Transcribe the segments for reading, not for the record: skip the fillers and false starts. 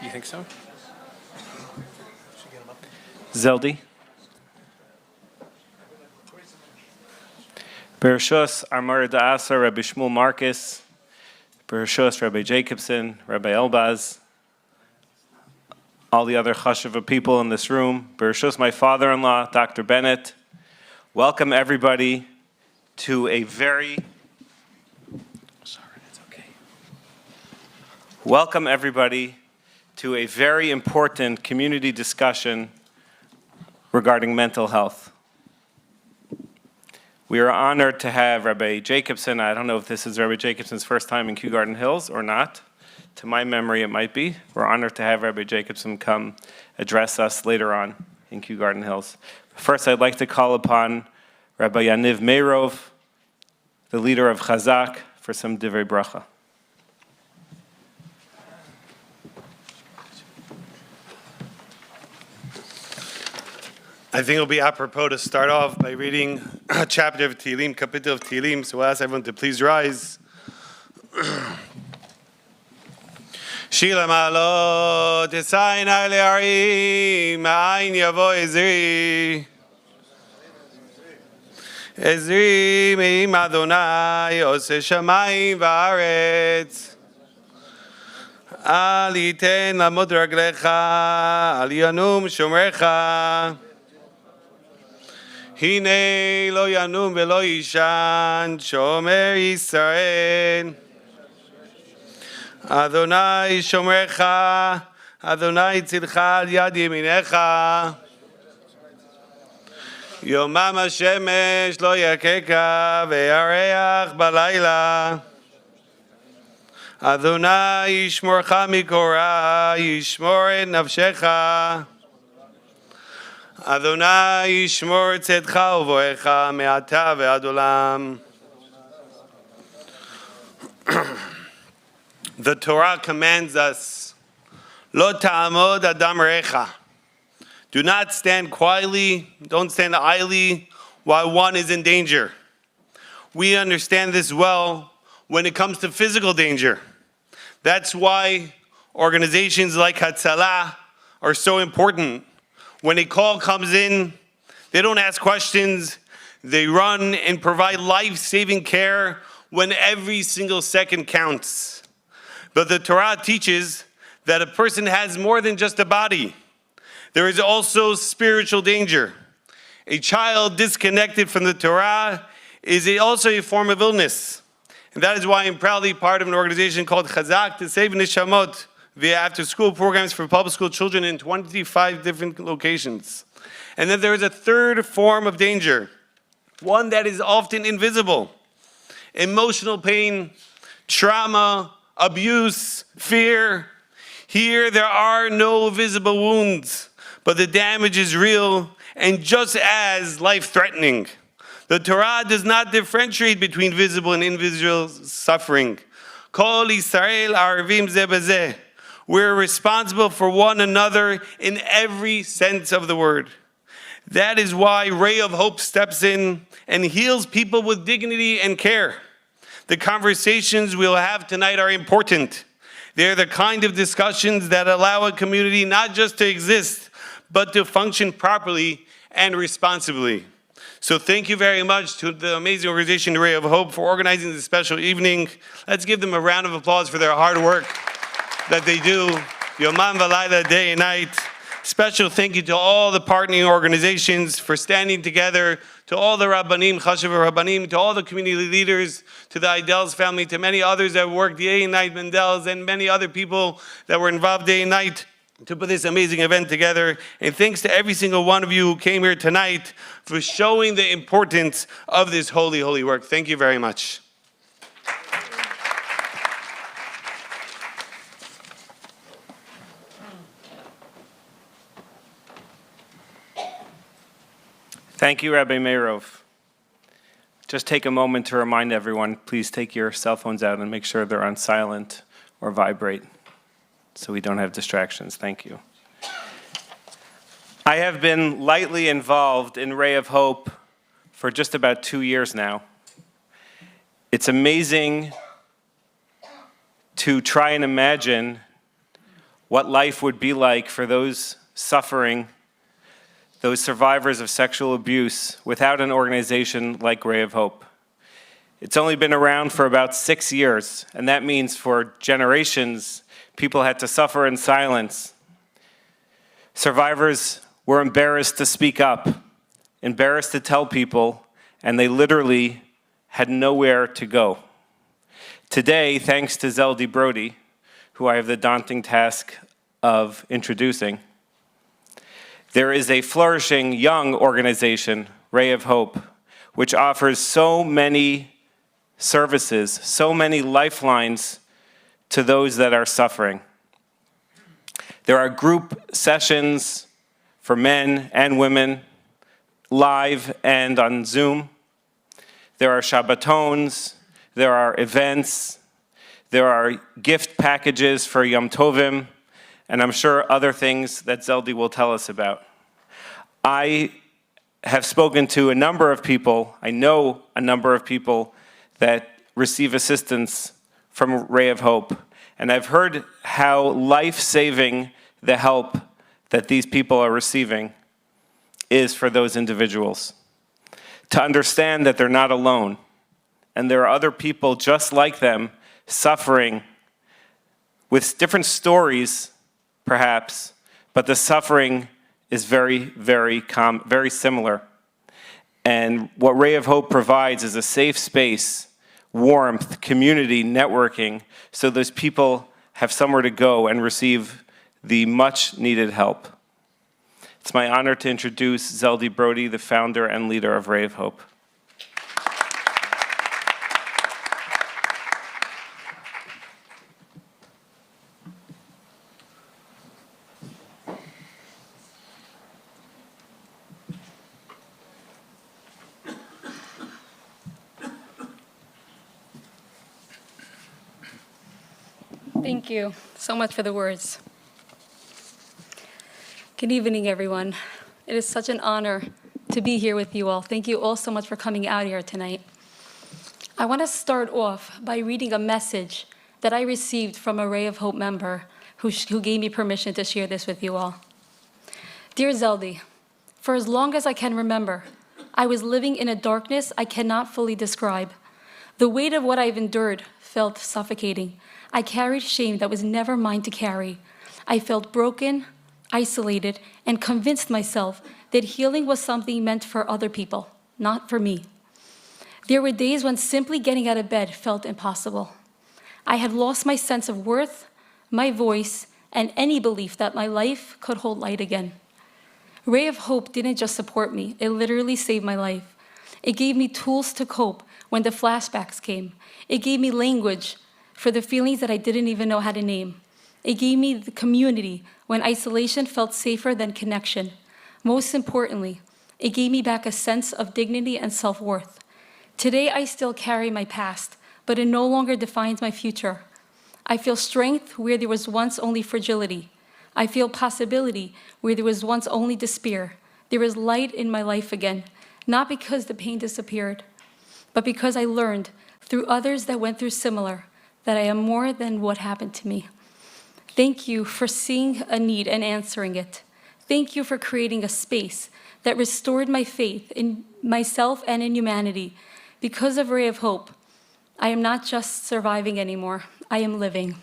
You think so? Zelda. Bereshus Armar Da'asa, Rabbi Shmuel Marcus. Bereshus Rabbi Jacobson, Rabbi Elbaz. All the other chashuva people in this room. Bereshus my father-in-law, Dr. Bennett. Welcome everybody to a very Welcome everybody to a very important community discussion regarding mental health. We are honored to have Rabbi Jacobson. I don't know if this is Rabbi Jacobson's first time in Kew Garden Hills or not. To my memory, it might be. We're honored to have Rabbi Jacobson come address us later on in Kew Garden Hills. First, I'd like to call upon Rabbi Yaniv Meirov, the leader of Chazak, for some divrei bracha. I think it'll be apropos to start off by reading a chapter of Tehillim, kapitel of Tehillim, so I'll ask everyone to please rise. Shila malo tesayin ha'le'arim, ma'ayin yavo ezri. Ezri me'im Adonai, ose shamayim va'aretz. Al yiten lamod raglecha, al yanum shomerecha. Hine lo yanum velo yishan, shomer Yisrael. Adonai shomerecha, Adonai tzilcha al yad yeminecha. Yomam hashemesh lo yakeka, ve'yareach balayla. Adonai yishmorcha mikora, yishmor et nafshecha. Adonai yishmor tzedcha uvoecha me'ata ve'ad olam. The Torah commands us, Lo ta'amod adam recha. Do not stand quietly, don't stand idly while one is in danger. We understand this well when it comes to physical danger. That's why organizations like Hatzalah are so important. When a call comes in, they don't ask questions. They run and provide life-saving care when every single second counts. But the Torah teaches that a person has more than just a body. There is also spiritual danger. A child disconnected from the Torah is also a form of illness. And that is why I'm proudly part of an organization called Chazak to save neshamot via after-school programs for public school children in 25 different locations. And then there is a third form of danger, one that is often invisible. Emotional pain, trauma, abuse, fear. Here there are no visible wounds, but the damage is real and just as life-threatening. The Torah does not differentiate between visible and invisible suffering. Kol Yisrael arvim zeh b'zeh. We're responsible for one another in every sense of the word. That is why Ray of Hope steps in and heals people with dignity and care. The conversations we'll have tonight are important. They're the kind of discussions that allow a community not just to exist, but to function properly and responsibly. So thank you very much to the amazing organization Ray of Hope for organizing this special evening. Let's give them a round of applause for their hard work that they do, Yomam V'Layla, day and night. Special thank you to all the partnering organizations for standing together, to all the Rabbanim, Chashuv Rabbanim, to all the community leaders, to the Idels family, to many others that worked day and night, Mendels, and many other people that were involved day and night to put this amazing event together. And thanks to every single one of you who came here tonight for showing the importance of this holy, holy work. Thank you very much. Thank you, Rabbi Meirov. Just take a moment to remind everyone, please take your cell phones out and make sure they're on silent or vibrate so we don't have distractions. Thank you. I have been lightly involved in Ray of Hope for just about 2 years now. It's amazing to try and imagine what life would be like for those suffering, those survivors of sexual abuse, without an organization like Ray of Hope. It's only been around for about 6 years, and that means for generations, people had to suffer in silence. Survivors were embarrassed to speak up, embarrassed to tell people, and they literally had nowhere to go. Today, thanks to Zelda Brody, who I have the daunting task of introducing, there is a flourishing young organization, Ray of Hope, which offers so many services, so many lifelines to those that are suffering. There are group sessions for men and women, live and on Zoom. There are Shabbatons, there are events, there are gift packages for Yom Tovim, and I'm sure other things that Zelda will tell us about. I have spoken to a number of people, I know a number of people that receive assistance from Ray of Hope, and I've heard how life-saving the help that these people are receiving is for those individuals. To understand that they're not alone, and there are other people just like them suffering with different stories, perhaps, but the suffering is very similar. And what Ray of Hope provides is a safe space, warmth, community, networking, so those people have somewhere to go and receive the much-needed help. It's my honor to introduce Zelda Brody, the founder and leader of Ray of Hope. Thank you so much for the words. Good evening, everyone. It is such an honor to be here with you all. Thank you all so much for coming out here tonight. I want to start off by reading a message that I received from a Ray of Hope member who gave me permission to share this with you all. Dear Zelda, for as long as I can remember, I was living in a darkness I cannot fully describe. The weight of what I've endured felt suffocating. I carried shame that was never mine to carry. I felt broken, isolated, and convinced myself that healing was something meant for other people, not for me. There were days when simply getting out of bed felt impossible. I had lost my sense of worth, my voice, and any belief that my life could hold light again. Ray of Hope didn't just support me, it literally saved my life. It gave me tools to cope when the flashbacks came. It gave me language for the feelings that I didn't even know how to name. It gave me the community when isolation felt safer than connection. Most importantly, it gave me back a sense of dignity and self-worth. Today, I still carry my past, but it no longer defines my future. I feel strength where there was once only fragility. I feel possibility where there was once only despair. There is light in my life again, not because the pain disappeared, but because I learned through others that went through similar, that I am more than what happened to me. Thank you for seeing a need and answering it. Thank you for creating a space that restored my faith in myself and in humanity. Because of Ray of Hope, I am not just surviving anymore, I am living.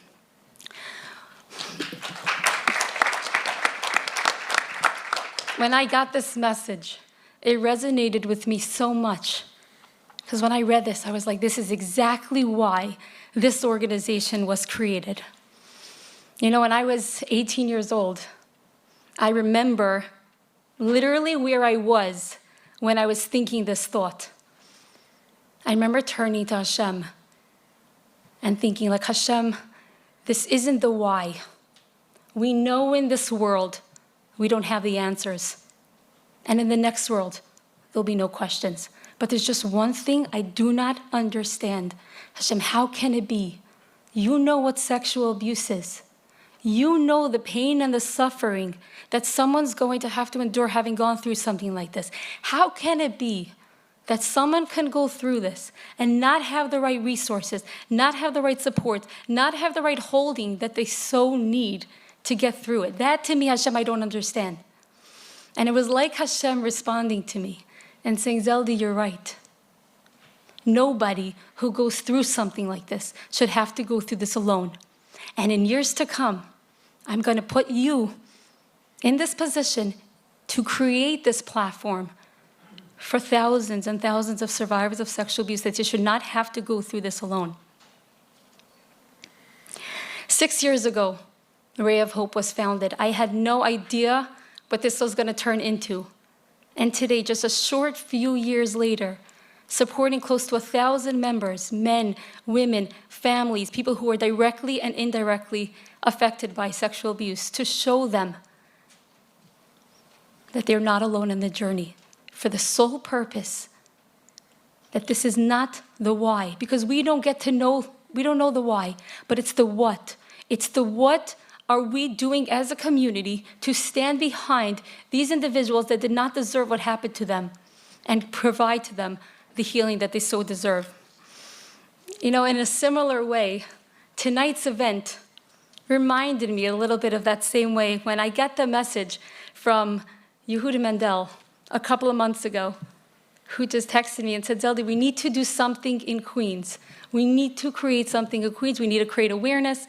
When I got this message, it resonated with me so much. Because when I read this, I was like, this is exactly why this organization was created. You know, when I was 18 years old, I remember literally where I was when I was thinking this thought. I remember turning to Hashem and thinking like, Hashem, this isn't the why. We know in this world we don't have the answers. And in the next world, there'll be no questions. But there's just one thing I do not understand. Hashem, how can it be? You know what sexual abuse is. You know the pain and the suffering that someone's going to have to endure having gone through something like this. How can it be that someone can go through this and not have the right resources, not have the right support, not have the right holding that they so need to get through it. That to me, Hashem, I don't understand. And it was like Hashem responding to me and saying, Zelda, you're right. Nobody who goes through something like this should have to go through this alone. And in years to come, I'm going to put you in this position to create this platform for thousands and thousands of survivors of sexual abuse, that you should not have to go through this alone. 6 years ago, Ray of Hope was founded. I had no idea what this was going to turn into. And today, just a short few years later, supporting close to 1,000 members, men, women, families, people who are directly and indirectly affected by sexual abuse, to show them that they're not alone in the journey, for the sole purpose that this is not the why, because we don't know the why, but it's the what. It's the what are we doing as a community to stand behind these individuals that did not deserve what happened to them and provide to them the healing that they so deserve. You know, in a similar way, tonight's event reminded me a little bit of that same way when I got the message from Yehuda Mendel a couple of months ago, who just texted me and said, Zelda, we need to do something in Queens. We need to create something in Queens. We need to create awareness.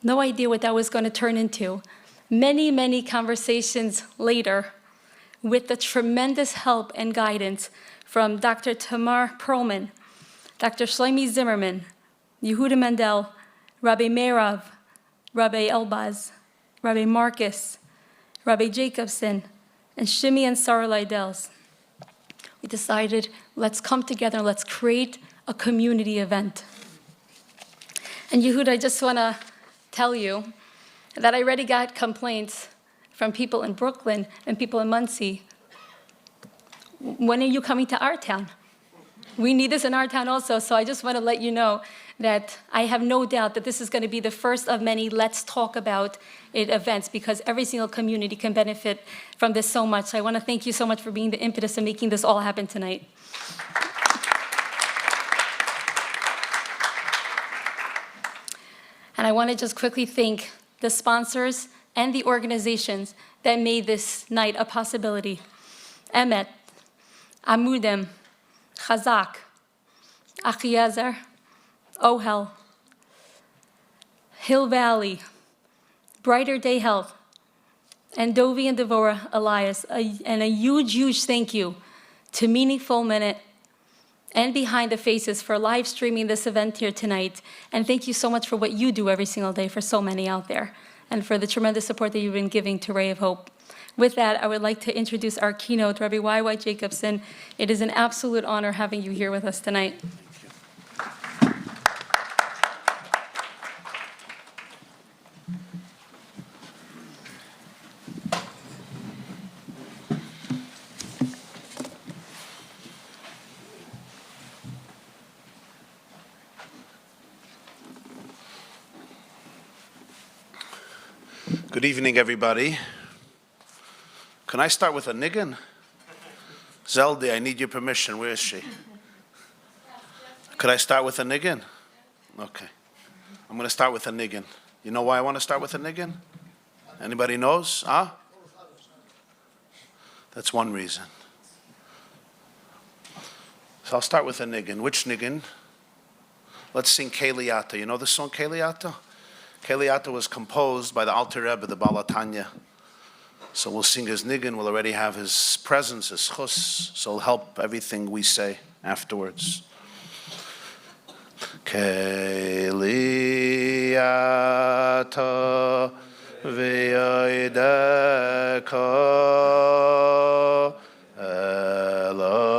No idea what that was going to turn into. Many, many conversations later, with the tremendous help and guidance from Dr. Tamar Perlman, Dr. Shlomi Zimmerman, Yehuda Mendel, Rabbi Meirav, Rabbi Elbaz, Rabbi Marcus, Rabbi Jacobson, and Shimi and Sarah Lidels. We decided, let's come together, let's create a community event. And Yehuda, I just want to tell you that I already got complaints from people in Brooklyn and people in Muncie. When are you coming to our town? We need this in our town also, so I just want to let you know that I have no doubt that this is going to be the first of many Let's Talk About It events, because every single community can benefit from this so much. So I want to thank you so much for being the impetus and making this all happen tonight. And I want to just quickly thank the sponsors and the organizations that made this night a possibility. Emet, Amudem, Chazak, Achiezer, Ohel, Hill Valley, Brighter Day Health, and Dovi and Devorah Elias. And a huge, huge thank you to Meaningful Minute and Behind the Faces for live streaming this event here tonight. And thank you so much for what you do every single day for so many out there, and for the tremendous support that you've been giving to Ray of Hope. With that, I would like to introduce our keynote, Rabbi Y.Y. Jacobson. It is an absolute honor having you here with us tonight. Good evening, everybody. Can I start with a niggin? Zelda, I need your permission. Where is she? Could I start with a niggin? Okay. I'm going to start with a niggin. You know why I want to start with a niggin? Anybody knows? Huh? That's one reason. So I'll start with a niggin. Which niggin? Let's sing Keliyata. You know the song Keliyata? Keliyata was composed by the Alter Rebbe, the Baal HaTanya. So we'll sing his niggin. We'll already have his presence, his chus. So it'll help everything we say afterwards. Keliyata v'yoideka Eloikai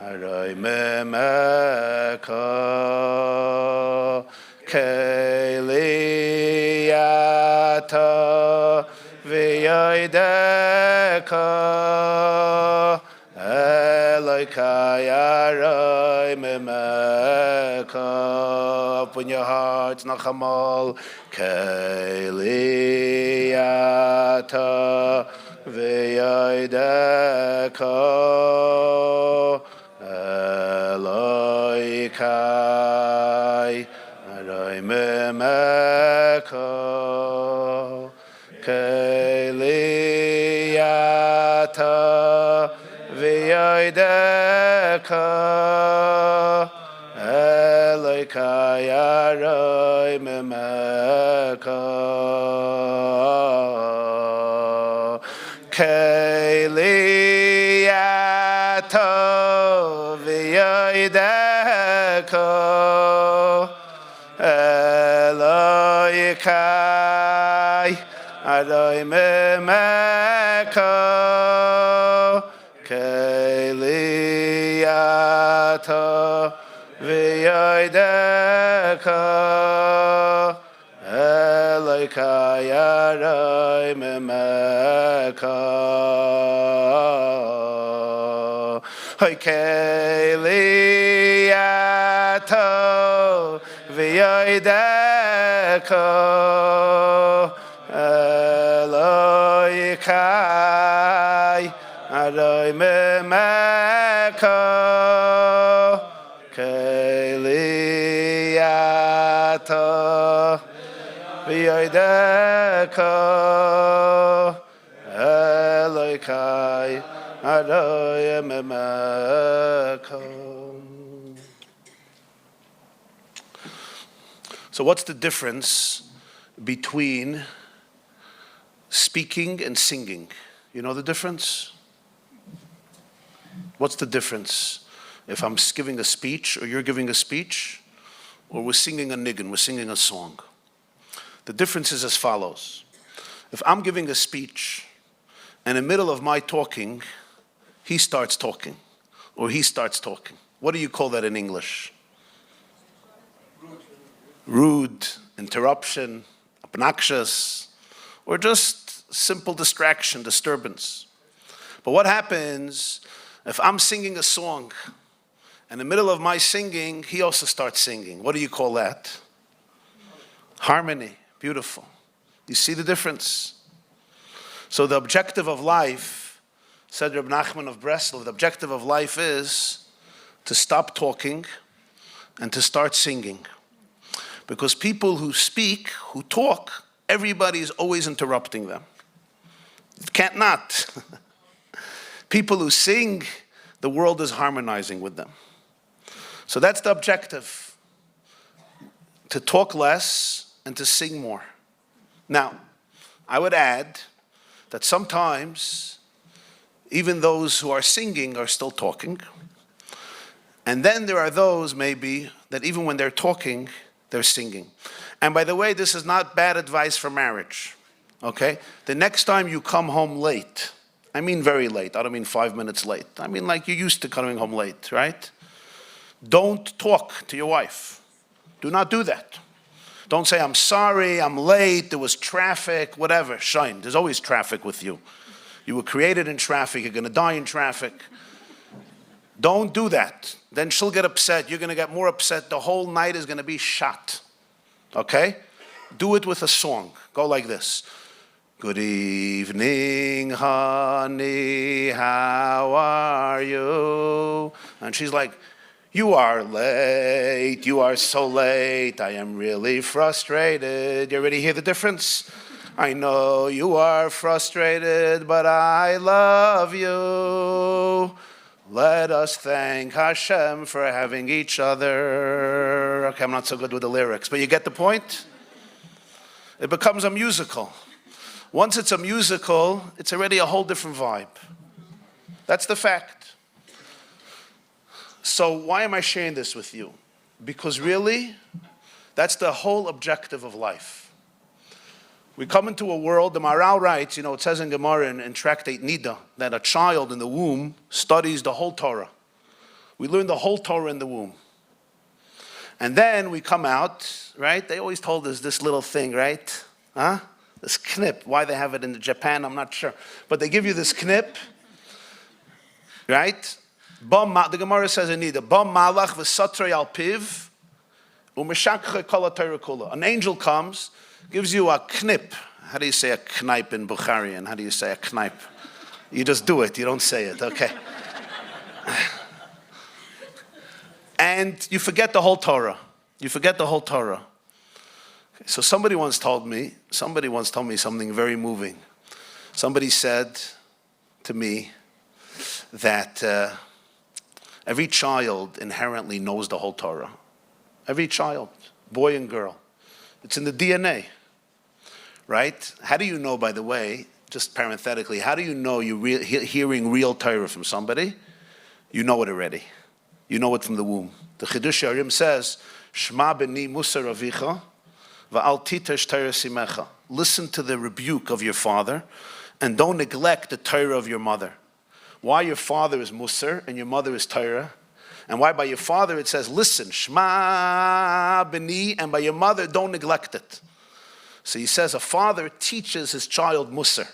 Aroi memeka Keliyata v'yoideka Eloikai Aroi memeka. Open your hearts, Nachamal. Keliyata v'yoideka Eloikai Aroi memeka. memeko keliyata v'yoideka Elokai aroi memeko Keliyato v'yoideko Elokai aroi memeko Keliyato v'yoideko Elokai aroi memeko Hoy Keliyato v'yoideko Elokai aroi memeko Keliyato v'yoideko Elokai aroi memeko. So what's the difference between speaking and singing? You know the difference? What's the difference? If I'm giving a speech, or you're giving a speech, or we're singing a niggun, we're singing a song. The difference is as follows. If I'm giving a speech, and in the middle of my talking, he starts talking, or he starts talking. What do you call that in English? Rude, interruption, obnoxious, or just simple distraction, disturbance. But what happens if I'm singing a song, and in the middle of my singing, he also starts singing? What do you call that? Harmony. Beautiful. You see the difference? So the objective of life, said Reb Nachman of Breslov, the objective of life is to stop talking and to start singing. Because people who speak, who talk, everybody is always interrupting them. You can't not. People who sing, the world is harmonizing with them. So that's the objective. To talk less and to sing more. Now, I would add that sometimes even those who are singing are still talking. And then there are those maybe that even when they're talking, they're singing. And by the way, this is not bad advice for marriage, okay? The next time you come home late, I mean very late, I don't mean 5 minutes late. I mean like you're used to coming home late, right? Don't talk to your wife. Do not do that. Don't say, I'm sorry, I'm late, there was traffic, whatever. Shine, there's always traffic with you. You were created in traffic, you're gonna die in traffic. Don't do that. Then she'll get upset, you're gonna get more upset, the whole night is gonna be shot. Okay? Do it with a song. Go like this. Good evening, honey, how are you? And she's like, you are late, you are so late, I am really frustrated. You already hear the difference? I know you are frustrated, but I love you. Let us thank Hashem for having each other. Okay, I'm not so good with the lyrics, but you get the point? It becomes a musical. Once it's a musical, it's already a whole different vibe. That's the fact. So why am I sharing this with you? Because really, that's the whole objective of life. We come into a world, the Maharal writes, it says in Gemara in Tractate Nida, that a child in the womb studies the whole Torah. We learn the whole Torah in the womb. And then we come out, right? They always told us this little thing, right? Huh? This knip. Why they have it in Japan, I'm not sure. But they give you this knip, right? The Gemara says in Nida, Bam malach v'satrei al piv u'meshakche kol ha'Torah kula. An angel comes, gives you a knip. How do you say a knipe in Bukharian? How do you say a knipe? You just do it, you don't say it, okay. And you forget the whole Torah. You forget the whole Torah. So somebody once told me something very moving. Somebody said to me that every child inherently knows the whole Torah. Every child, boy and girl. It's in the DNA, right? How do you know, by the way, just parenthetically, how do you know you're hearing real Torah from somebody? You know it already. You know it from the womb. The Chidush Yarim says, Shema b'ni musar avicha va'al titesh Torah simecha. Listen to the rebuke of your father and don't neglect the Torah of your mother. Why your father is musar and your mother is Torah, and why by your father it says, listen, Shema b'ni, and by your mother, don't neglect it. So he says a father teaches his child musar.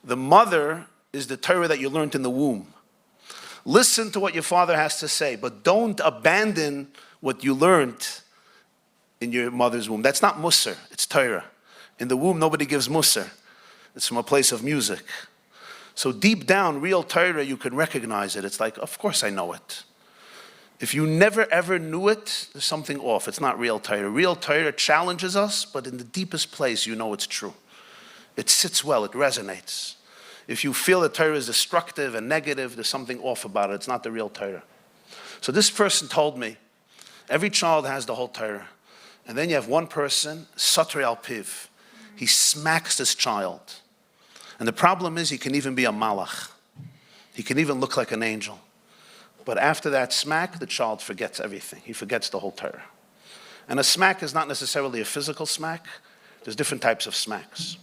The mother is the Torah that you learned in the womb. Listen to what your father has to say, but don't abandon what you learned in your mother's womb. That's not musar, it's Torah. In the womb, nobody gives musar. It's from a place of music. So deep down, real Torah, you can recognize it. It's like, of course I know it. If you never ever knew it, there's something off. It's not real Torah. Real Torah challenges us, but in the deepest place, you know it's true. It sits well, it resonates. If you feel that Torah is destructive and negative, there's something off about it. It's not the real Torah. So this person told me, every child has the whole Torah. And then you have one person, Satri al-Piv. He smacks this child. And the problem is he can even be a malach. He can even look like an angel. But after that smack, the child forgets everything. He forgets the whole Torah. And a smack is not necessarily a physical smack. There's different types of smacks.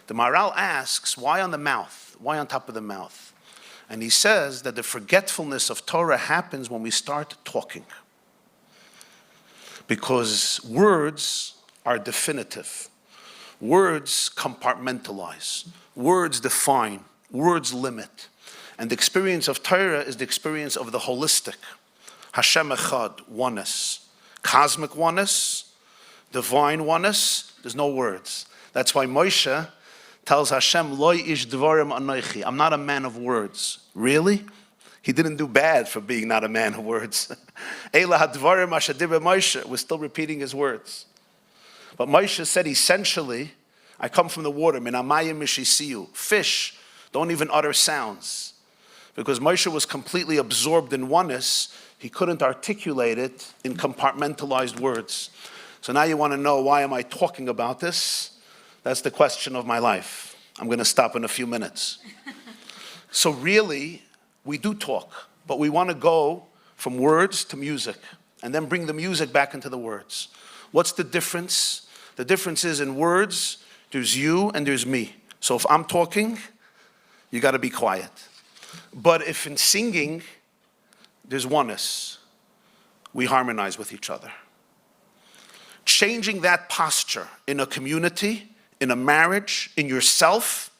The Maharal asks, why on the mouth? Why on top of the mouth? And he says that the forgetfulness of Torah happens when we start talking. Because words are definitive. Words compartmentalize. Words define. Words limit. And the experience of Torah is the experience of the holistic. Hashem Echad, oneness. Cosmic oneness, divine oneness, there's no words. That's why Moshe tells Hashem, Loi ish dvarim anoichi. I'm not a man of words. Really? He didn't do bad for being not a man of words. Eila hadvarim asher diber Moshe. We're still repeating his words. But Moshe said essentially, I come from the water, min amayim mishisiyu. Fish don't even utter sounds. Because Moshe was completely absorbed in oneness, he couldn't articulate it in compartmentalized words. So now you want to know, why am I talking about this? That's the question of my life. I'm going to stop in a few minutes. So really, we do talk, but we want to go from words to music, and then bring the music back into the words. What's the difference? The difference is in words, there's you and there's me. So if I'm talking, you got to be quiet. But if in singing, there's oneness, we harmonize with each other. Changing that posture in a community, in a marriage, in yourself,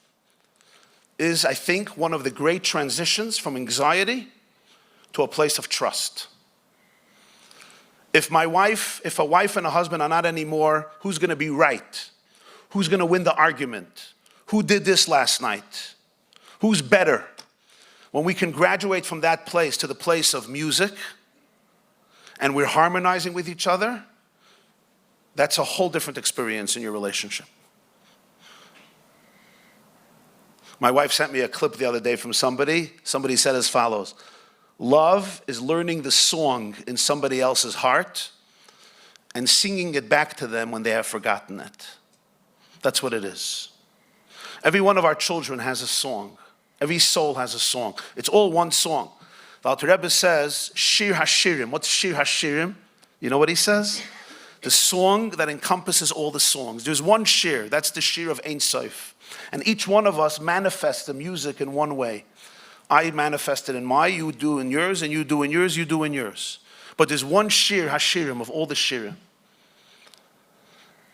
is, I think, one of the great transitions from anxiety to a place of trust. If a wife and a husband are not anymore, who's going to be right? Who's going to win the argument? Who did this last night? Who's better? When we can graduate from that place to the place of music, and we're harmonizing with each other, that's a whole different experience in your relationship. My wife sent me a clip the other day from somebody. Somebody said as follows: love is learning the song in somebody else's heart and singing it back to them when they have forgotten it. That's what it is. Every one of our children has a song. Every soul has a song. It's all one song. The Alter Rebbe says, Shir Hashirim. What's Shir Hashirim? You know what he says? The song that encompasses all the songs. There's one shir. That's the shir of Ein Sof. And each one of us manifests the music in one way. I manifest it in my, you do in yours, and you do in yours, you do in yours. But there's one shir Hashirim of all the shirim.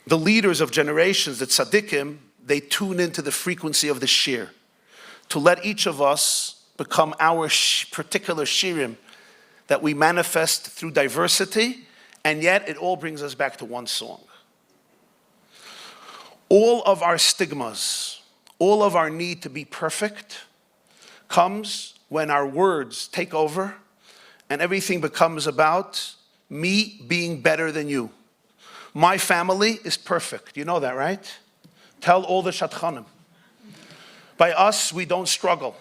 The leaders of generations, the tzaddikim, they tune into the frequency of the shir, to let each of us become our particular shirim that we manifest through diversity, and yet it all brings us back to one song. All of our stigmas, all of our need to be perfect comes when our words take over and everything becomes about me being better than you. My family is perfect. You know that, right? Tell all the Shatchanim. By us, we don't struggle.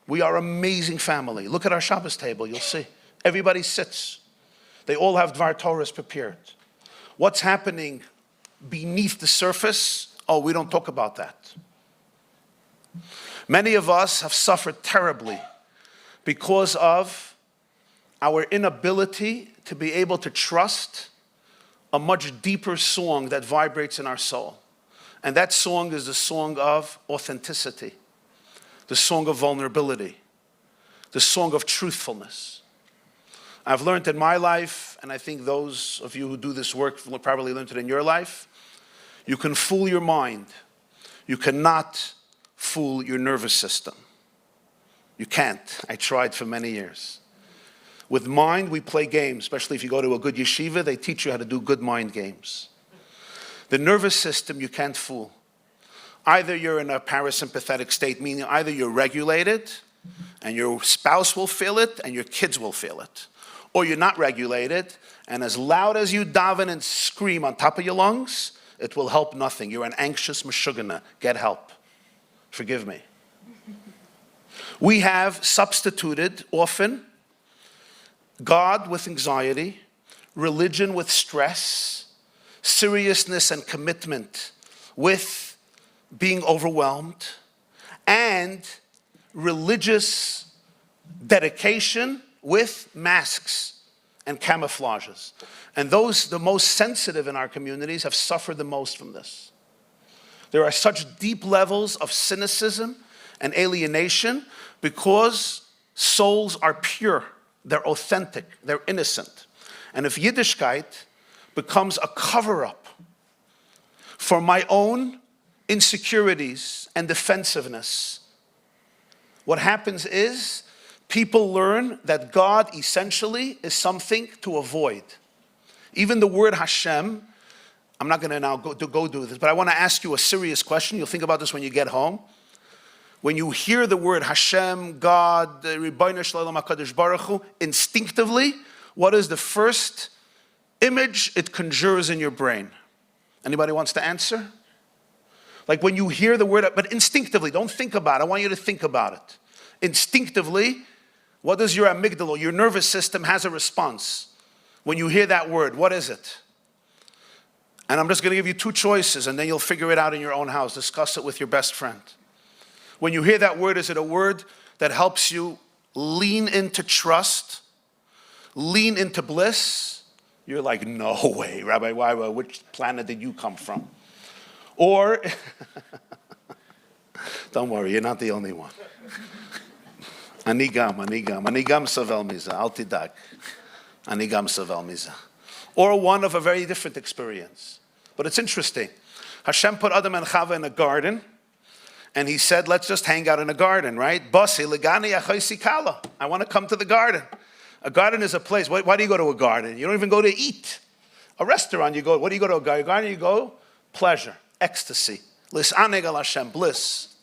We are an amazing family. Look at our Shabbos table, you'll see. Everybody sits. They all have Dvar Torahs prepared. What's happening beneath the surface? Oh, we don't talk about that. Many of us have suffered terribly because of our inability to be able to trust a much deeper song that vibrates in our soul. And that song is the song of authenticity, the song of vulnerability, the song of truthfulness. I've learned in my life, and I think those of you who do this work will probably learn it in your life, you can fool your mind. You cannot fool your nervous system. You can't. I tried for many years. With mind, we play games, especially if you go to a good yeshiva, they teach you how to do good mind games. The nervous system you can't fool. Either you're in a parasympathetic state, meaning either you're regulated, and your spouse will feel it, and your kids will feel it. Or you're not regulated, and as loud as you daven and scream on top of your lungs, it will help nothing. You're an anxious meshugana. Get help. Forgive me. We have substituted often God with anxiety, religion with stress, seriousness and commitment with being overwhelmed, and religious dedication with masks and camouflages. And those, the most sensitive in our communities, have suffered the most from this. There are such deep levels of cynicism and alienation because souls are pure, they're authentic, they're innocent. And if Yiddishkeit becomes a cover-up for my own insecurities and defensiveness, what happens is people learn that God essentially is something to avoid. Even the word Hashem, I'm not going to now go do this, but I want to ask you a serious question. You'll think about this when you get home. When you hear the word Hashem, God, Ribbono Shel Olam HaKadosh Baruch Hu, instinctively, what is the first image it conjures in your brain? Anybody wants to answer? Like when you hear the word, but instinctively, don't think about it. I want you to think about it. Instinctively, what does your amygdala, your nervous system has a response? When you hear that word, what is it? And I'm just going to give you two choices, and then you'll figure it out in your own house. Discuss it with your best friend. When you hear that word, is it a word that helps you lean into trust, lean into bliss? You're like, no way, Rabbi, why, which planet did you come from? Or, don't worry, you're not the only one. Anigam savel miza, al tidag. Anigam savel miza. Or one of a very different experience. But it's interesting. Hashem put Adam and Chava in a garden, and he said, let's just hang out in a garden, right? Basi legani achoisi kala. I want to come to the garden. A garden is a place. Why do you go to a garden? You don't even go to eat. A restaurant, you go. What do you go to a garden? A garden, you go pleasure, ecstasy. Lis'aneg al Hashem, bliss.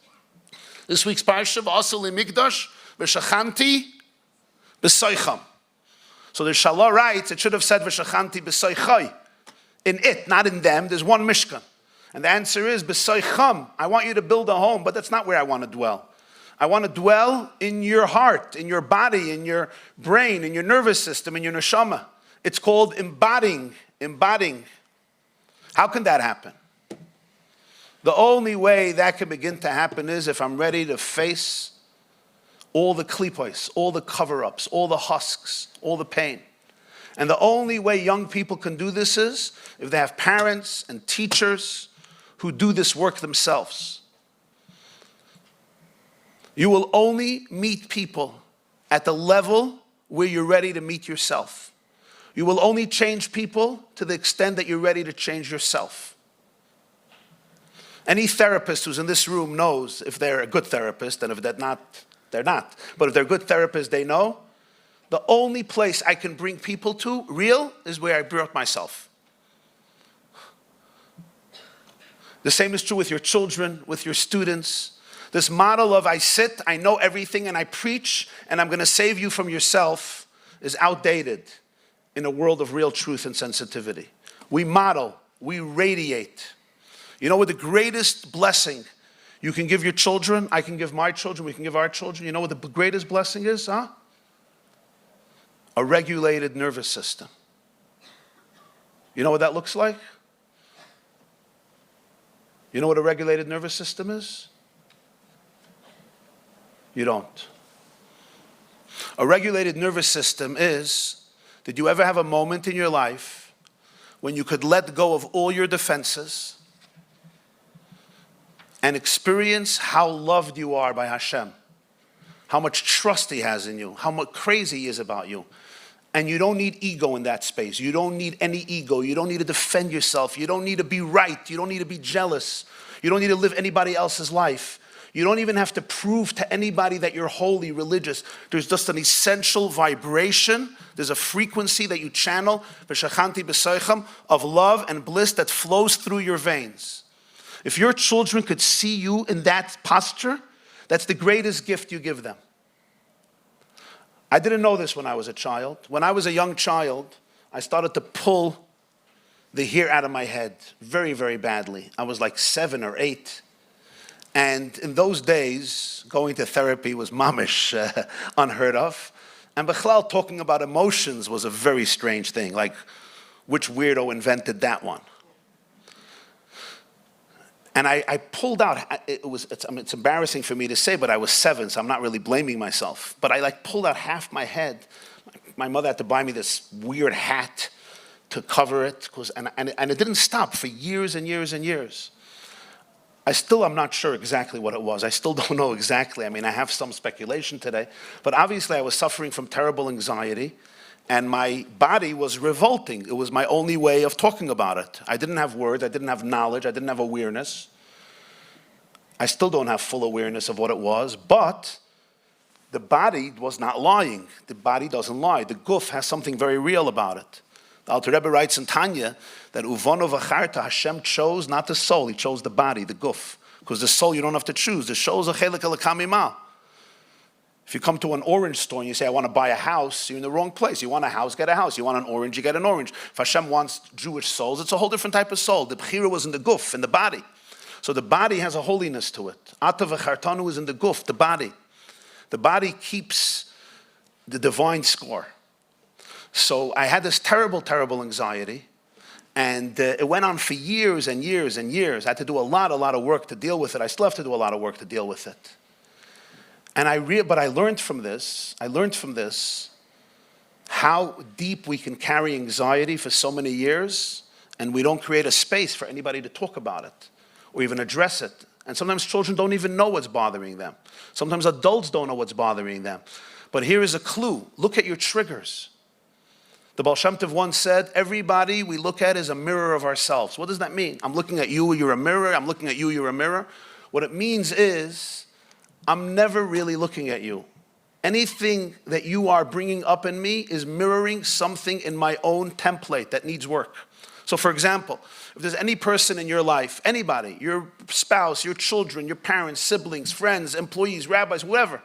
This week's parsha, also limikdash v'shachanti b'soicham. So the Shalah writes, it should have said v'shachanti b'soichai. In it, not in them. There's one Mishkan. And the answer is b'soicham. I want you to build a home, but that's not where I want to dwell. I want to dwell in your heart, in your body, in your brain, in your nervous system, in your neshama. It's called embodying. How can that happen? The only way that can begin to happen is if I'm ready to face all the klipos, all the cover-ups, all the husks, all the pain. And the only way young people can do this is if they have parents and teachers who do this work themselves. You will only meet people at the level where you're ready to meet yourself. You will only change people to the extent that you're ready to change yourself. Any therapist who's in this room knows if they're a good therapist, and if they're not, they're not. But if they're good therapists, they know the only place I can bring people to, real, is where I brought myself. The same is true with your children, with your students. This model of I sit, I know everything, and I preach, and I'm going to save you from yourself is outdated in a world of real truth and sensitivity. We model. We radiate. You know what the greatest blessing you can give your children, I can give my children, we can give our children. You know what the greatest blessing is, huh? A regulated nervous system. You know what that looks like? You know what a regulated nervous system is? You don't. A regulated nervous system is, did you ever have a moment in your life when you could let go of all your defenses and experience how loved you are by Hashem, how much trust He has in you, how much crazy He is about you. And you don't need ego in that space. You don't need any ego. You don't need to defend yourself. You don't need to be right. You don't need to be jealous. You don't need to live anybody else's life. You don't even have to prove to anybody that you're holy, religious. There's just an essential vibration. There's a frequency that you channel, of love and bliss that flows through your veins. If your children could see you in that posture, that's the greatest gift you give them. I didn't know this when I was a child. When I was a young child, I started to pull the hair out of my head very, very badly. I was like 7 or 8. And in those days, going to therapy was mamish, unheard of. And Bechlal, talking about emotions was a very strange thing. Like, which weirdo invented that one? And I pulled out, it's embarrassing for me to say, but I was 7, so I'm not really blaming myself. But I pulled out half my head. My mother had to buy me this weird hat to cover it, and it didn't stop for years and years and years. I'm not sure exactly what it was. I still don't know exactly. I mean, I have some speculation today. But obviously I was suffering from terrible anxiety, and my body was revolting. It was my only way of talking about it. I didn't have words. I didn't have knowledge. I didn't have awareness. I still don't have full awareness of what it was, but the body was not lying. The body doesn't lie. The guf has something very real about it. The Alter Rebbe writes in Tanya that Uvano v'charta, Hashem chose not the soul, He chose the body, the guf. Because the soul you don't have to choose. The soul is a chelik elakam. If you come to an orange store and you say, I want to buy a house, you're in the wrong place. You want a house, get a house. You want an orange, you get an orange. If Hashem wants Jewish souls, it's a whole different type of soul. The bechira was in the guf, in the body. So the body has a holiness to it. Ata v'chartanu is in the guf, the body. The body keeps the divine score. So I had this terrible, terrible anxiety. And it went on for years and years and years. I had to do a lot of work to deal with it. I still have to do a lot of work to deal with it. And but I learned from this how deep we can carry anxiety for so many years, and we don't create a space for anybody to talk about it or even address it. And sometimes children don't even know what's bothering them. Sometimes adults don't know what's bothering them. But here is a clue. Look at your triggers. The Baal Shem Tov once said, everybody we look at is a mirror of ourselves. What does that mean? I'm looking at you, you're a mirror. I'm looking at you, you're a mirror. What it means is, I'm never really looking at you. Anything that you are bringing up in me is mirroring something in my own template that needs work. So for example, if there's any person in your life, anybody, your spouse, your children, your parents, siblings, friends, employees, rabbis, whoever,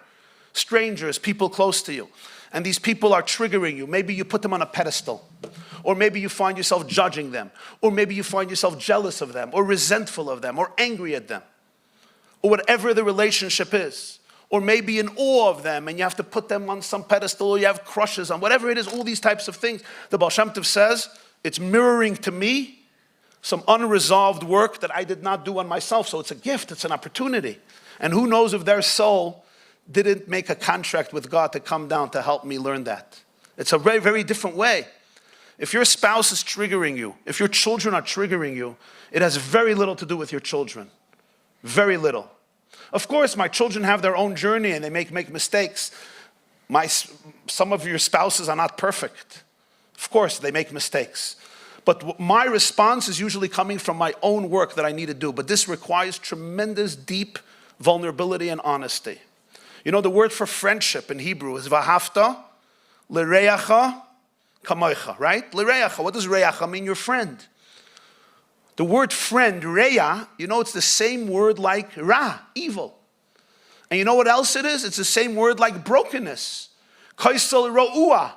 strangers, people close to you, and these people are triggering you. Maybe you put them on a pedestal, or maybe you find yourself judging them, or maybe you find yourself jealous of them, or resentful of them, or angry at them, or whatever the relationship is, or maybe in awe of them, and you have to put them on some pedestal, or you have crushes on, whatever it is, all these types of things. The Baal Shem Tov says, it's mirroring to me some unresolved work that I did not do on myself, so it's a gift, it's an opportunity. And who knows if their soul didn't make a contract with God to come down to help me learn that. It's a very, very different way. If your spouse is triggering you, if your children are triggering you, it has very little to do with your children. Very little. Of course, my children have their own journey and they make mistakes. Some of your spouses are not perfect. Of course, they make mistakes. But my response is usually coming from my own work that I need to do. But this requires tremendous, deep vulnerability and honesty. You know, the word for friendship in Hebrew is v'ahavta l'reacha kamoicha, right? L'reacha, what does reacha mean? Your friend. The word friend, reya, you know, it's the same word like ra, evil. And you know what else it is? It's the same word like brokenness. Kaisel ro'ua.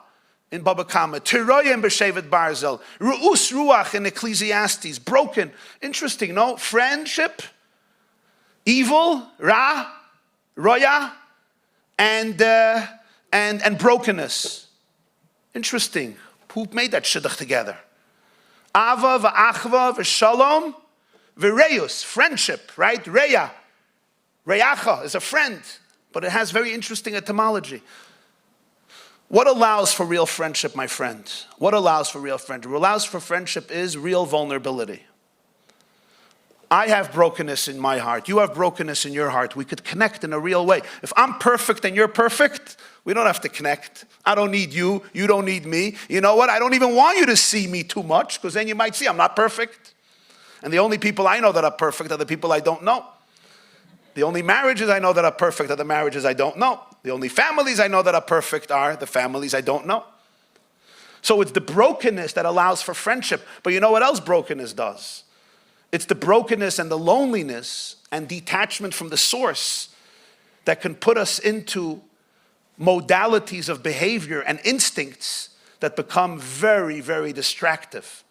in Baba Kama, Tiroyim b'Shevet Barzel, Ru'us Ruach in Ecclesiastes, broken. Interesting, no? Friendship, evil, Ra, Roya, and brokenness. Interesting. Who made that shidduch together? Ava v'achva v'shalom v'reus, friendship, right? Reya. Reyacha is a friend, but it has very interesting etymology. What allows for real friendship, my friend? What allows for real friendship? What allows for friendship is real vulnerability. I have brokenness in my heart. You have brokenness in your heart. We could connect in a real way. If I'm perfect and you're perfect, we don't have to connect. I don't need you. You don't need me. You know what? I don't even want you to see me too much, because then you might see I'm not perfect. And the only people I know that are perfect are the people I don't know. The only marriages I know that are perfect are the marriages I don't know. The only families I know that are perfect are the families I don't know. So it's the brokenness that allows for friendship. But you know what else brokenness does? It's the brokenness and the loneliness and detachment from the source that can put us into modalities of behavior and instincts that become very, very destructive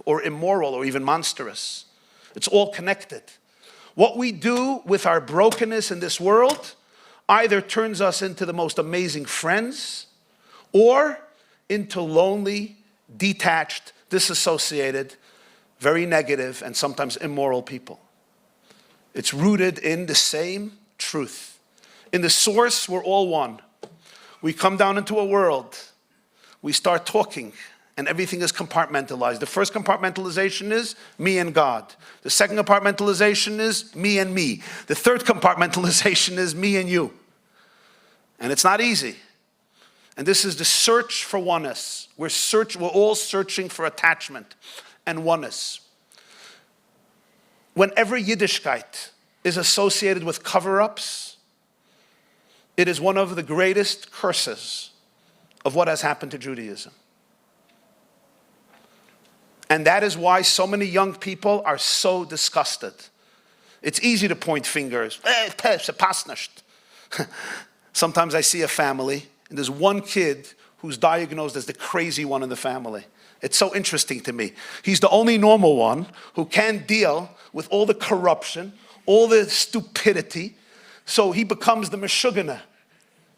or immoral or even monstrous. It's all connected. What we do with our brokenness in this world either turns us into the most amazing friends or into lonely, detached, disassociated, very negative, and sometimes immoral people. It's rooted in the same truth. In the source, we're all one. We come down into a world, we start talking, and everything is compartmentalized. The first compartmentalization is me and God. The second compartmentalization is me and me. The third compartmentalization is me and you. And it's not easy. And this is the search for oneness. We're all searching for attachment and oneness. Whenever Yiddishkeit is associated with cover-ups, it is one of the greatest curses of what has happened to Judaism. And that is why so many young people are so disgusted. It's easy to point fingers. Sometimes I see a family, and there's one kid who's diagnosed as the crazy one in the family. It's so interesting to me. He's the only normal one who can deal with all the corruption, all the stupidity, so he becomes the Meshugana.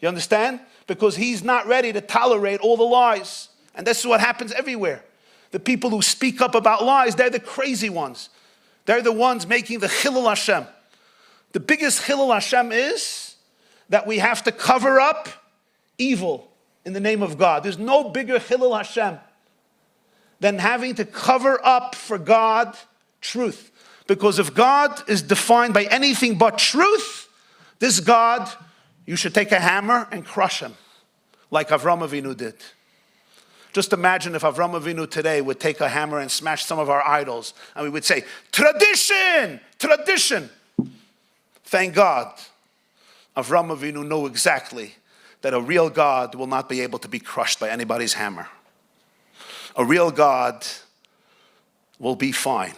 You understand? Because he's not ready to tolerate all the lies. And this is what happens everywhere. The people who speak up about lies, they're the crazy ones. They're the ones making the Chilul Hashem. The biggest Chilul Hashem is that we have to cover up evil in the name of God. There's no bigger Chilul Hashem than having to cover up for God truth. Because if God is defined by anything but truth, this God, you should take a hammer and crush him, like Avram Avinu did. Just imagine if Avram Avinu today would take a hammer and smash some of our idols, and we would say, tradition, tradition. Thank God, Avram Avinu knew exactly that a real God will not be able to be crushed by anybody's hammer. A real God will be fine.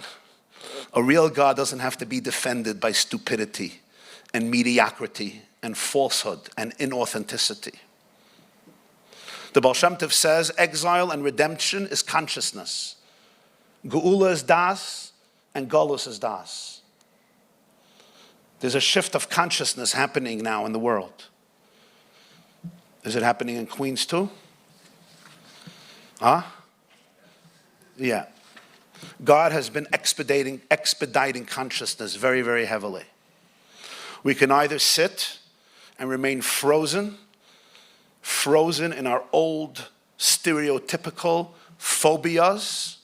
A real God doesn't have to be defended by stupidity and mediocrity and falsehood and inauthenticity. The Baal Shem Tov says exile and redemption is consciousness. Geula is das and Golus is das. There's a shift of consciousness happening now in the world. Is it happening in Queens too? Huh? Yeah. God has been expediting consciousness very, very heavily. We can either sit and remain frozen in our old stereotypical phobias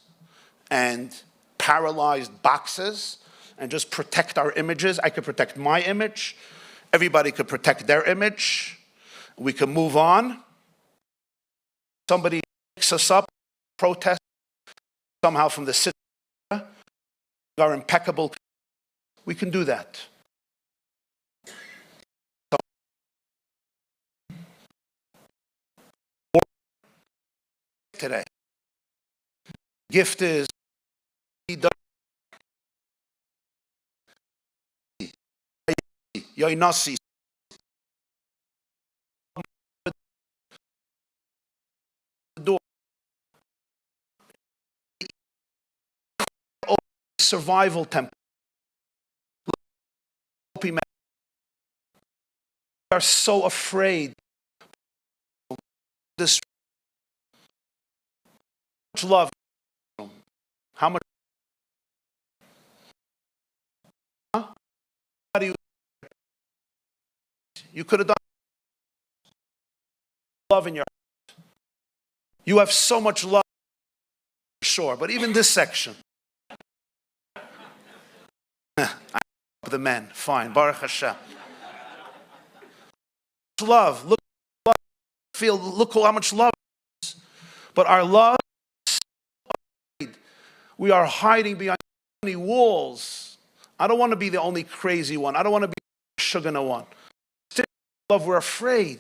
and paralyzed boxes and just protect our images. I could protect my image. Everybody could protect their image. We can move on. Somebody picks us up, protest somehow from the city, our impeccable. We can do that. Today, gift is Yoinasi. survival template. We are so afraid. This much love. How much? Huh? How do you could have done love in your heart. You have so much love, sure, but even this section. The men, fine, Baruch Hashem. Love, look, look how much love is. But our love, we are hiding behind so many walls. I don't want to be the only crazy one. I don't want to be the sugar one. Love, we're afraid.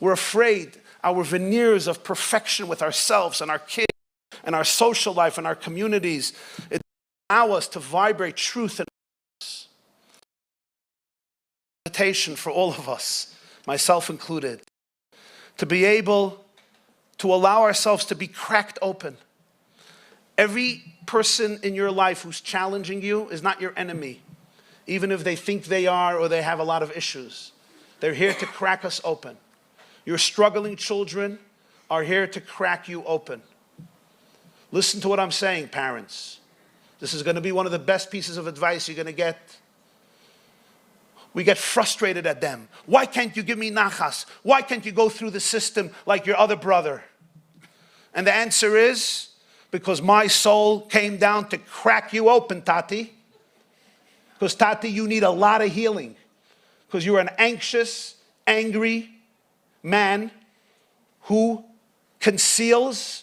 We're afraid our veneers of perfection with ourselves and our kids and our social life and our communities, it allows us to vibrate truth and invitation for all of us, myself included, to be able to allow ourselves to be cracked open. Every person in your life who's challenging you is not your enemy, even if they think they are or they have a lot of issues. They're here to crack us open. Your struggling children are here to crack you open. Listen to what I'm saying, parents. This is going to be one of the best pieces of advice you're going to get. We get frustrated at them. Why can't you give me nachas? Why can't you go through the system like your other brother? And the answer is, because my soul came down to crack you open, Tati. Because, Tati, you need a lot of healing. Because you're an anxious, angry man who conceals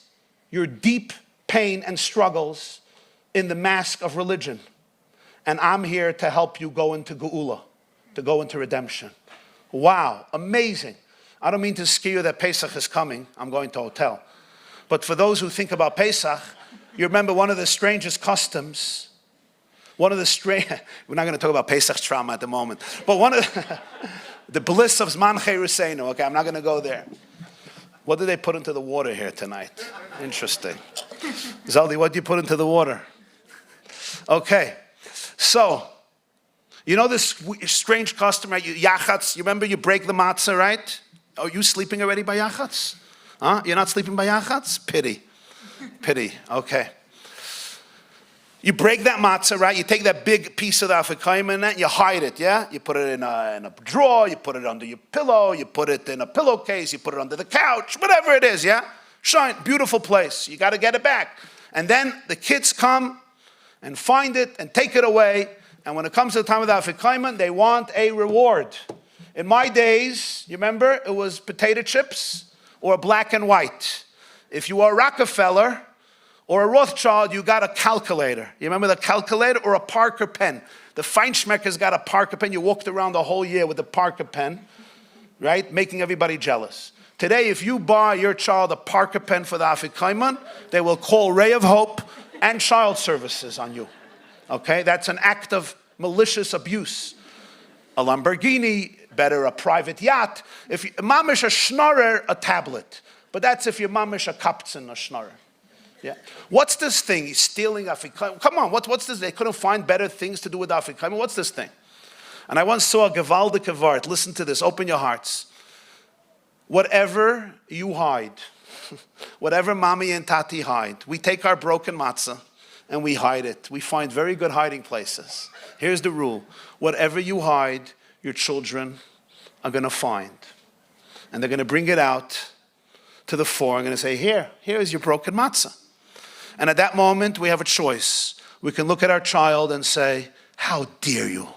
your deep pain and struggles in the mask of religion. And I'm here to help you go into Geula, to go into redemption. Wow, amazing. I don't mean to scare you that Pesach is coming. I'm going to Ohel. But for those who think about Pesach, you remember one of the strangest customs, we're not going to talk about Pesach trauma at the moment, but one of the bliss of Zman Cheruseinu. Okay, I'm not going to go there. What did they put into the water here tonight? Interesting. Zelda, what do you put into the water? Okay, so, you know this strange custom, right? Yachatz, you remember you break the matzah, right? Are you sleeping already by Yachatz? Huh? You're not sleeping by Yachatz? Pity. Pity, okay. You break that matzah, right? You take that big piece of the afikoyim and you hide it, yeah? You put it in a drawer, you put it under your pillow, you put it in a pillowcase, you put it under the couch, whatever it is, yeah? Shine, beautiful place. You got to get it back. And then the kids come and find it and take it away. And when it comes to the time of the afikoyim, they want a reward. In my days, you remember, it was potato chips or black and white. If you were a Rockefeller or a Rothschild, you got a calculator. You remember the calculator or a Parker pen? The Feinschmecker's got a Parker pen. You walked around the whole year with a Parker pen, right? Making everybody jealous. Today, if you buy your child a Parker pen for the afikoyim, they will call Ray of Hope and Child Services on you. Okay? That's an act of malicious abuse. A Lamborghini, better a private yacht. If you, mamish a schnorrer, a tablet. But that's if you're mamish a kaptzen, a schnorrer. Yeah. What's this thing? He's stealing afikoyim. Come on, what's this? They couldn't find better things to do with afikoyim. What's this thing? And I once saw a gewaldige Wort. Listen to this. Open your hearts. Whatever you hide, whatever mommy and tati hide, we take our broken matzah and we hide it. We find very good hiding places. Here's the rule. Whatever you hide, your children are going to find. And they're going to bring it out to the fore. I'm going to say, here is your broken matzah. And at that moment, we have a choice. We can look at our child and say, how dare you?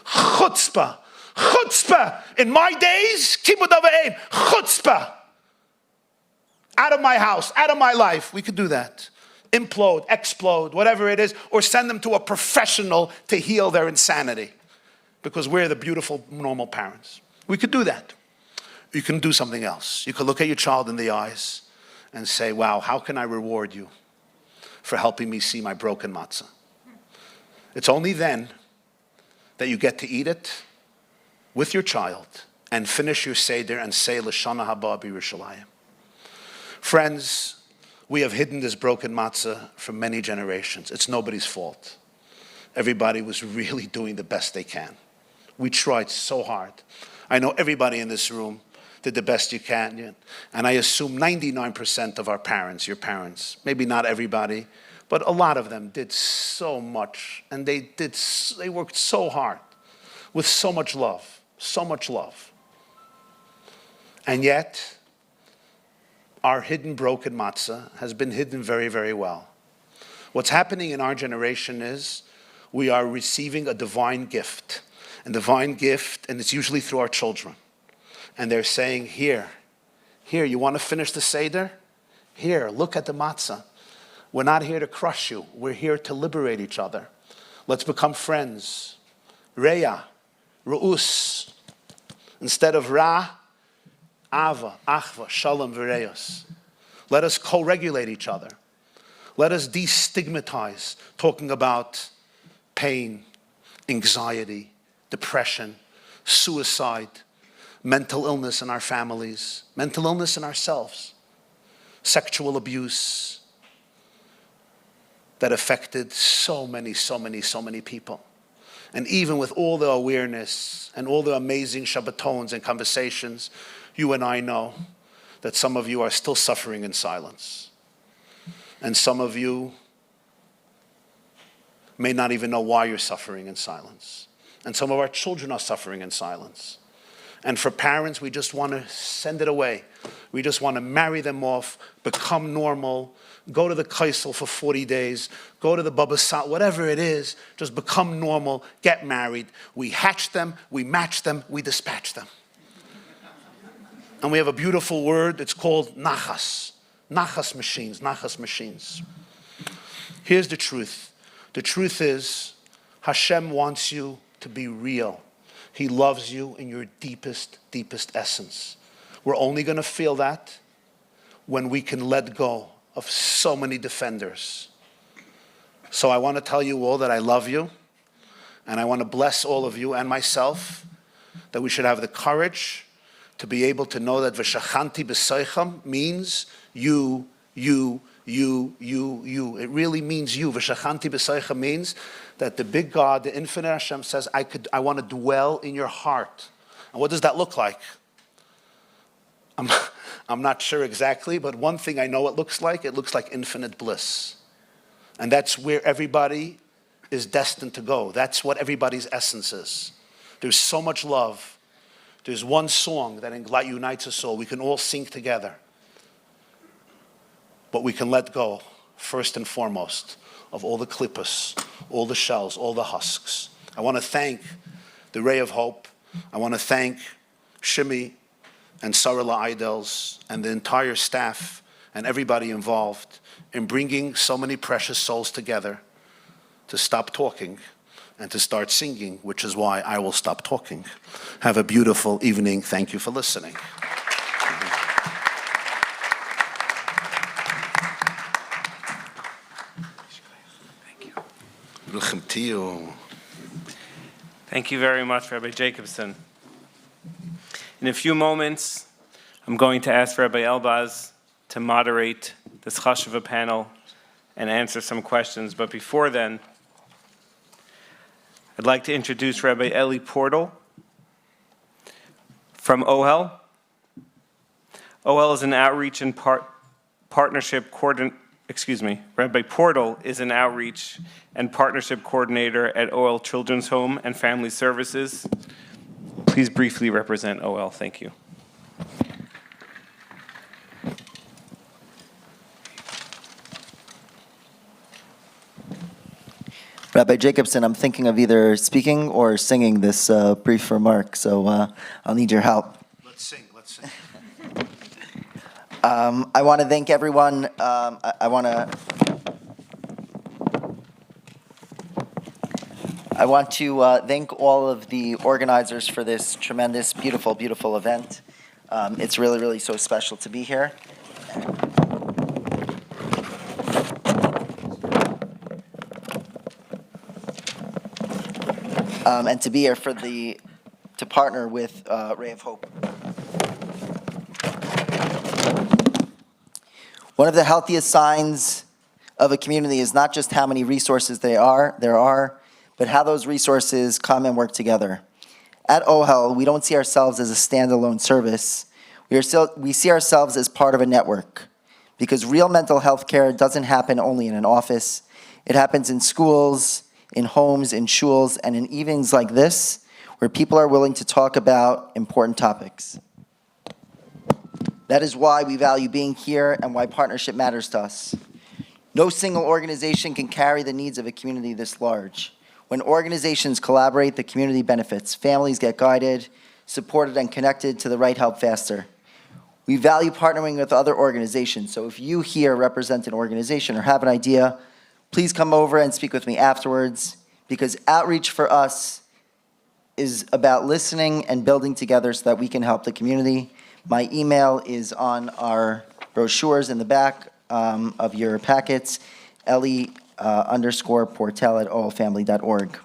Chutzpah. Chutzpah. In my days, kibbud av va'em. Chutzpah. Out of my house, out of my life. We could do that. Implode, explode, whatever it is, or send them to a professional to heal their insanity. Because we're the beautiful, normal parents. We could do that. You can do something else. You can look at your child in the eyes and say, wow, how can I reward you for helping me see my broken matzah? It's only then that you get to eat it with your child and finish your Seder and say, L'shana haba b'Yerushalayim. Friends, We have hidden this broken matzah for many generations. It's nobody's fault. Everybody was really doing the best they can. We tried so hard. I know everybody in this room did the best you can. And I assume 99% of our parents, your parents, maybe not everybody, but a lot of them did so much. And they worked so hard with so much love, so much love. And yet, our hidden broken matzah has been hidden very, very well. What's happening in our generation is we are receiving a divine gift. And divine gift, and it's usually through our children. And they're saying, here, you want to finish the Seder? Here, look at the matzah. We're not here to crush you. We're here to liberate each other. Let's become friends. Reya, Ru'us. Instead of Ra, Ava, Achva, Shalom, Vireyos. Let us co-regulate each other. Let us destigmatize talking about pain, anxiety, depression, suicide, mental illness in our families, mental illness in ourselves, sexual abuse that affected so many people. And even with all the awareness and all the amazing Shabbatons and conversations, you and I know that some of you are still suffering in silence. And some of you may not even know why you're suffering in silence. And some of our children are suffering in silence. And for parents, we just want to send it away. We just want to marry them off, become normal, go to the kaisel for 40 days, go to the Baba Sat, whatever it is, just become normal, get married. We hatch them, we match them, we dispatch them. And we have a beautiful word, it's called nachas. Nachas machines. Here's the truth. The truth is, Hashem wants you to be real. He loves you in your deepest essence. We're only going to feel that when we can let go of so many defenders. So I want to tell you all that I love you, and I want to bless all of you and myself, that we should have the courage to be able to know that V'shachanti b'soicham means you. It really means you. V'shachanti b'soicham means that the big God, the infinite Hashem says, I want to dwell in your heart. And what does that look like? I'm not sure exactly, but one thing I know it looks like infinite bliss. And that's where everybody is destined to go. That's what everybody's essence is. There's so much love. There's one song that unites us all. We can all sing together. But we can let go, first and foremost, of all the klippas, all the shells, all the husks. I want to thank the Ray of Hope. I want to thank Shimi and Sarala Eidels and the entire staff and everybody involved in bringing so many precious souls together to stop talking and to start singing, which is why I will stop talking. Have a beautiful evening. Thank you for listening. Thank you very much, Rabbi Jacobson. In a few moments, I'm going to ask Rabbi Elbaz to moderate this chashuva panel and answer some questions. But before then, I'd like to introduce Rabbi Eli Portal from Ohel. Ohel is an outreach and partnership coordinator. Rabbi Portal is an outreach and partnership coordinator at Ohel Children's Home and Family Services. Please briefly represent Ohel. Thank you. Rabbi Jacobson, I'm thinking of either speaking or singing this brief remark, so I'll need your help. Let's sing. I want to thank everyone. I want to thank all of the organizers for this tremendous, beautiful event. It's really so special to be here. And to be here to partner with Ray of Hope. One of the healthiest signs of a community is not just how many resources there are, but how those resources come and work together. At Ohel, we don't see ourselves as a standalone service. We see ourselves as part of a network, because real mental health care doesn't happen only in an office. It happens in schools, in homes, in shuls, and in evenings like this, where people are willing to talk about important topics. That is why we value being here and why partnership matters to us. No single organization can carry the needs of a community this large. When organizations collaborate, the community benefits. Families get guided, supported, and connected to the right help faster. We value partnering with other organizations, so if you here represent an organization or have an idea, please come over and speak with me afterwards, because outreach for us is about listening and building together so that we can help the community. My email is on our brochures in the back of your packets, Ellie_Portel@ohelfamily.org.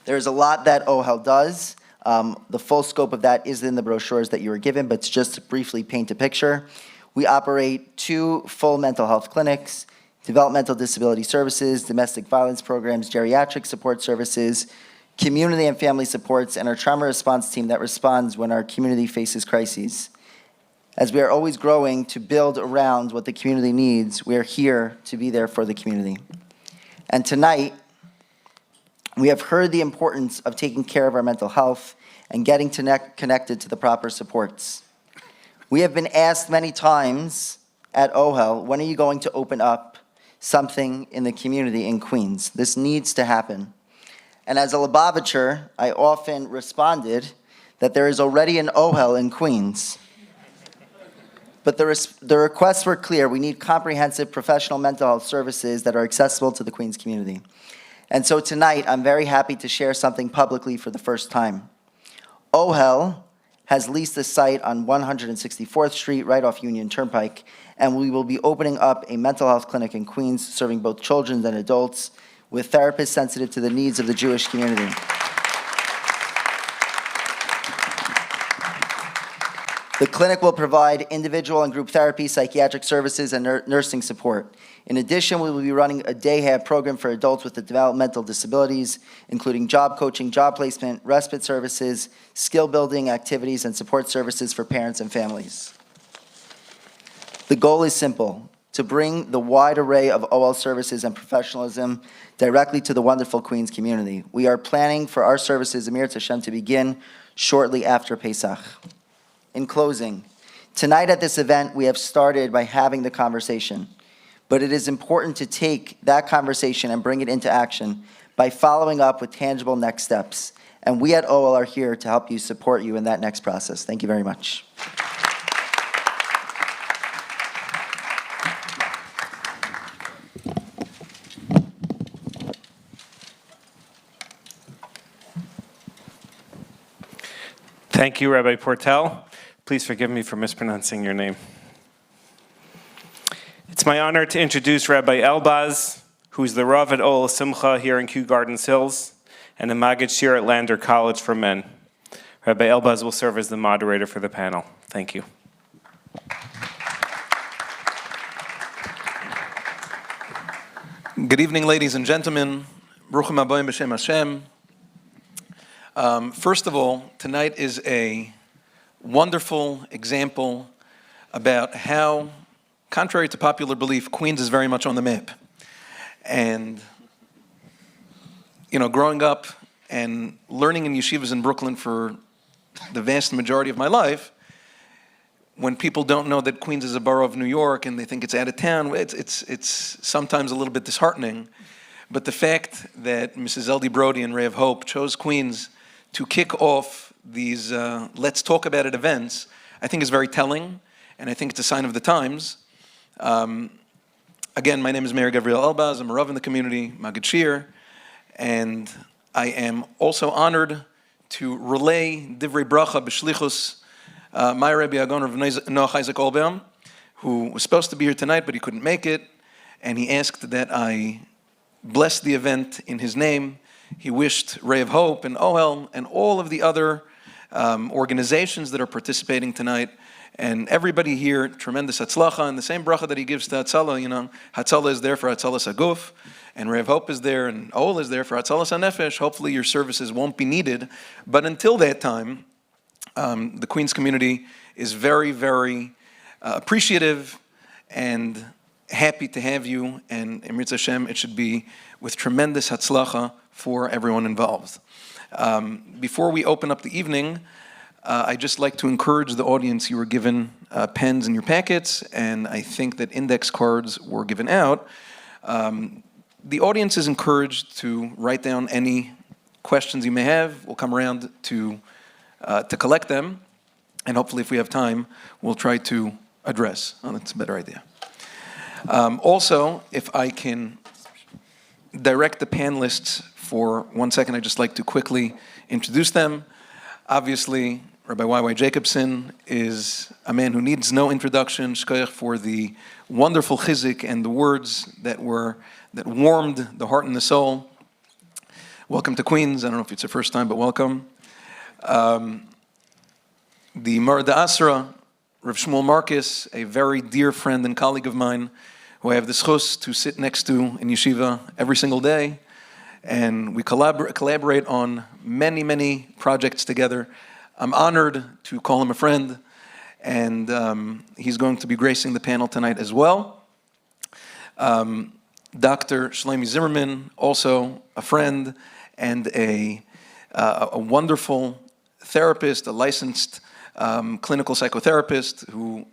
There's a lot that Ohel does. The full scope of that is in the brochures that you were given, but just to briefly paint a picture, we operate 2 full mental health clinics, developmental disability services, domestic violence programs, geriatric support services, community and family supports, and our trauma response team that responds when our community faces crises. As we are always growing to build around what the community needs, we are here to be there for the community. And tonight, we have heard the importance of taking care of our mental health and getting connected to the proper supports. We have been asked many times at Ohel, when are you going to open up something in the community in Queens? This needs to happen. And as a Lubavitcher, I often responded that there is already an Ohel in Queens. But the requests were clear. We need comprehensive professional mental health services that are accessible to the Queens community. And so tonight, I'm very happy to share something publicly for the first time. Ohel has leased a site on 164th Street, right off Union Turnpike, and we will be opening up a mental health clinic in Queens, serving both children and adults, with therapists sensitive to the needs of the Jewish community. The clinic will provide individual and group therapy, psychiatric services, and nursing support. In addition, we will be running a day hab program for adults with developmental disabilities, including job coaching, job placement, respite services, skill building activities, and support services for parents and families. The goal is simple: to bring the wide array of OL services and professionalism directly to the wonderful Queens community. We are planning for our services, Amir Tashem, to begin shortly after Pesach. In closing, tonight at this event, we have started by having the conversation, but it is important to take that conversation and bring it into action by following up with tangible next steps. And we at OL are here to help you, support you in that next process. Thank you very much. Thank you, Rabbi Portel. Please forgive me for mispronouncing your name. It's my honor to introduce Rabbi Elbaz, who's the Rav at Ohel Simcha here in Kew Gardens Hills, and the Maggid Shir at Lander College for Men. Rabbi Elbaz will serve as the moderator for the panel. Thank you. Good evening, ladies and gentlemen. Bruchim habayim b'shem Hashem. First of all, tonight is a wonderful example about how, contrary to popular belief, Queens is very much on the map. And, growing up and learning in yeshivas in Brooklyn for the vast majority of my life, when people don't know that Queens is a borough of New York and they think it's out of town, it's sometimes a little bit disheartening. But the fact that Mrs. Zelda Brody and Ray of Hope chose Queens to kick off these Let's Talk About It events, I think is very telling, and I think it's a sign of the times. Again, my name is Meir Gavriel Elbaz. I'm a Rav in the community, Maggid Shir, and I am also honored to relay Divrei Bracha B'Shlichus, my Rebbe Agon Rav Noach Isaac Olbaum, who was supposed to be here tonight, but he couldn't make it, and he asked that I bless the event in his name. He wished Ray of Hope and Ohel and all of the other organizations that are participating tonight And everybody here, tremendous hatzlacha, and the same bracha that he gives to Hatzala, Hatzala is there for Hatzalas Haguf, and Rev Hope is there, and Ohel is there for Hatzalas HaNefesh. Hopefully your services won't be needed. But until that time, the Queens community is very, very appreciative and happy to have you, and Emir Hashem, it should be with tremendous hatzlacha for everyone involved. Before we open up the evening, I'd just like to encourage the audience. You were given pens in your packets, and I think that index cards were given out. The audience is encouraged to write down any questions you may have. We'll come around to collect them, and hopefully if we have time, we'll try to address. Oh, that's a better idea. Also, if I can direct the panelists for 1 second, I'd just like to quickly introduce them. Obviously, Rabbi Y.Y. Jacobson is a man who needs no introduction. Shkoyach for the wonderful chizik and the words that warmed the heart and the soul. Welcome to Queens. I don't know if it's your first time, but welcome. The Marada Asra, Rav Shmuel Marcus, a very dear friend and colleague of mine, who I have the schus to sit next to in yeshiva every single day. And we collaborate on many, many projects together. I'm honored to call him a friend, and he's going to be gracing the panel tonight as well. Dr. Shlomi Zimmerman, also a friend and a wonderful therapist, a licensed clinical psychotherapist who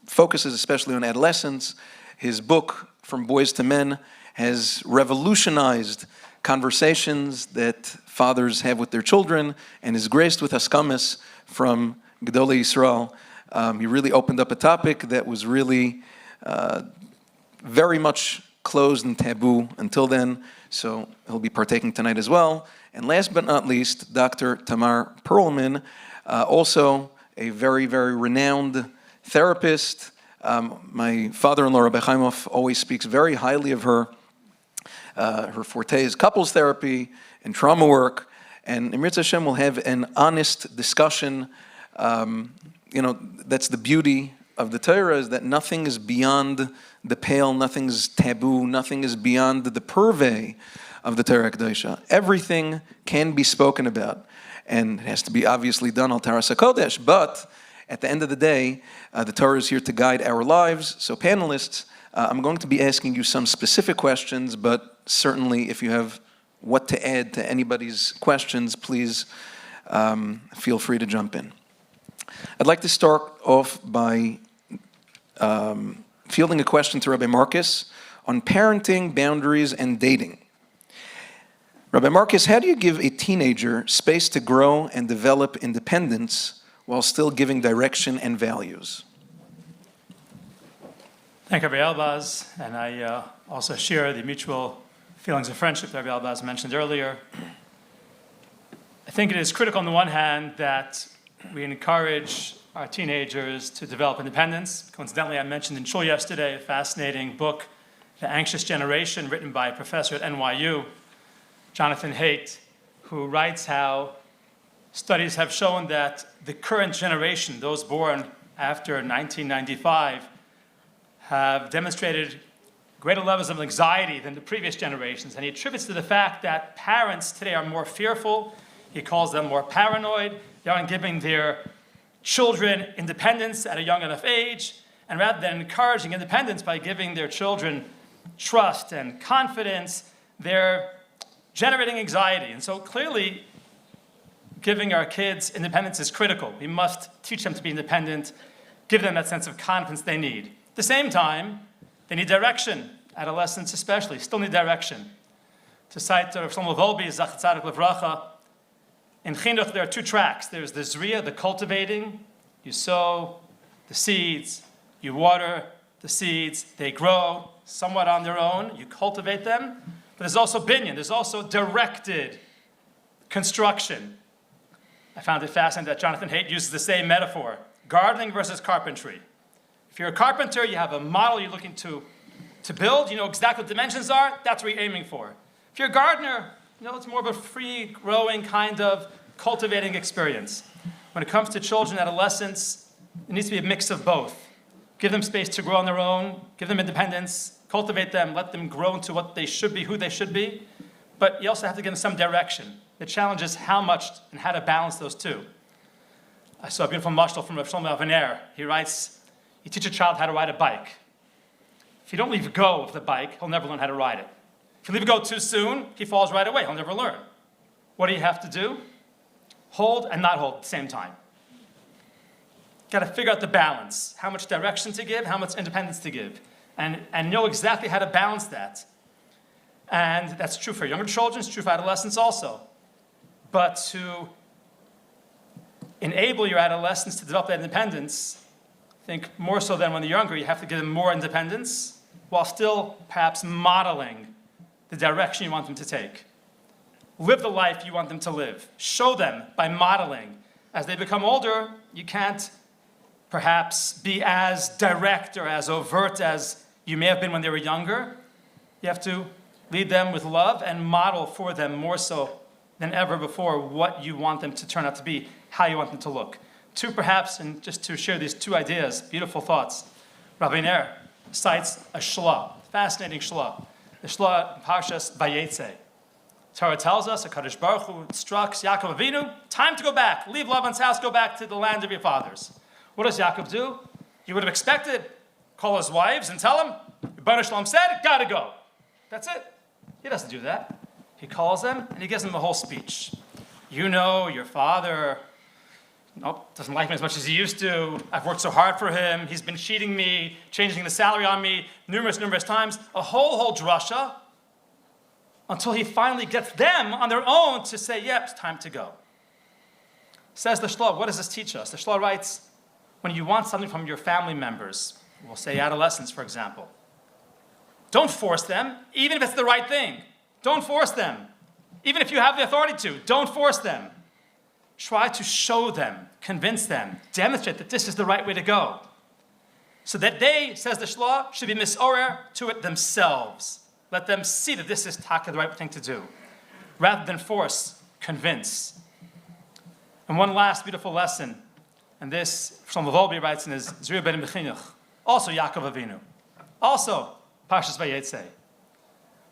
focuses especially on adolescence. His book, From Boys to Men, has revolutionized conversations that fathers have with their children and is graced with haskamas from Gedolei Yisrael. He really opened up a topic that was really very much closed and taboo until then, so he'll be partaking tonight as well. And last but not least, Dr. Tamar Perlman, also a very, very renowned therapist. My father-in-law, Rabbi Chaimov, always speaks very highly of her. Her forte is couples therapy and trauma work, and Emir Hashem will have an honest discussion. That's the beauty of the Torah, is that nothing is beyond the pale, nothing's taboo, nothing is beyond the purvey of the Torah Kedosha. Everything can be spoken about, and it has to be obviously done al Taras HaKodesh, but at the end of the day, the Torah is here to guide our lives. So panelists, I'm going to be asking you some specific questions, but certainly if you have what to add to anybody's questions, please feel free to jump in. I'd like to start off by fielding a question to Rabbi Marcus on parenting, boundaries, and dating. Rabbi Marcus, how do you give a teenager space to grow and develop independence while still giving direction and values? Thank you, Rabbi Elbaz, and I also share the mutual feelings of friendship that Rabbi Elbaz mentioned earlier. I think it is critical on the one hand that we encourage our teenagers to develop independence. Coincidentally, I mentioned in Shul yesterday a fascinating book, The Anxious Generation, written by a professor at NYU, Jonathan Haidt, who writes how studies have shown that the current generation, those born after 1995, have demonstrated greater levels of anxiety than the previous generations. And he attributes to the fact that parents today are more fearful. He calls them more paranoid. They aren't giving their children independence at a young enough age. And rather than encouraging independence by giving their children trust and confidence, they're generating anxiety. And so clearly, giving our kids independence is critical. We must teach them to be independent, give them that sense of confidence they need. At the same time, they need direction. Adolescents especially still need direction. To cite Rav Shlomo Volbe, Zachat Tzaddik Levracha, in Chinuch there are two tracks. There's the Zriya, the cultivating. You sow the seeds, you water the seeds, they grow somewhat on their own, you cultivate them. But there's also binyan, there's also directed construction. I found it fascinating that Jonathan Haidt uses the same metaphor, gardening versus carpentry. If you're a carpenter, you have a model you're looking to build, you know exactly what dimensions are, that's what you're aiming for. If you're a gardener, it's more of a free-growing kind of cultivating experience. When it comes to children and adolescents, It needs to be a mix of both. Give them space to grow on their own, give them independence, cultivate them, let them grow into what they should be, who they should be. But you also have to give them some direction. The challenge is how much and how to balance those two. I saw a beautiful mashal from Rav Shlomo Avener. He writes, you teach a child how to ride a bike. If you don't leave go of the bike, he'll never learn how to ride it. If you leave go too soon, he falls right away. He'll never learn. What do you have to do? Hold and not hold at the same time. Got to figure out the balance. How much direction to give, how much independence to give. And know exactly how to balance that. And that's true for younger children, it's true for adolescents also. But to enable your adolescents to develop that independence, I think more so than when they're younger, you have to give them more independence while still perhaps modeling the direction you want them to take. Live the life you want them to live. Show them by modeling. As they become older, you can't perhaps be as direct or as overt as you may have been when they were younger. You have to lead them with love and model for them more so than ever before what you want them to turn out to be, how you want them to look. Two perhaps, and just to share these two ideas, beautiful thoughts. Rabbi Ner cites a shla, fascinating shla. The shla in Parshas Vayetze. Torah tells us, HaKadosh Baruch Hu instructs Yaakov Avinu, time to go back. Leave Laban's house, go back to the land of your fathers. What does Yaakov do? He would have expected, call his wives and tell them, Rebbeinu Shalom said, gotta go. That's it. He doesn't do that. He calls them and he gives them a whole speech. You know, your father doesn't like me as much as he used to. I've worked so hard for him. He's been cheating me, changing the salary on me numerous times. A whole drasha until he finally gets them on their own to say, yep, it's time to go. Says the Shla, what does this teach us? The Shla writes, when you want something from your family members, we'll say adolescents, for example, don't force them, even if it's the right thing. Don't force them. Even if you have the authority to, don't force them. Try to show them, convince them, demonstrate that this is the right way to go. So that they, says the Shla, should be misorer to it themselves. Let them see that this is taka the right thing to do. Rather than force, convince. And one last beautiful lesson, and this Shlomo Volbe writes in his Zriya Ben Mechinuch, also Yaakov Avinu, also Parshas Vayetze.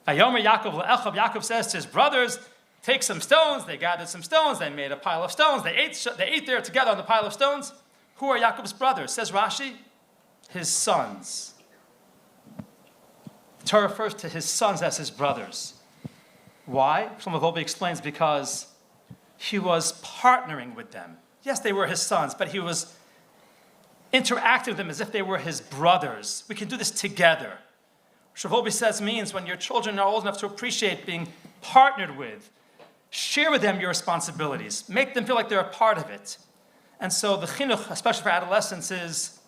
Vayomer Yaakov le'echav, Yaakov says to his brothers, take some stones. They gathered some stones. They made a pile of stones. They ate there together on the pile of stones. Who are Yaakov's brothers? Says Rashi, his sons. The Torah refers to his sons as his brothers. Why? Shlomo Volbe explains because he was partnering with them. Yes, they were his sons, but he was interacting with them as if they were his brothers. We can do this together. Shavolbi says means when your children are old enough to appreciate being partnered with, share with them your responsibilities. Make them feel like they're a part of it. And so the chinuch, especially for adolescents, is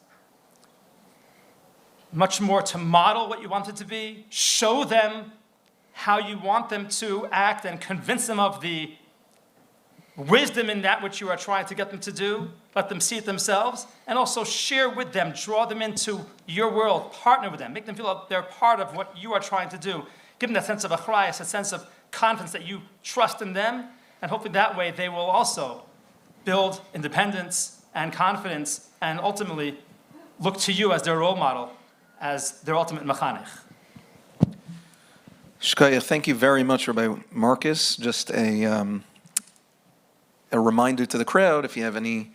much more to model what you want it to be, show them how you want them to act, and convince them of the wisdom in that which you are trying to get them to do. Let them see it themselves, and also share with them, draw them into your world, partner with them, make them feel like they're part of what you are trying to do. Give them that sense of achrayus, a sense of confidence that you trust in them, and hopefully that way they will also build independence and confidence, and ultimately look to you as their role model, as their ultimate mechanech. Shkaya, thank you very much, Rabbi Marcus. Just a reminder to the crowd, if you have any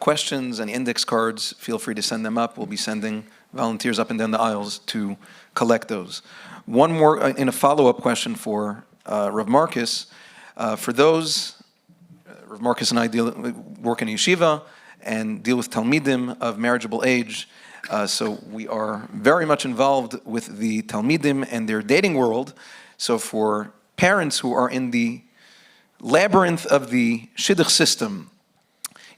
questions, any index cards, feel free to send them up. We'll be sending volunteers up and down the aisles to collect those. One more, in a follow-up question for Rav Marcus. For those, Rav Marcus and I work in yeshiva and deal with talmidim of marriageable age. So we are very much involved with the talmidim and their dating world. So for parents who are in the labyrinth of the shidduch system,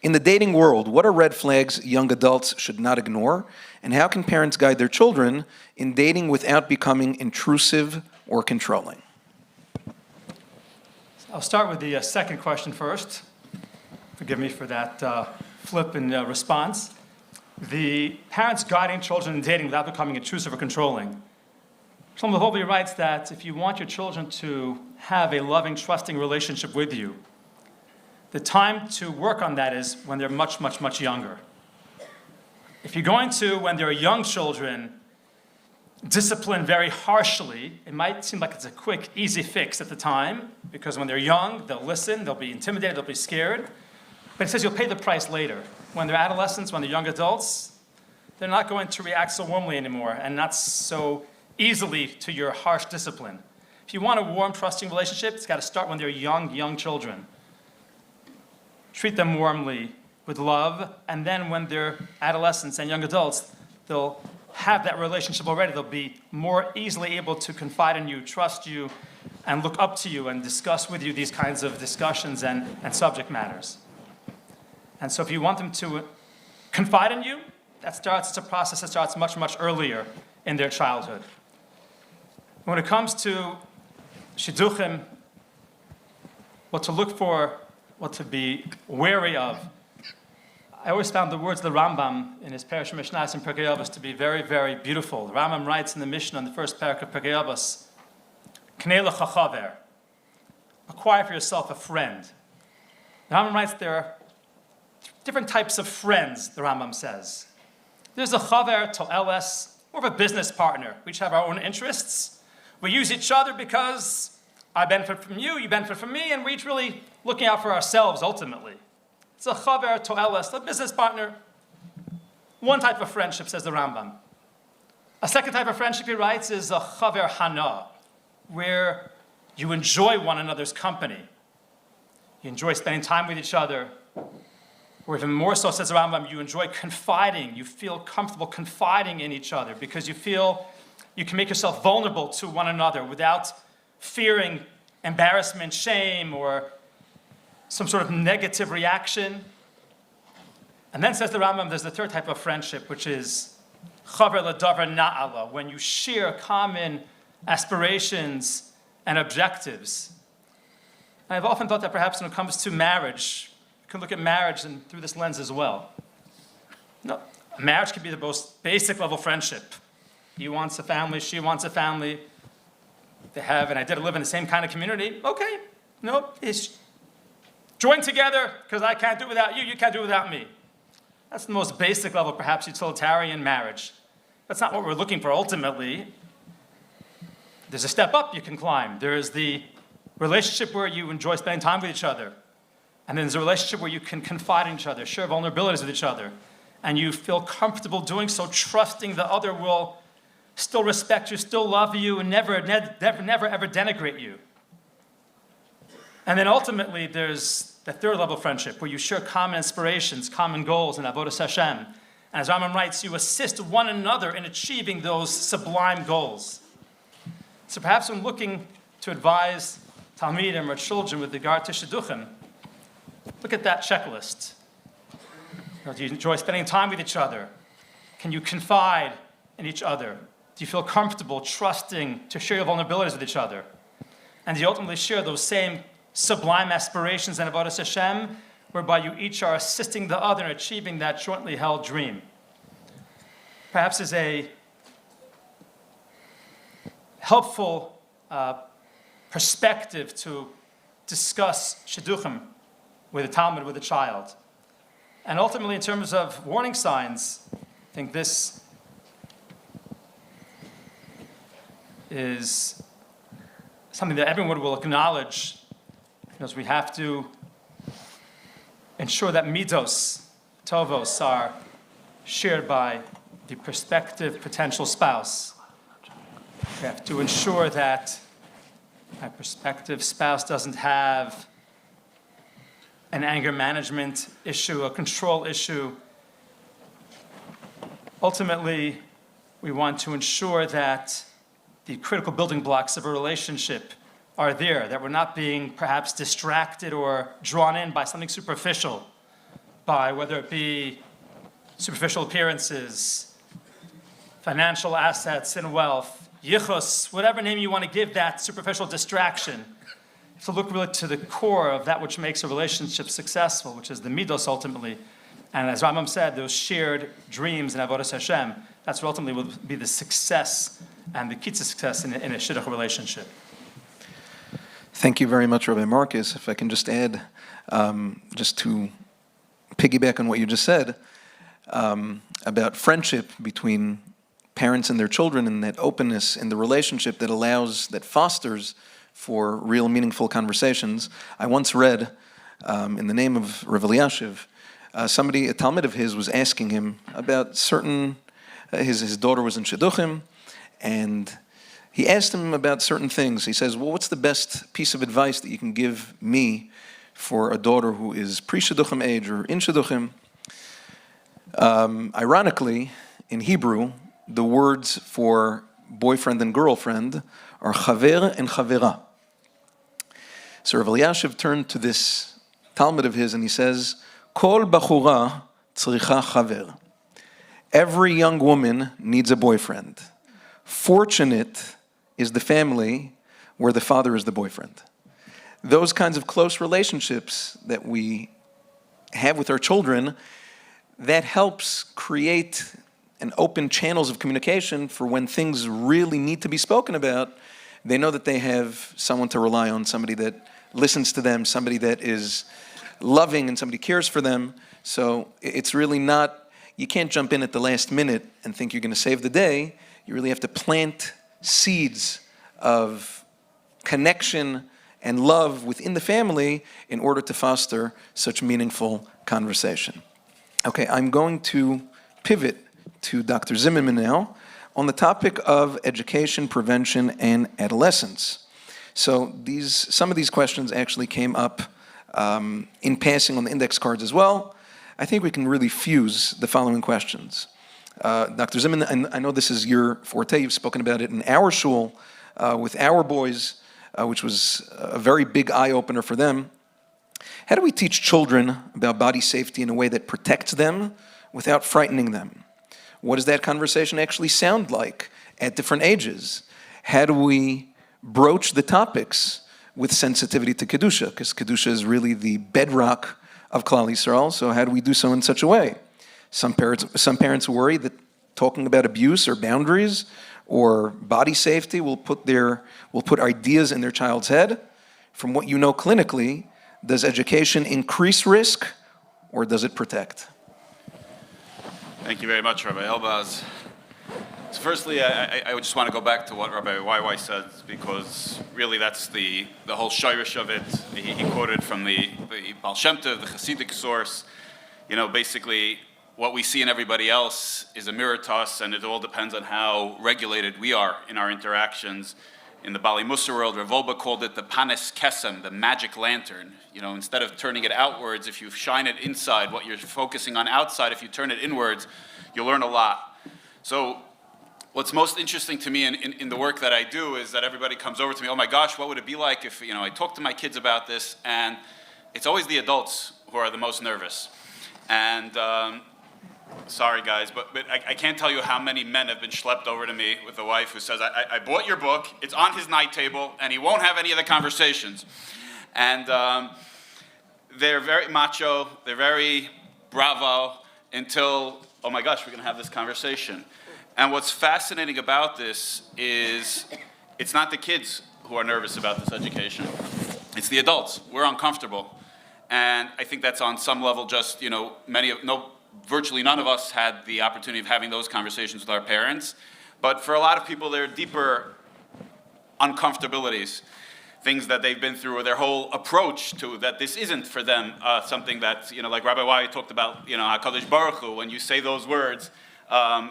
in the dating world, what are red flags young adults should not ignore? And how can parents guide their children in dating without becoming intrusive or controlling? I'll start with the second question first. Forgive me for that flip in response. The parents guiding children in dating without becoming intrusive or controlling. Shlomo Volbe writes that if you want your children to have a loving, trusting relationship with you, the time to work on that is when they're much, much, much younger. if you're going to, when they're young children, discipline very harshly, it might seem like it's a quick, easy fix at the time, because when they're young, they'll listen, they'll be intimidated, they'll be scared. But it says you'll pay the price later. When they're adolescents, when they're young adults, they're not going to react so warmly anymore and not so easily to your harsh discipline. If you want a warm, trusting relationship, it's got to start when they're young children. Treat them warmly, with love, and then when they're adolescents and young adults, they'll have that relationship already. They'll be more easily able to confide in you, trust you, and look up to you and discuss with you these kinds of discussions and subject matters. And so if you want them to confide in you, it's a process that starts much, much earlier in their childhood. When it comes to shidduchim, what to look for, what to be wary of, I always found the words of the Rambam in his Parish Mishnayos and Pirkei Avos to be very, very beautiful. The Rambam writes in the Mishnah in the first parak of Pirkei Avos, Knei lecha chaver, acquire for yourself a friend. The Rambam writes there are different types of friends, the Rambam says. There's a chaver to'eles, more of a business partner. We each have our own interests. We use each other because I benefit from you, you benefit from me, and we're each really looking out for ourselves ultimately. It's a chaver to'eles, a business partner. One type of friendship, says the Rambam. A second type of friendship, he writes, is a chaver hana, where you enjoy one another's company. You enjoy spending time with each other. Or even more so, says the Rambam, you enjoy confiding. You feel comfortable confiding in each other because you feel you can make yourself vulnerable to one another without fearing embarrassment, shame, or some sort of negative reaction. And then, says the Rambam, there's the third type of friendship, which is chaver l'davar na'ala, when you share common aspirations and objectives. And I've often thought that perhaps when it comes to marriage, you can look at marriage and through this lens as well. No, marriage could be the most basic level friendship. He wants a family, she wants a family. They have an idea to live in the same kind of community. Okay, no, it's join together because I can't do it without you, you can't do it without me. That's the most basic level, perhaps, utilitarian marriage. That's not what we're looking for ultimately. There's a step up you can climb. There is the relationship where you enjoy spending time with each other. And then there's a relationship where you can confide in each other, share vulnerabilities with each other. And you feel comfortable doing so, trusting the other will still respect you, still love you, and never ever denigrate you. And then ultimately, there's the third level friendship, where you share common inspirations, common goals, and avodas Hashem. And as Rambam writes, you assist one another in achieving those sublime goals. So perhaps when looking to advise Talmidim or children with regard to shidduchim, look at that checklist. Do you enjoy spending time with each other? Can you confide in each other? Do you feel comfortable, trusting to share your vulnerabilities with each other? And do you ultimately share those same sublime aspirations and avodas Hashem, whereby you each are assisting the other in achieving that jointly held dream? Perhaps as a helpful perspective to discuss shidduchim with a Talmud, with a child. And ultimately, in terms of warning signs, I think this is something that everyone will acknowledge, because we have to ensure that midos, tovos, are shared by the prospective potential spouse. We have to ensure that my prospective spouse doesn't have an anger management issue, a control issue. Ultimately, we want to ensure that the critical building blocks of a relationship are there, that we're not being perhaps distracted or drawn in by something superficial, by whether it be superficial appearances, financial assets and wealth, yichus, whatever name you want to give that superficial distraction. To look really to the core of that which makes a relationship successful, which is the midos ultimately. And as Rambam said, those shared dreams and avodas Hashem, that's what ultimately will be the success and the key to success in a shidduch relationship. Thank you very much, Rabbi Marcus. If I can just add, just to piggyback on what you just said, about friendship between parents and their children, and that openness in the relationship that fosters for real meaningful conversations. I once read, in the name of Rav Elyashiv, a Talmud of his was asking him about certain, his daughter was in Shidduchim, and he asked him about certain things. He says, well, what's the best piece of advice that you can give me for a daughter who is pre-Shidduchim age or in Shidduchim? Ironically, in Hebrew, the words for boyfriend and girlfriend are chaver and chavera. So Rav Elyashiv turned to this Talmud of his and he says, Kol bachura tzricha chaver. Every young woman needs a boyfriend. Fortunate is the family where the father is the boyfriend. Those kinds of close relationships that we have with our children, that helps create and open channels of communication for when things really need to be spoken about. They know that they have someone to rely on, somebody that listens to them, somebody that is loving and somebody cares for them. So it's really not, you can't jump in at the last minute and think you're going to save the day. You really have to plant seeds of connection and love within the family in order to foster such meaningful conversation. Okay, I'm going to pivot to Dr. Zimmerman now on the topic of education, prevention, and adolescence. So some of these questions actually came up in passing on the index cards as well. I think we can really fuse the following questions. Dr. Zimmerman, I know this is your forte. You've spoken about it in our shul with our boys, which was a very big eye-opener for them. How do we teach children about body safety in a way that protects them without frightening them? What does that conversation actually sound like at different ages? How do we broach the topics with sensitivity to Kedusha? Because Kedusha is really the bedrock of Klal Yisrael, so how do we do so in such a way? Some parents worry that talking about abuse or boundaries or body safety will put ideas in their child's head. From what you know clinically, does education increase risk or does it protect? Thank you very much, Rabbi Elbaz. So firstly, I would just want to go back to what Rabbi YY said, because really that's the whole shirish of it. He quoted from the Baal Shem Tov, the Hasidic source. You know, basically, what we see in everybody else is a mirror to us, and it all depends on how regulated we are in our interactions. In the Bali Musa world, Rav Wolbe called it the panis kesem, the magic lantern. You know, instead of turning it outwards, if you shine it inside, what you're focusing on outside, if you turn it inwards, you'll learn a lot. So what's most interesting to me in the work that I do is that everybody comes over to me, oh my gosh, what would it be like if, you know, I talk to my kids about this? And it's always the adults who are the most nervous. And sorry guys, but I can't tell you how many men have been schlepped over to me with a wife who says, I bought your book, it's on his night table, and he won't have any of the conversations. And they're very macho, they're very bravo, until, oh my gosh, we're gonna have this conversation. And what's fascinating about this is it's not the kids who are nervous about this education, it's the adults. We're uncomfortable. And I think that's on some level just, you know, virtually none of us had the opportunity of having those conversations with our parents. But for a lot of people, there are deeper uncomfortabilities, things that they've been through, or their whole approach to that this isn't for them something that, you know, like Rabbi Y talked about, you know, HaKadosh Baruch Hu, when you say those words,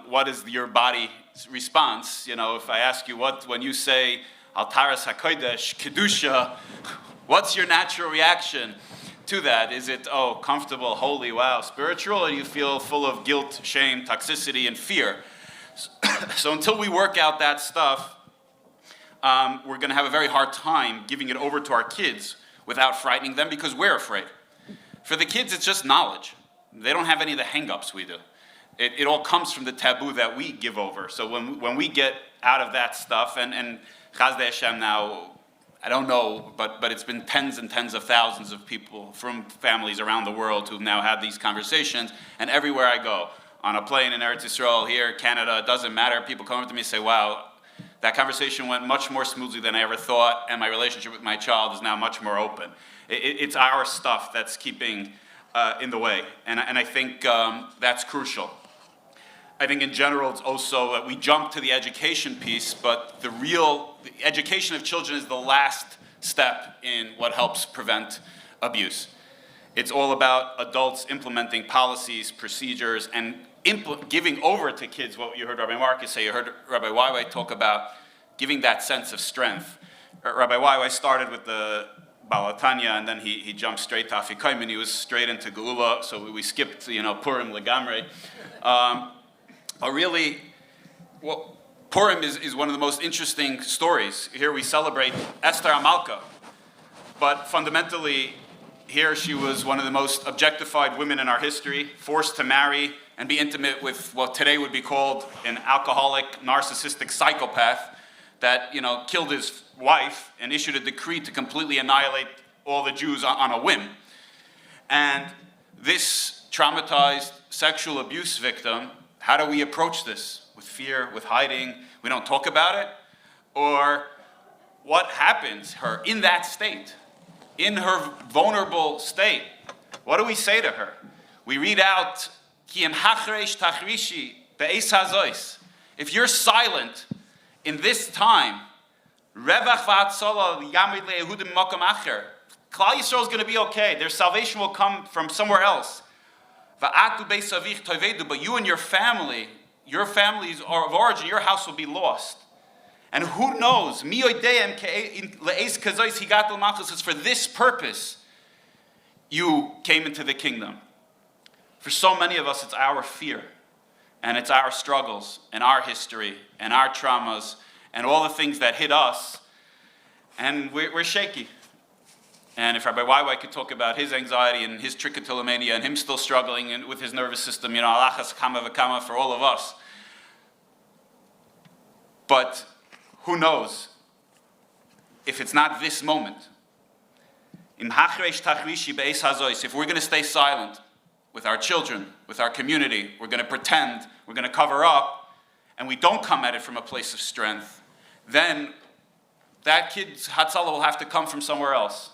what is your body's response? You know, if I ask you when you say, Al Taras HaKodesh, Kedusha, what's your natural reaction to that? Is it, oh, comfortable, holy, wow, spiritual, or do you feel full of guilt, shame, toxicity, and fear? So until we work out that stuff, we're going to have a very hard time giving it over to our kids without frightening them, because we're afraid. For the kids, it's just knowledge. They don't have any of the hang-ups we do. It all comes from the taboo that we give over. So when we get out of that stuff, and Chazdei Hashem now, I don't know, but it's been tens and tens of thousands of people from families around the world who've now had these conversations. And everywhere I go, on a plane in Eretz Yisrael, here, Canada, it doesn't matter. People come up to me and say, wow, that conversation went much more smoothly than I ever thought, and my relationship with my child is now much more open. It's our stuff that's keeping in the way. And I think that's crucial. I think in general, it's also that we jump to the education piece, but the education of children is the last step in what helps prevent abuse. It's all about adults implementing policies, procedures, and giving over to kids what you heard Rabbi Marcus say, you heard Rabbi Waiwai talk about giving that sense of strength. Rabbi Waiwai started with the Balatanya, and then he jumped straight to Afikoim, and he was straight into Geula, so we skipped, Purim Legamre. But really, Purim is one of the most interesting stories. Here we celebrate Esther Amalka, but fundamentally, here she was one of the most objectified women in our history, forced to marry and be intimate with what today would be called an alcoholic, narcissistic psychopath that, killed his wife and issued a decree to completely annihilate all the Jews on a whim. And this traumatized sexual abuse victim, how do we approach this? With fear, with hiding, we don't talk about it? Or what happens to her in that state, in her vulnerable state? What do we say to her? We read out, if you're silent in this time, Klal Yisrael is going to be okay. Their salvation will come from somewhere else. But you and your families of origin, your house will be lost. And who knows? It's for this purpose you came into the kingdom. For so many of us, it's our fear, and it's our struggles, and our history, and our traumas, and all the things that hit us, and we're shaky. And if Rabbi Waiwai could talk about his anxiety and his trichotillomania and him still struggling with his nervous system, alachas kama v'kama for all of us. But who knows if it's not this moment? If we're going to stay silent with our children, with our community, we're going to pretend, we're going to cover up, and we don't come at it from a place of strength, then that kid's Hatzalah will have to come from somewhere else.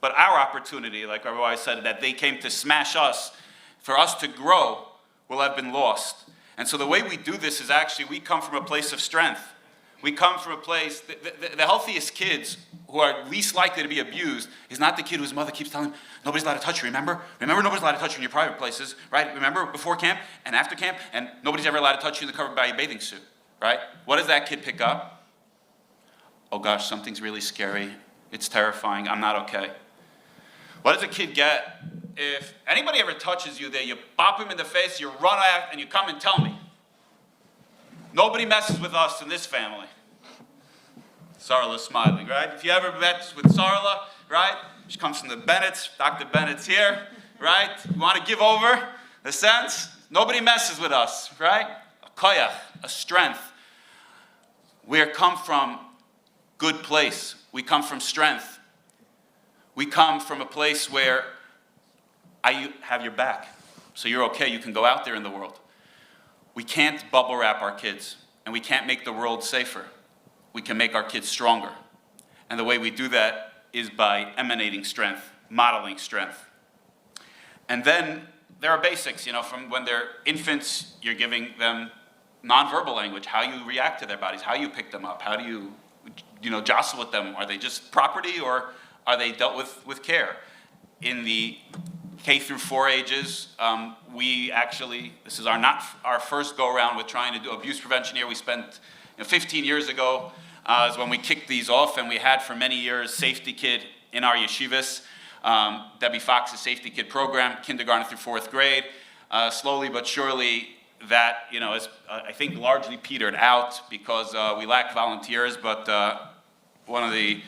But our opportunity, like Rabbi said, that they came to smash us, for us to grow, will have been lost. And so the way we do this is actually, we come from a place of strength. We come from a place, the healthiest kids who are least likely to be abused is not the kid whose mother keeps telling him, nobody's allowed to touch you, remember? Remember, nobody's allowed to touch you in your private places, right? Remember, before camp and after camp, and nobody's ever allowed to touch you in the cover by your bathing suit, right? What does that kid pick up? Oh gosh, something's really scary. It's terrifying. I'm not okay. What does a kid get if anybody ever touches you there, you bop him in the face, you run out, and you come and tell me? Nobody messes with us in this family. Sarla's smiling, right? If you ever met with Sarla, right? She comes from the Bennett's, Dr. Bennett's here, right? You want to give over the sense? Nobody messes with us, right? A koyach, a strength. We come from good place. We come from strength. We come from a place where I have your back, so you're okay, you can go out there in the world. We can't bubble wrap our kids, and we can't make the world safer. We can make our kids stronger. And the way we do that is by emanating strength, modeling strength. And then there are basics, from when they're infants, you're giving them nonverbal language, how you react to their bodies, how you pick them up, how do you, jostle with them. Are they just property, or are they dealt with care? In the K through 4 ages, we actually, this is not our first go-around with trying to do abuse prevention here. We spent 15 years ago is when we kicked these off, and we had for many years Safety Kid in our yeshivas, Debbie Fox's Safety Kid program, kindergarten through 4th grade. Slowly but surely that, is, I think, largely petered out because we lack volunteers, but one of the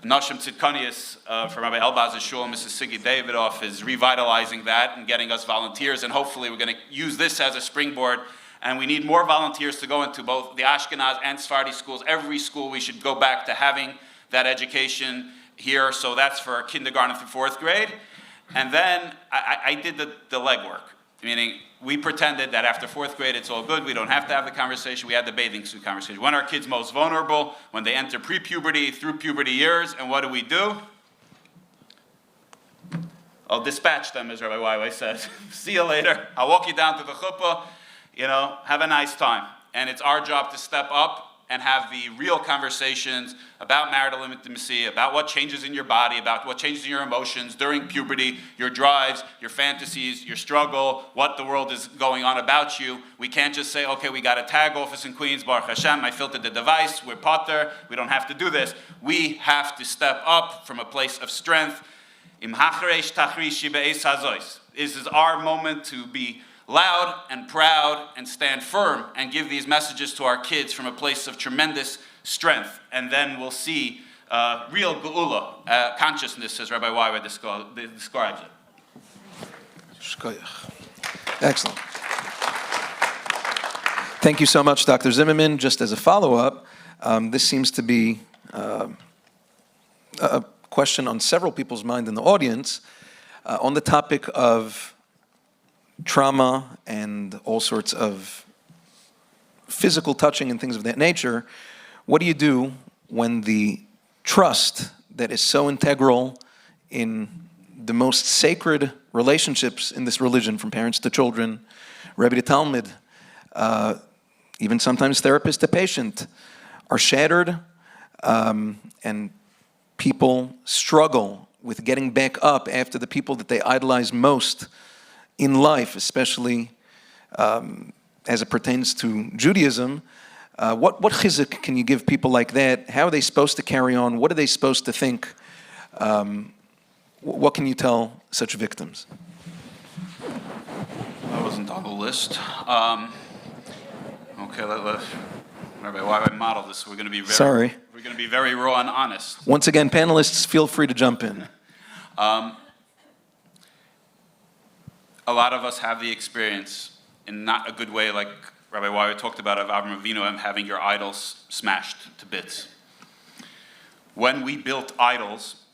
Nashim Tzidkanias from Rabbi Elbaz's shul, Mrs. Siggy Davidoff, is revitalizing that and getting us volunteers, and hopefully we're going to use this as a springboard. And we need more volunteers to go into both the Ashkenaz and Sephardi schools. Every school, we should go back to having that education here. So that's for kindergarten through 4th grade. And then I did the legwork, meaning we pretended that after 4th grade it's all good. We don't have to have the conversation. We had the bathing suit conversation. When are kids most vulnerable? When they enter pre-puberty, through puberty years. And what do? I'll dispatch them, as Rabbi Waiwai says. See you later. I'll walk you down to the chuppah. Have a nice time. And it's our job to step up and have the real conversations about marital intimacy, about what changes in your body, about what changes in your emotions during puberty, your drives, your fantasies, your struggle, what the world is going on about you. We can't just say, okay, we got a tag office in Queens, Baruch Hashem, I filtered the device, we're potter, we don't have to do this. We have to step up from a place of strength. This is our moment to be loud and proud and stand firm and give these messages to our kids from a place of tremendous strength. And then we'll see real geula, consciousness, as Rabbi Waiwai describes it. Excellent. Thank you so much, Dr. Zimmerman. Just as a follow-up, this seems to be a question on several people's mind in the audience on the topic of trauma and all sorts of physical touching and things of that nature. What do you do when the trust that is so integral in the most sacred relationships in this religion, from parents to children, Rebbe to Talmud, even sometimes therapist to patient, are shattered, and people struggle with getting back up after the people that they idolize most in life, especially as it pertains to Judaism? What chizuk can you give people like that? How are they supposed to carry on? What are they supposed to think? What can you tell such victims? I wasn't on the list. Okay, Rabbi, why would I model this? We're going to be very raw and honest. Once again, panelists, feel free to jump in. A lot of us have the experience, in not a good way, like Rabbi Waiwai talked about, of Avram Avinu having your idols smashed to bits. When we built idols,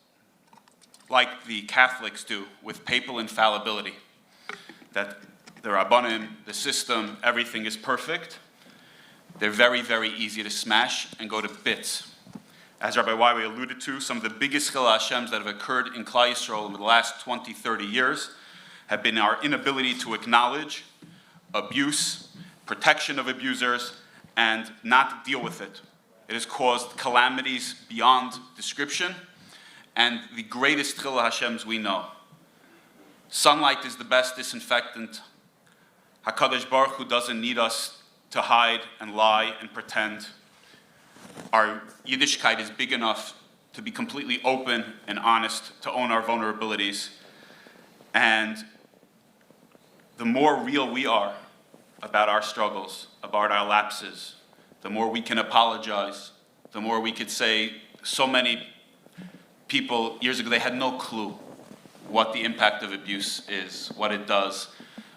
like the Catholics do, with papal infallibility, that the Rabbanim, the system, everything is perfect, they're very, very easy to smash and go to bits. As Rabbi Waiwai alluded to, some of the biggest chilul Hashems that have occurred in Klal Yisrael in the last 20, 30 years have been our inability to acknowledge abuse, protection of abusers, and not deal with it. It has caused calamities beyond description, and the greatest chilul Hashems we know. Sunlight is the best disinfectant. HaKadosh Baruch Hu doesn't need us to hide and lie and pretend. Our Yiddishkeit is big enough to be completely open and honest, to own our vulnerabilities. And the more real we are about our struggles, about our lapses, the more we can apologize, the more we could say, so many people years ago, they had no clue what the impact of abuse is, what it does.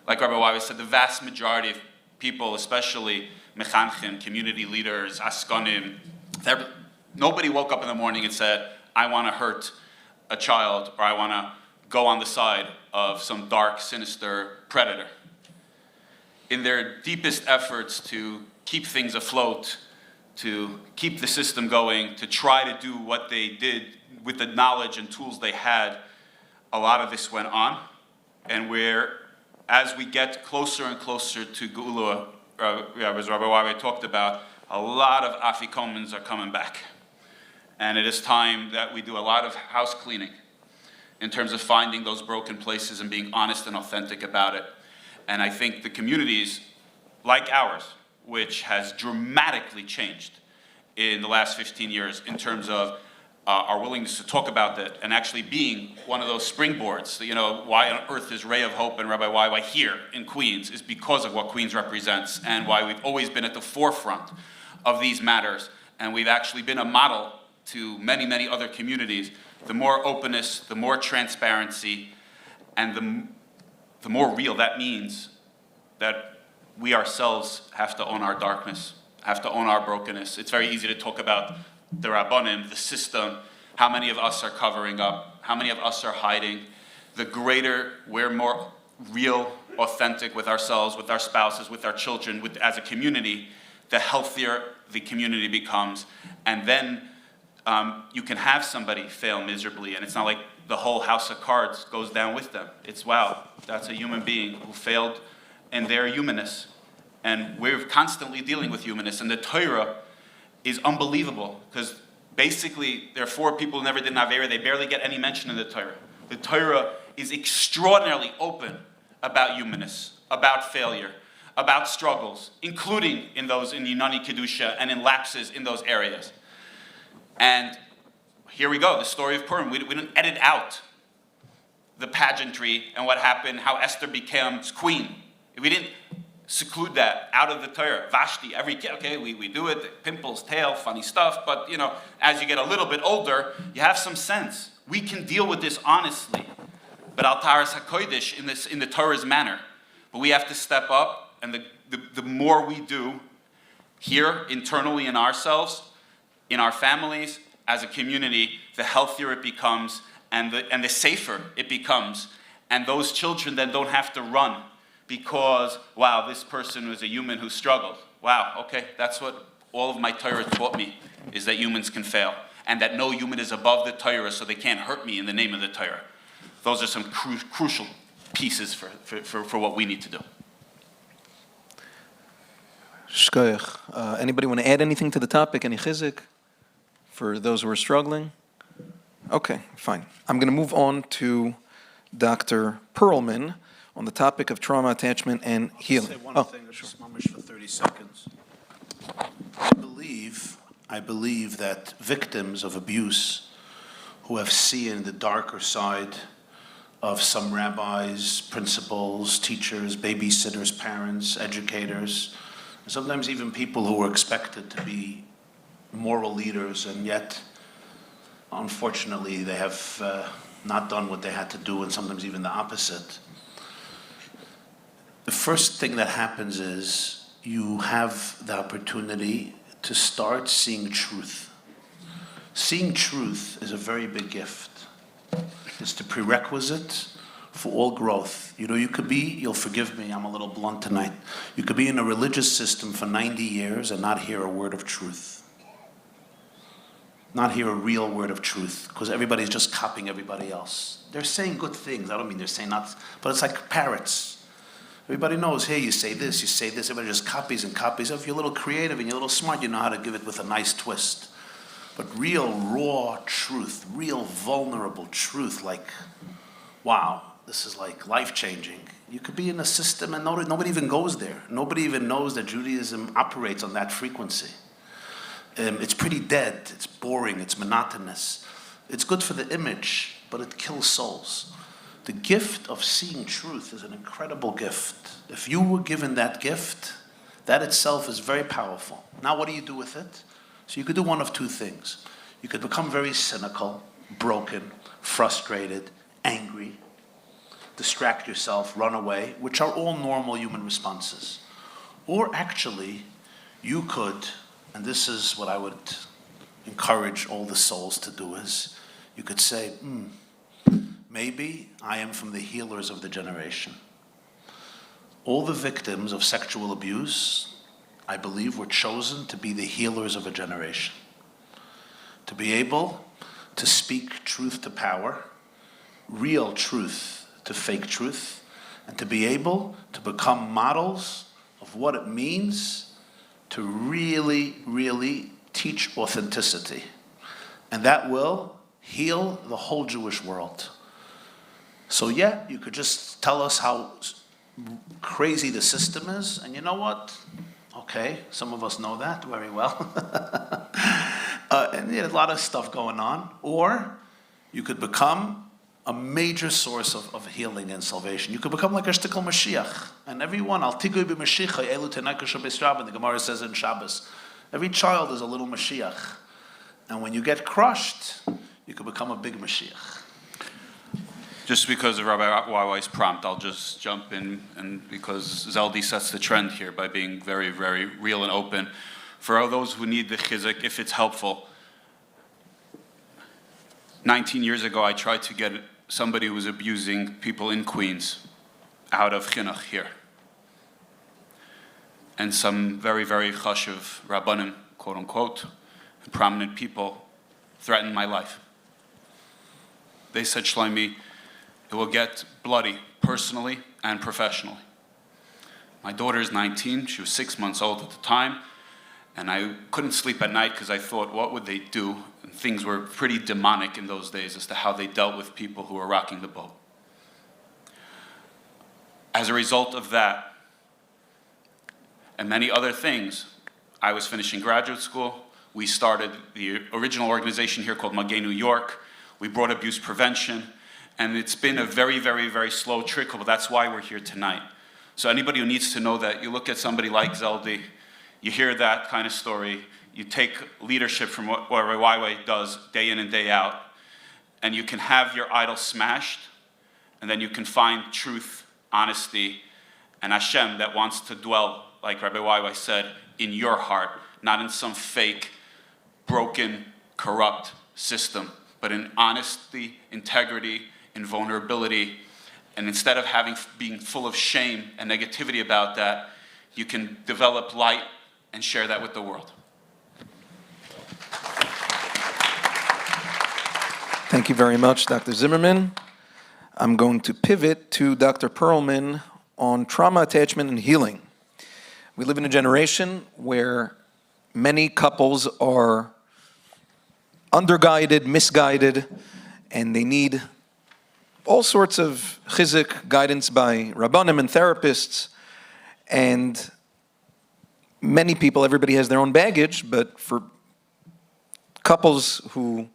Like Rabbi Waiwai said, the vast majority of people, especially mechanchim, community leaders, askanim, nobody woke up in the morning and said, I want to hurt a child, or I want to go on the side of some dark, sinister predator. In their deepest efforts to keep things afloat, to keep the system going, to try to do what they did with the knowledge and tools they had, a lot of this went on. And as we get closer and closer to Geula, as Rabbi Waiwai talked about, a lot of afikomins are coming back. And it is time that we do a lot of house cleaning in terms of finding those broken places and being honest and authentic about it. And I think the communities like ours, which has dramatically changed in the last 15 years in terms of our willingness to talk about that and actually being one of those springboards. Why on earth is Ray of Hope and Rabbi Waiwai here in Queens is because of what Queens represents and why we've always been at the forefront of these matters. And we've actually been a model to many, many other communities. The more openness, the more transparency, and the more real that means that we ourselves have to own our darkness, have to own our brokenness. It's very easy to talk about the Rabbanim, the system, how many of us are covering up, how many of us are hiding. The greater we're more real, authentic with ourselves, with our spouses, with our children, as a community, the healthier the community becomes. And then you can have somebody fail miserably, and it's not like the whole house of cards goes down with them. It's, wow, that's a human being who failed in their humanness. And we're constantly dealing with humanness. And the Torah is unbelievable, because basically there are 4 people who never did an Avera. They barely get any mention in the Torah. The Torah is extraordinarily open about humanness, about failure, about struggles, including in those in Yunani Kedusha and in lapses in those areas. And here we go, the story of Purim. We didn't edit out the pageantry and what happened, how Esther becomes queen. We didn't seclude that out of the Torah. Vashti, every kid, okay, we do it, pimples, tail, funny stuff, but as you get a little bit older, you have some sense. We can deal with this honestly, but al taras hakodesh in the Torah's manner. But we have to step up, and the more we do here internally in ourselves, in our families, as a community, the healthier it becomes, and the safer it becomes, and those children then don't have to run. Because, wow, this person was a human who struggled. Wow, okay, that's what all of my Torah taught me, is that humans can fail. And that no human is above the Torah, so they can't hurt me in the name of the Torah. Those are some crucial pieces for what we need to do. Shkoyach. Anybody want to add anything to the topic? Any chizik for those who are struggling? Okay, fine. I'm going to move on to Dr. Perlman on the topic of trauma, attachment, and healing. Say one thing, just mamish for 30 seconds. I believe that victims of abuse who have seen the darker side of some rabbis, principals, teachers, babysitters, parents, educators, and sometimes even people who were expected to be moral leaders, and yet, unfortunately, they have not done what they had to do, and sometimes even the opposite. The first thing that happens is you have the opportunity to start seeing truth. Seeing truth is a very big gift. It's the prerequisite for all growth. You could be, you'll forgive me, I'm a little blunt tonight. You could be in a religious system for 90 years and not hear a word of truth. Not hear a real word of truth, because everybody's just copying everybody else. They're saying good things. I don't mean they're saying not, but it's like parrots. Everybody knows, hey, you say this, everybody just copies and copies. If you're a little creative and you're a little smart, you know how to give it with a nice twist. But real, raw truth, real vulnerable truth, like, wow, this is like life-changing. You could be in a system and nobody even goes there. Nobody even knows that Judaism operates on that frequency. It's pretty dead, it's boring, it's monotonous. It's good for the image, but it kills souls. The gift of seeing truth is an incredible gift. If you were given that gift, that itself is very powerful. Now what do you do with it? So you could do one of 2 things. You could become very cynical, broken, frustrated, angry, distract yourself, run away, which are all normal human responses. Or actually, you could, and this is what I would encourage all the souls to do, is you could say, maybe I am from the healers of the generation. All the victims of sexual abuse, I believe, were chosen to be the healers of a generation. To be able to speak truth to power, real truth to fake truth, and to be able to become models of what it means to really, really teach authenticity. And that will heal the whole Jewish world. So yeah, you could just tell us how crazy the system is, and you know what? Okay, some of us know that very well. And a lot of stuff going on. Or you could become a major source of healing and salvation. You could become like a shtickle Mashiach. And everyone, al tigui b'Mashiach, elu tenakashu b'Shabbat, the Gemara says in Shabbos. Every child is a little Mashiach. And when you get crushed, you could become a big Mashiach. Just because of Rabbi YY's prompt, I'll just jump in, and because Zelda sets the trend here by being very, very real and open. For all those who need the chizuk, if it's helpful, 19 years ago, I tried to get somebody who was abusing people in Queens out of chinuch here. And some very, very chashuv rabbanim, quote unquote, prominent people threatened my life. they said, Shlomi, it will get bloody, personally and professionally. My daughter is 19, she was 6 months old at the time, and I couldn't sleep at night because I thought, what would they do? And things were pretty demonic in those days as to how they dealt with people who were rocking the boat. As a result of that, and many other things, I was finishing graduate school. We started the original organization here called Magay New York. We brought abuse prevention, and it's been a very, very, very slow trickle, but that's why we're here tonight. So anybody who needs to know that, you look at somebody like Zelda, you hear that kind of story, you take leadership from what Rabbi YY does day in and day out, and you can have your idol smashed, and then you can find truth, honesty, and Hashem that wants to dwell, like Rabbi YY said, in your heart, not in some fake, broken, corrupt system, but in honesty, integrity, in vulnerability. And instead of being full of shame and negativity about that, you can develop light and share that with the world. Thank you very much, Dr. Zimmerman. I'm going to pivot to Dr. Perlman on trauma, attachment, and healing. We live in a generation where many couples are underguided, misguided, and they need all sorts of chizuk, guidance by rabbanim and therapists. And many people, everybody has their own baggage, but for couples who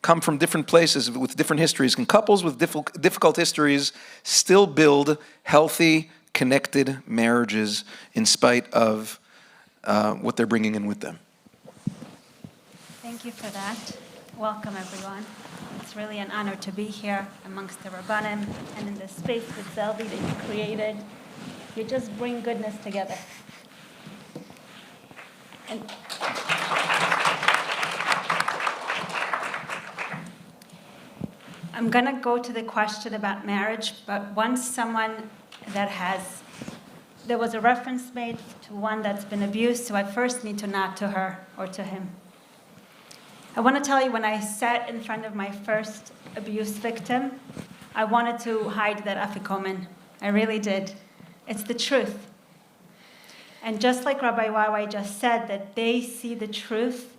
come from different places with different histories, can couples with difficult histories still build healthy, connected marriages in spite of what they're bringing in with them? Thank you for that. Welcome, everyone. It's really an honor to be here amongst the Rabbanim and in this space with Zelda that you created. You just bring goodness together. And I'm going to go to the question about marriage, but once someone there was a reference made to one that's been abused, so I first need to nod to her or to him. I want to tell you, when I sat in front of my first abuse victim, I wanted to hide that afikomen. I really did. It's the truth. And just like Rabbi YY just said, that they see the truth,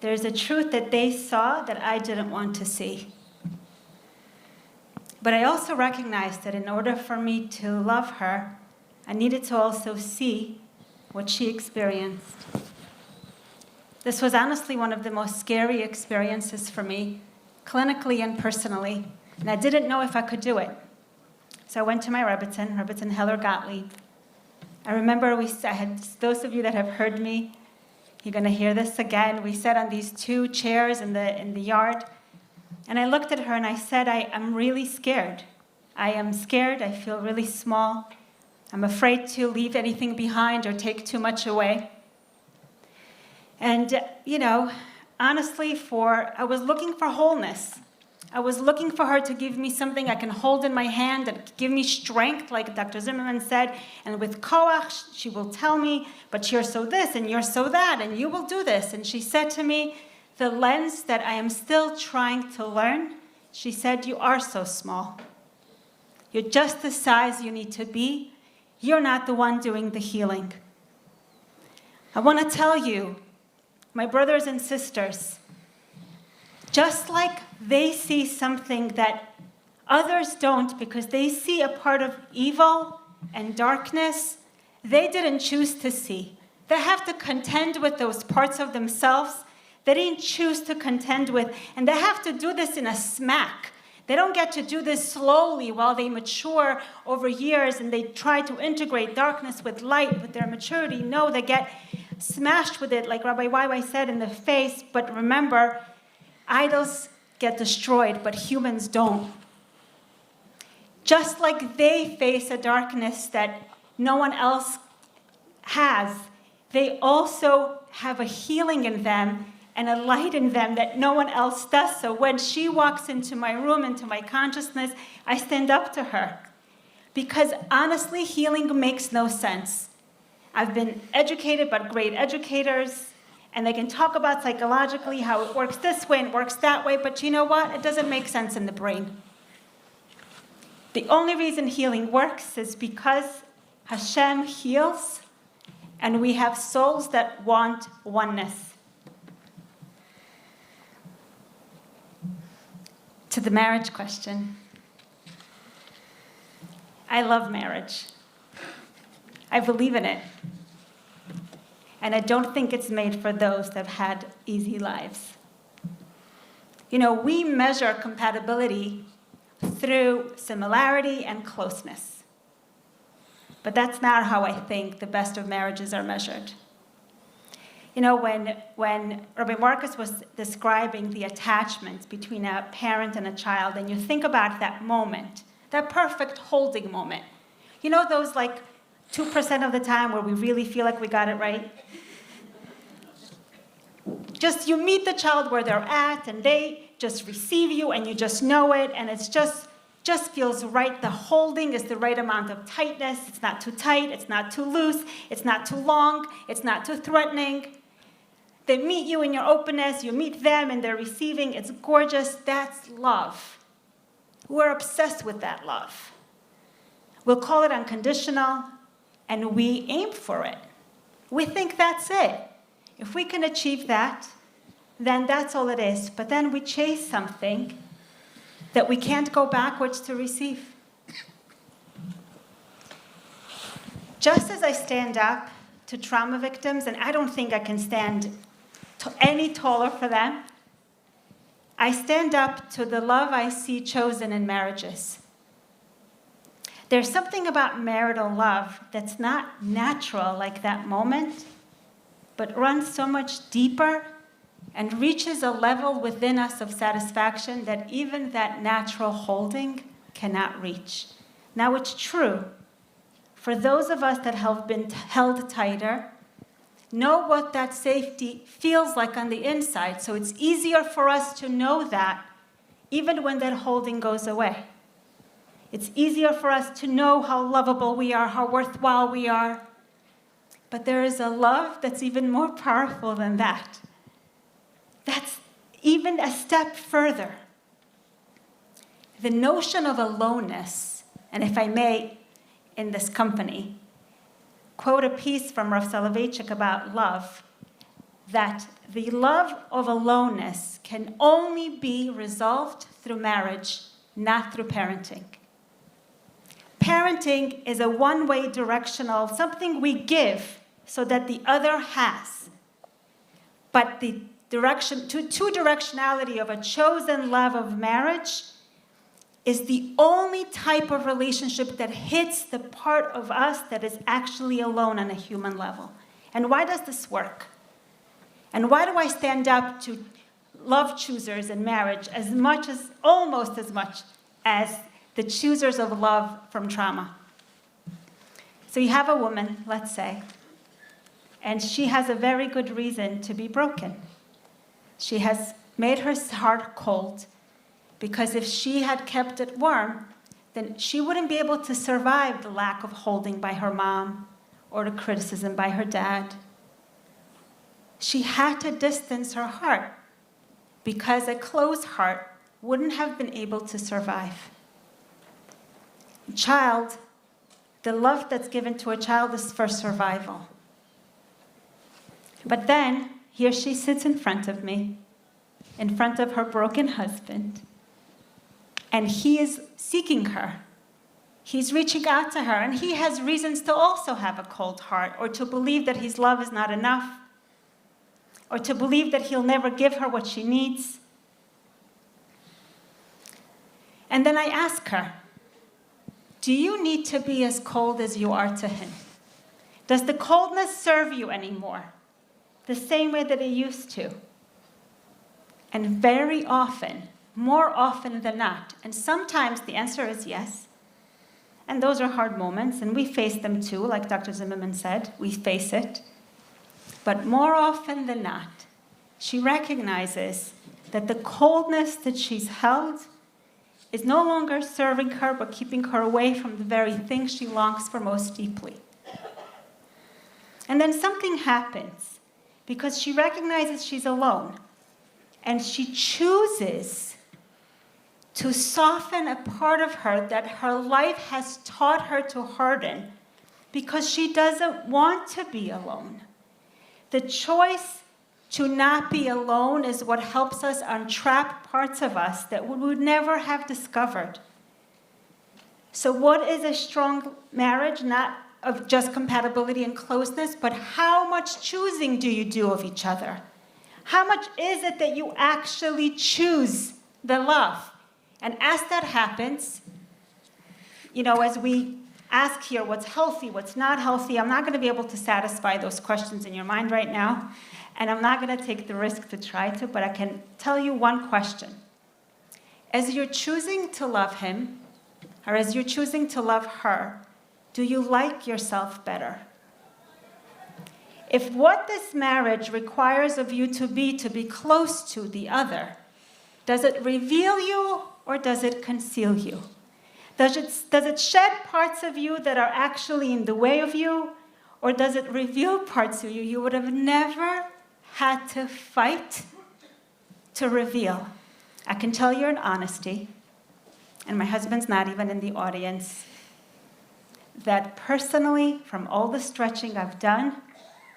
there's a truth that they saw that I didn't want to see. But I also recognized that in order for me to love her, I needed to also see what she experienced. This was honestly one of the most scary experiences for me, clinically and personally, and I didn't know if I could do it. So I went to my Rebbitzin Heller Gottlieb. I remember I had, those of you that have heard me, you're going to hear this again. We sat on these two chairs in the yard, and I looked at her and I said, I'm really scared. I am scared. I feel really small. I'm afraid to leave anything behind or take too much away. And, honestly, I was looking for wholeness. I was looking for her to give me something I can hold in my hand that give me strength, like Dr. Zimmerman said. And with koach, she will tell me, but you're so this and you're so that, and you will do this. And she said to me, the lens that I am still trying to learn, she said, you are so small. You're just the size you need to be. You're not the one doing the healing. I want to tell you, my brothers and sisters, just like they see something that others don't because they see a part of evil and darkness they didn't choose to see. They have to contend with those parts of themselves they didn't choose to contend with, and they have to do this in a smack. They don't get to do this slowly while they mature over years and they try to integrate darkness with light with their maturity. No, they get smashed with it, like Rabbi YY said, in the face. But remember, idols get destroyed, but humans don't. Just like they face a darkness that no one else has, they also have a healing in them and a light in them that no one else does. So when she walks into my room, into my consciousness, I stand up to her. Because honestly, healing makes no sense. I've been educated by great educators, and they can talk about psychologically how it works this way and works that way, but you know what? It doesn't make sense in the brain. The only reason healing works is because Hashem heals, and we have souls that want oneness. To the marriage question. I love marriage. I believe in it. And I don't think it's made for those that have had easy lives. You know, we measure compatibility through similarity and closeness. But that's not how I think the best of marriages are measured. You know, when Rabbi Marcus was describing the attachment between a parent and a child, and you think about that moment, that perfect holding moment. You know those like 2% of the time where we really feel like we got it right? Just you meet the child where they're at, and they just receive you, and you just know it, and it's just feels right. The holding is the right amount of tightness. It's not too tight, it's not too loose, it's not too long, it's not too threatening. They meet you in your openness, you meet them and they're receiving. It's gorgeous. That's love. We're obsessed with that love. We'll call it unconditional, and we aim for it. We think that's it. If we can achieve that, then that's all it is. But then we chase something that we can't go backwards to receive. Just as I stand up to trauma victims, and I don't think I can stand any taller for them, I stand up to the love I see chosen in marriages. There's something about marital love that's not natural like that moment, but runs so much deeper and reaches a level within us of satisfaction that even that natural holding cannot reach. Now it's true. For those of us that have been held tighter, know what that safety feels like on the inside, so it's easier for us to know that even when that holding goes away. It's easier for us to know how lovable we are, how worthwhile we are. But there is a love that's even more powerful than that. That's even a step further. The notion of aloneness, and if I may, in this company, quote a piece from Rav Soloveitchik about love, that the love of aloneness can only be resolved through marriage, not through parenting. Parenting is a one-way directional, something we give so that the other has. But the two-directionality of a chosen love of marriage is the only type of relationship that hits the part of us that is actually alone on a human level. And why does this work? And why do I stand up to love choosers in marriage almost as much as the choosers of love from trauma? So you have a woman, let's say, and she has a very good reason to be broken. She has made her heart cold, because if she had kept it warm, then she wouldn't be able to survive the lack of holding by her mom or the criticism by her dad. She had to distance her heart because a closed heart wouldn't have been able to survive. Child, the love that's given to a child is for survival. But then, here she sits in front of me, in front of her broken husband, and he is seeking her. He's reaching out to her, and he has reasons to also have a cold heart, or to believe that his love is not enough, or to believe that he'll never give her what she needs. And then I ask her, do you need to be as cold as you are to him? Does the coldness serve you anymore? The same way that it used to? And very often, more often than not, and sometimes the answer is yes. And those are hard moments, and we face them too, like Dr. Zimmerman said, we face it. But more often than not, she recognizes that the coldness that she's held is no longer serving her, but keeping her away from the very thing she longs for most deeply. And then something happens. because she recognizes she's alone. And she chooses to soften a part of her that her life has taught her to harden because she doesn't want to be alone. The choice to not be alone is what helps us untrap parts of us that we would never have discovered. So what is a strong marriage? Not of just compatibility and closeness, but how much choosing do you do of each other? How much is it that you actually choose the love? And as that happens, as we ask here what's healthy, what's not healthy, I'm not going to be able to satisfy those questions in your mind right now. And I'm not going to take the risk to try to, but I can tell you one question. As you're choosing to love him, or as you're choosing to love her, do you like yourself better? If what this marriage requires of you to be close to the other, does it reveal you or does it conceal you? Does it shed parts of you that are actually in the way of you, or does it reveal parts of you you would have never had to fight to reveal? I can tell you in honesty, and my husband's not even in the audience, that personally, from all the stretching I've done,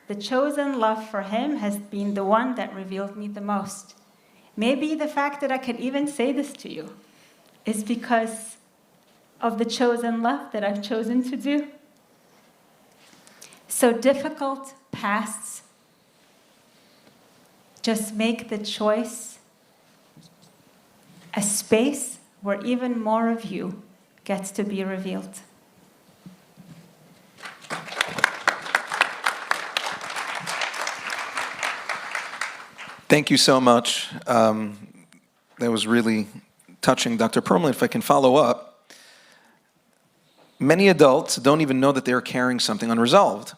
the chosen love for him has been the one that revealed me the most. Maybe the fact that I can even say this to you is because of the chosen love that I've chosen to do. So difficult pasts, just make the choice a space where even more of you gets to be revealed. Thank you so much. That was really touching. Dr. Perlman, if I can follow up. Many adults don't even know that they're carrying something unresolved.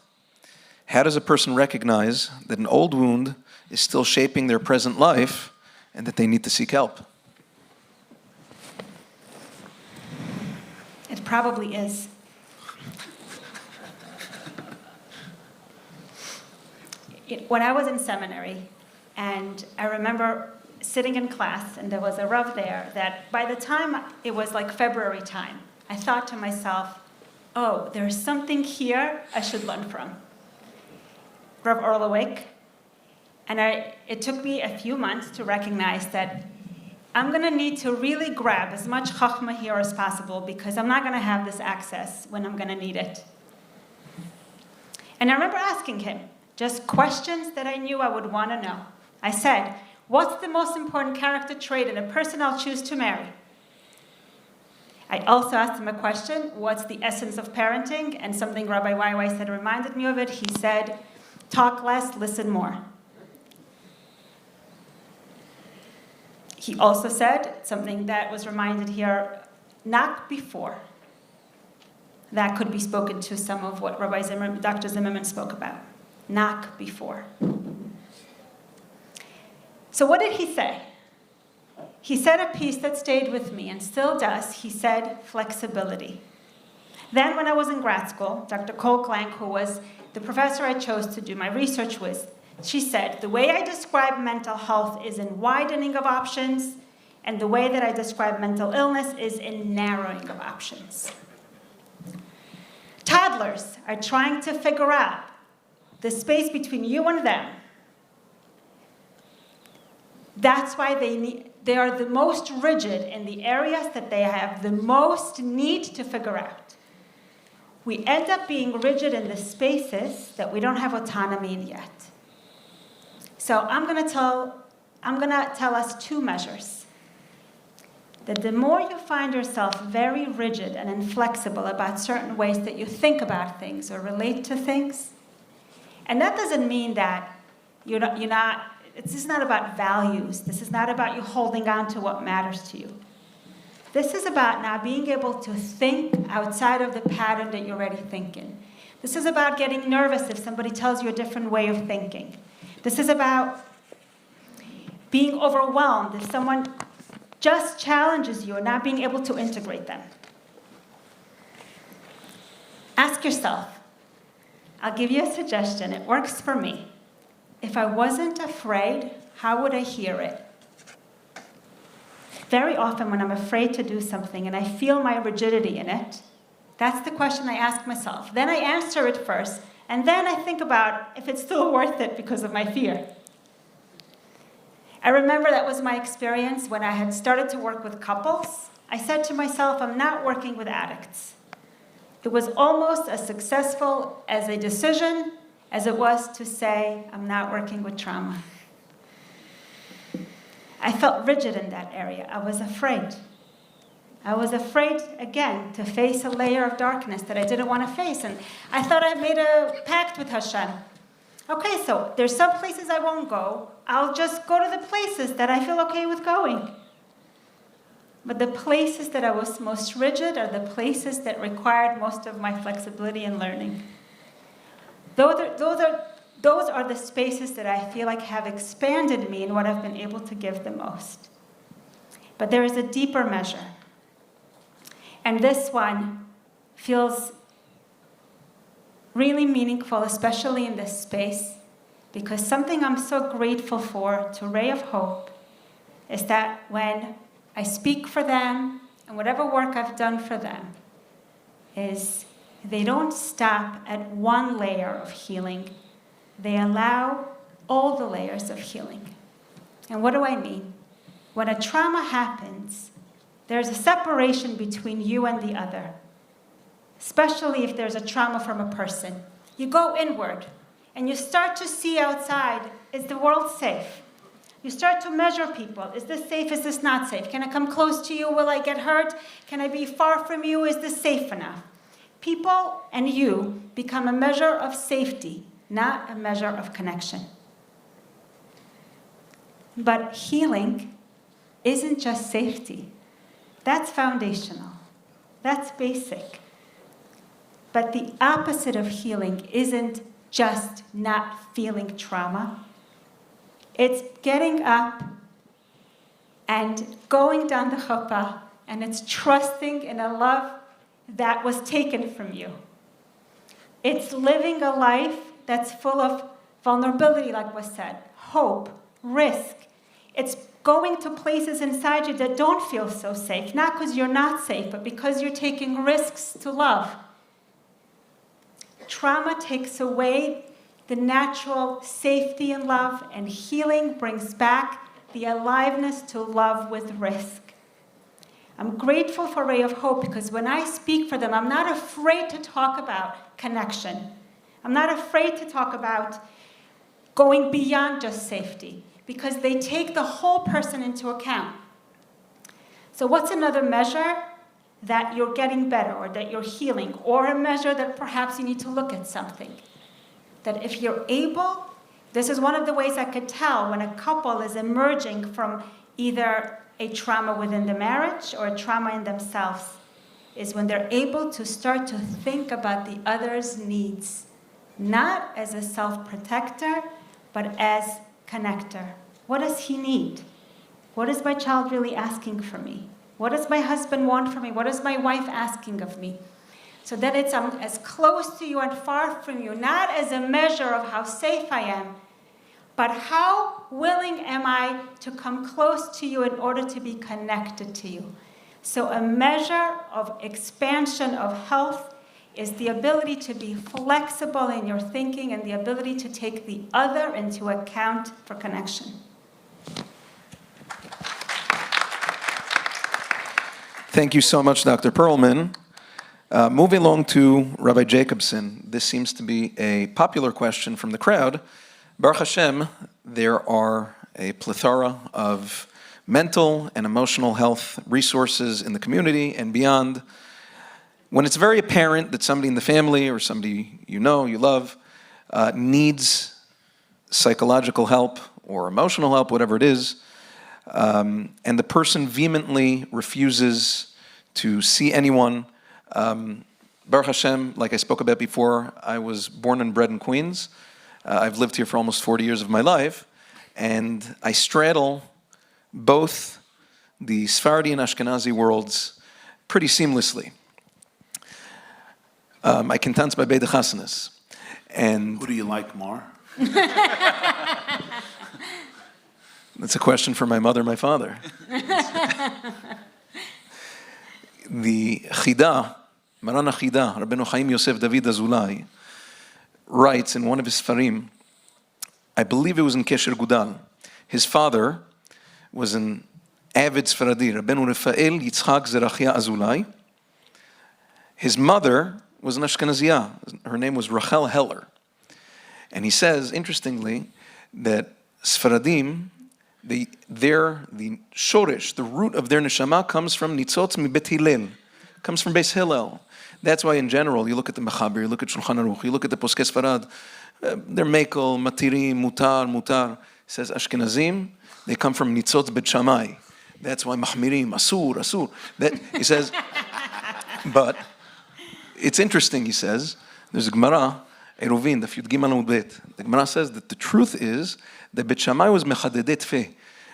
How does a person recognize that an old wound is still shaping their present life and that they need to seek help? It probably is. When I was in seminary, and I remember sitting in class, and there was a Rav there that by the time it was like February time, I thought to myself, oh, there's something here I should learn from. Rav Orlowick. And it took me a few months to recognize that I'm going to need to really grab as much chachma here as possible because I'm not going to have this access when I'm going to need it. And I remember asking him just questions that I knew I would want to know. I said, what's the most important character trait in a person I'll choose to marry? I also asked him a question, what's the essence of parenting? And something Rabbi YY said reminded me of it. He said, talk less, listen more. He also said something that was reminded here, knock before. That could be spoken to some of what Dr. Zimmerman spoke about. Knock before. So what did he say? He said a piece that stayed with me and still does. He said flexibility. Then when I was in grad school, Dr. Cole Clank, who was the professor I chose to do my research with, she said, the way I describe mental health is in widening of options, and the way that I describe mental illness is in narrowing of options. Toddlers are trying to figure out the space between you and them. That's why they are the most rigid in the areas that they have the most need to figure out. We end up being rigid in the spaces that we don't have autonomy in yet. So I'm going to tell us two measures. That the more you find yourself very rigid and inflexible about certain ways that you think about things or relate to things, and that doesn't mean that this is not about values. This is not about you holding on to what matters to you. This is about now being able to think outside of the pattern that you're already thinking. This is about getting nervous if somebody tells you a different way of thinking. This is about being overwhelmed if someone just challenges you and not being able to integrate them. Ask yourself, I'll give you a suggestion, it works for me. if I wasn't afraid, how would I hear it? Very often when I'm afraid to do something and I feel my rigidity in it, that's the question I ask myself. Then I answer it first, and then I think about if it's still worth it because of my fear. I remember that was my experience when I had started to work with couples. I said to myself, I'm not working with addicts. It was almost as successful as a decision as it was to say, I'm not working with trauma. I felt rigid in that area. I was afraid. I was afraid, again, to face a layer of darkness that I didn't want to face. And I thought I made a pact with Hashem. Okay, so there's some places I won't go. I'll just go to the places that I feel okay with going. But the places that I was most rigid are the places that required most of my flexibility and learning. Those are the spaces that I feel like have expanded me in what I've been able to give the most. But there is a deeper measure. And this one feels really meaningful, especially in this space, because something I'm so grateful for to Ray of Hope is that when I speak for them and whatever work I've done for them is they don't stop at one layer of healing. They allow all the layers of healing. And what do I mean? When a trauma happens, there's a separation between you and the other, especially if there's a trauma from a person. You go inward, and you start to see outside, is the world safe? You start to measure people. Is this safe? Is this not safe? Can I come close to you? Will I get hurt? Can I be far from you? Is this safe enough? People and you become a measure of safety, not a measure of connection. But healing isn't just safety. That's foundational. That's basic. But the opposite of healing isn't just not feeling trauma. It's getting up and going down the chuppah, and it's trusting in a love that was taken from you. It's living a life that's full of vulnerability, like was said, hope, risk. It's going to places inside you that don't feel so safe, not because you're not safe, but because you're taking risks to love. Trauma takes away the natural safety and love, and healing brings back the aliveness to love with risk. I'm grateful for Ray of Hope because when I speak for them, I'm not afraid to talk about connection. I'm not afraid to talk about going beyond just safety, because they take the whole person into account. So what's another measure that you're getting better or that you're healing, or a measure that perhaps you need to look at something? That if you're able, this is one of the ways I could tell when a couple is emerging from either a trauma within the marriage or a trauma in themselves, is when they're able to start to think about the other's needs, not as a self-protector, but as connector. What does he need? What is my child really asking for me? What does my husband want from me? What is my wife asking of me? So that it's as close to you and far from you, not as a measure of how safe I am, but how willing am I to come close to you in order to be connected to you. So a measure of expansion of health is the ability to be flexible in your thinking and the ability to take the other into account for connection. Thank you so much, Dr. Perlman. Moving along to Rabbi Jacobson, this seems to be a popular question from the crowd. Baruch Hashem, there are a plethora of mental and emotional health resources in the community and beyond. When it's very apparent that somebody in the family or somebody you know, you love, needs psychological help or emotional help, whatever it is, and the person vehemently refuses to see anyone, Baruch Hashem, like I spoke about before, I was born and bred in Queens. I've lived here for almost 40 years of my life, and I straddle both the Sephardi and Ashkenazi worlds pretty seamlessly. I can tanz by Beide Chasanas. And Who do you like more? That's a question for my mother and my father. The Chida, Maran HaChida, Rabbeinu Chaim Yosef David Azulai, writes in one of his Sfarim, I believe it was in Kesher Gudal. His father was an avid Sfaradi, Rabbeinu Rafael Yitzchak Zerachia Azulai. His mother was an Ashkenaziyah. Her name was Rachel Heller. And he says, interestingly, that Sfaradim, the shoresh, the root of their neshama comes from nitzotz mi Bet Hillel, comes from Beis Hillel. That's why in general, you look at the Mechaber, you look at Shulchan Aruch, you look at the Poskei Sfarad, they're mekel, matirim, mutar. He says Ashkenazim, they come from nitzotz Bet Shammai. That's why mahmirim, asur. That, he says, but it's interesting, he says, there's a Gemara, Eruvin, the Yud Gimel Amud Bet. The Gemara says that the truth is that Bet Shammai was mechadedet feh.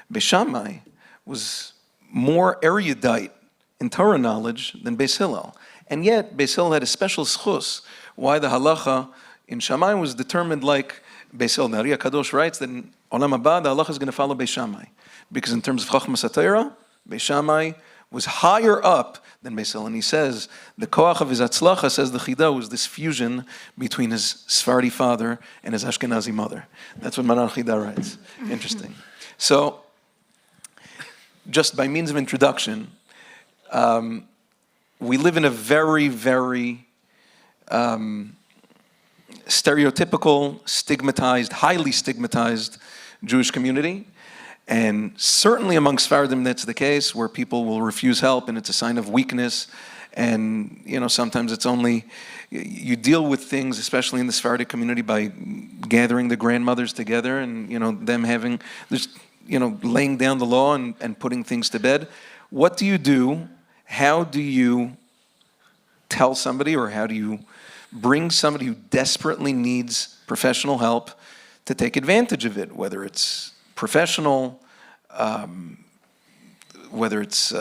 Bet Shammai was more erudite in Torah knowledge than Beis Hillel. And yet, Beis Hillel had a special schus, why the halacha in Shammai was determined like Beis Hillel. The Ari HaKadosh writes that in Olam Haba, the halacha is going to follow Beis Shammai. Because in terms of Chachmas HaTorah, Beis Shammai was higher up than Beis Hillel. And he says, the koach of his atzlacha, says the Chida, was this fusion between his Sephardi father and his Ashkenazi mother. That's what Maran Chida writes. Interesting. So, just by means of introduction, we live in a very, very stereotypical, stigmatized, highly stigmatized Jewish community. And certainly among Sephardim, that's the case, where people will refuse help and it's a sign of weakness. And, sometimes it's only, you deal with things, especially in the Sephardic community, by gathering the grandmothers together and, them having, laying down the law and putting things to bed. What do you do? How do you tell somebody, or how do you bring somebody who desperately needs professional help to take advantage of it, whether it's professional, whether it's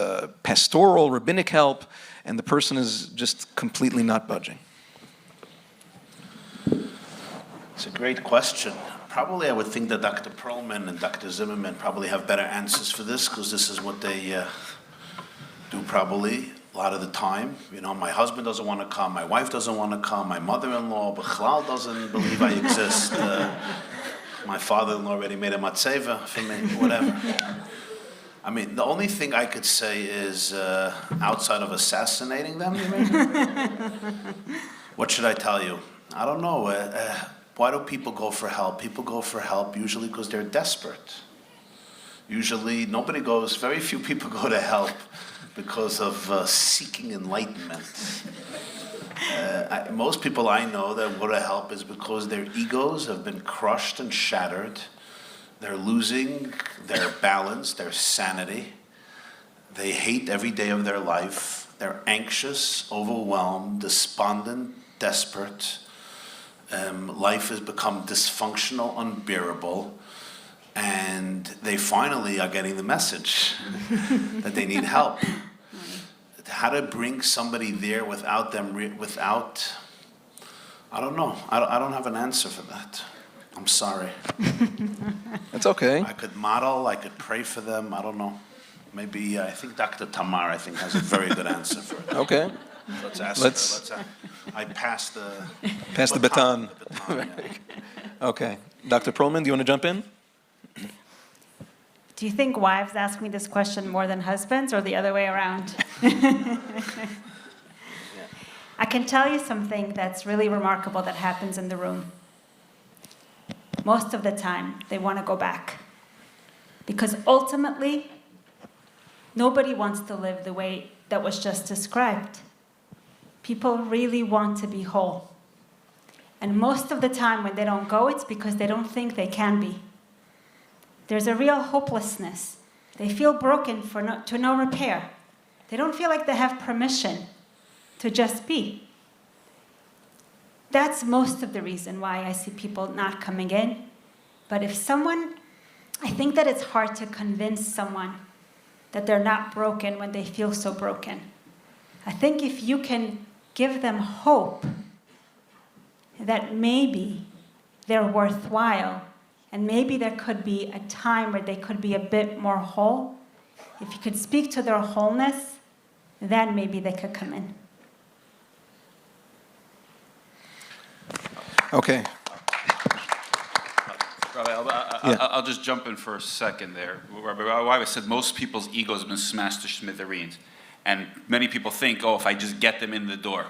pastoral, rabbinic help, and the person is just completely not budging? It's a great question. Probably I would think that Dr. Perlman and Dr. Zimmerman probably have better answers for this, because this is what they do probably a lot of the time. My husband doesn't want to come, my wife doesn't want to come, my mother-in-law, Bechlal, doesn't believe I exist. My father-in-law already made a matzeva for me, whatever. I mean, the only thing I could say is, outside of assassinating them, you mean? What should I tell you? I don't know. Why do people go for help? People go for help usually because they're desperate. Usually, very few people go to help because of seeking enlightenment. Most people I know that go to help is because their egos have been crushed and shattered. They're losing their balance, their sanity. They hate every day of their life. They're anxious, overwhelmed, despondent, desperate. Life has become dysfunctional, unbearable, and they finally are getting the message that they need help. How to bring somebody there without them, I don't know. I don't have an answer for that. I'm sorry. That's okay. I could model, I could pray for them, I don't know. Maybe, I think Dr. Tamar, has a very good answer for it. Okay. Let's ask her. I pass the baton. Yeah. Okay. Dr. Perlman, do you want to jump in? Do you think wives ask me this question more than husbands, or the other way around? I can tell you something that's really remarkable that happens in the room. Most of the time, they want to go back. Because ultimately, nobody wants to live the way that was just described. People really want to be whole. And most of the time when they don't go, it's because they don't think they can be. There's a real hopelessness. They feel broken to no repair. They don't feel like they have permission to just be. That's most of the reason why I see people not coming in. But I think that it's hard to convince someone that they're not broken when they feel so broken. I think if you can give them hope that maybe they're worthwhile. And maybe there could be a time where they could be a bit more whole. If you could speak to their wholeness, then maybe they could come in. Okay. Rabbi, I'll just jump in for a second there. Rabbi Weiwei said most people's ego has been smashed to smithereens. And many people think, oh, if I just get them in the door.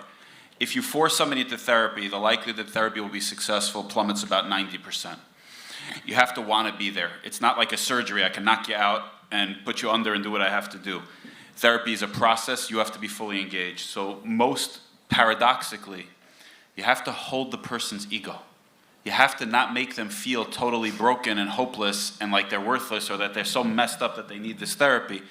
If you force somebody into therapy, the likelihood that therapy will be successful plummets about 90%. You have to want to be there. It's not like a surgery. I can knock you out and put you under and do what I have to do. Therapy is a process. You have to be fully engaged. So most paradoxically, you have to hold the person's ego. You have to not make them feel totally broken and hopeless and like they're worthless or that they're so messed up that they need this therapy.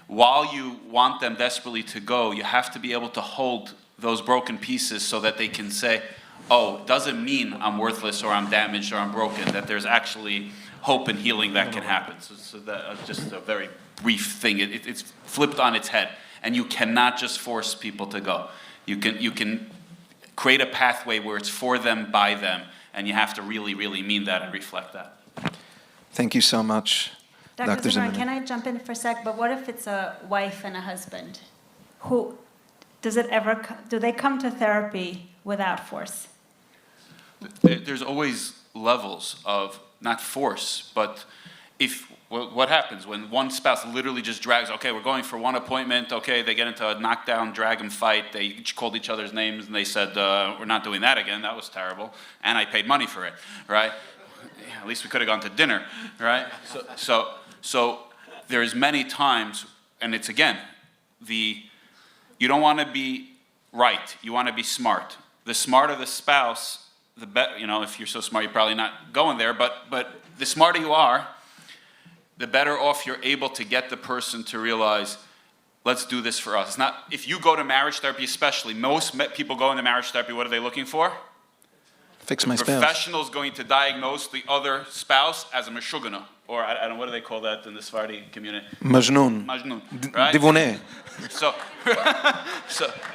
While you want them desperately to go, you have to be able to hold those broken pieces so that they can say, oh, it doesn't mean I'm worthless or I'm damaged or I'm broken, that there's actually hope and healing that can happen. So that's just a very brief thing. It's flipped on its head. And you cannot just force people to go. You can create a pathway where it's for them, by them, and you have to really, really mean that and reflect that. Thank you so much, Dr. Zimmerman, Zimmerman. can I jump in for a sec? But what if it's a wife and a husband? Do they come to therapy without force? There's always levels of, not force, but what happens when one spouse literally just drags, okay, we're going for one appointment, okay, they get into a knockdown, drag and fight, they each called each other's names and they said, we're not doing that again, that was terrible, and I paid money for it, right? At least we could have gone to dinner, right? So there's many times, and it's again, you don't want to be right, you want to be smart. The smarter the spouse, the better, if you're so smart, you're probably not going there, but the smarter you are, the better off you're able to get the person to realize, let's do this for us. It's not, if you go to marriage therapy especially, most people go into marriage therapy, what are they looking for? Fix my spouse. Professional's going to diagnose the other spouse as a meshugana, or I don't know, what do they call that in the Sephardi community? Majnun. Right? Divone. So,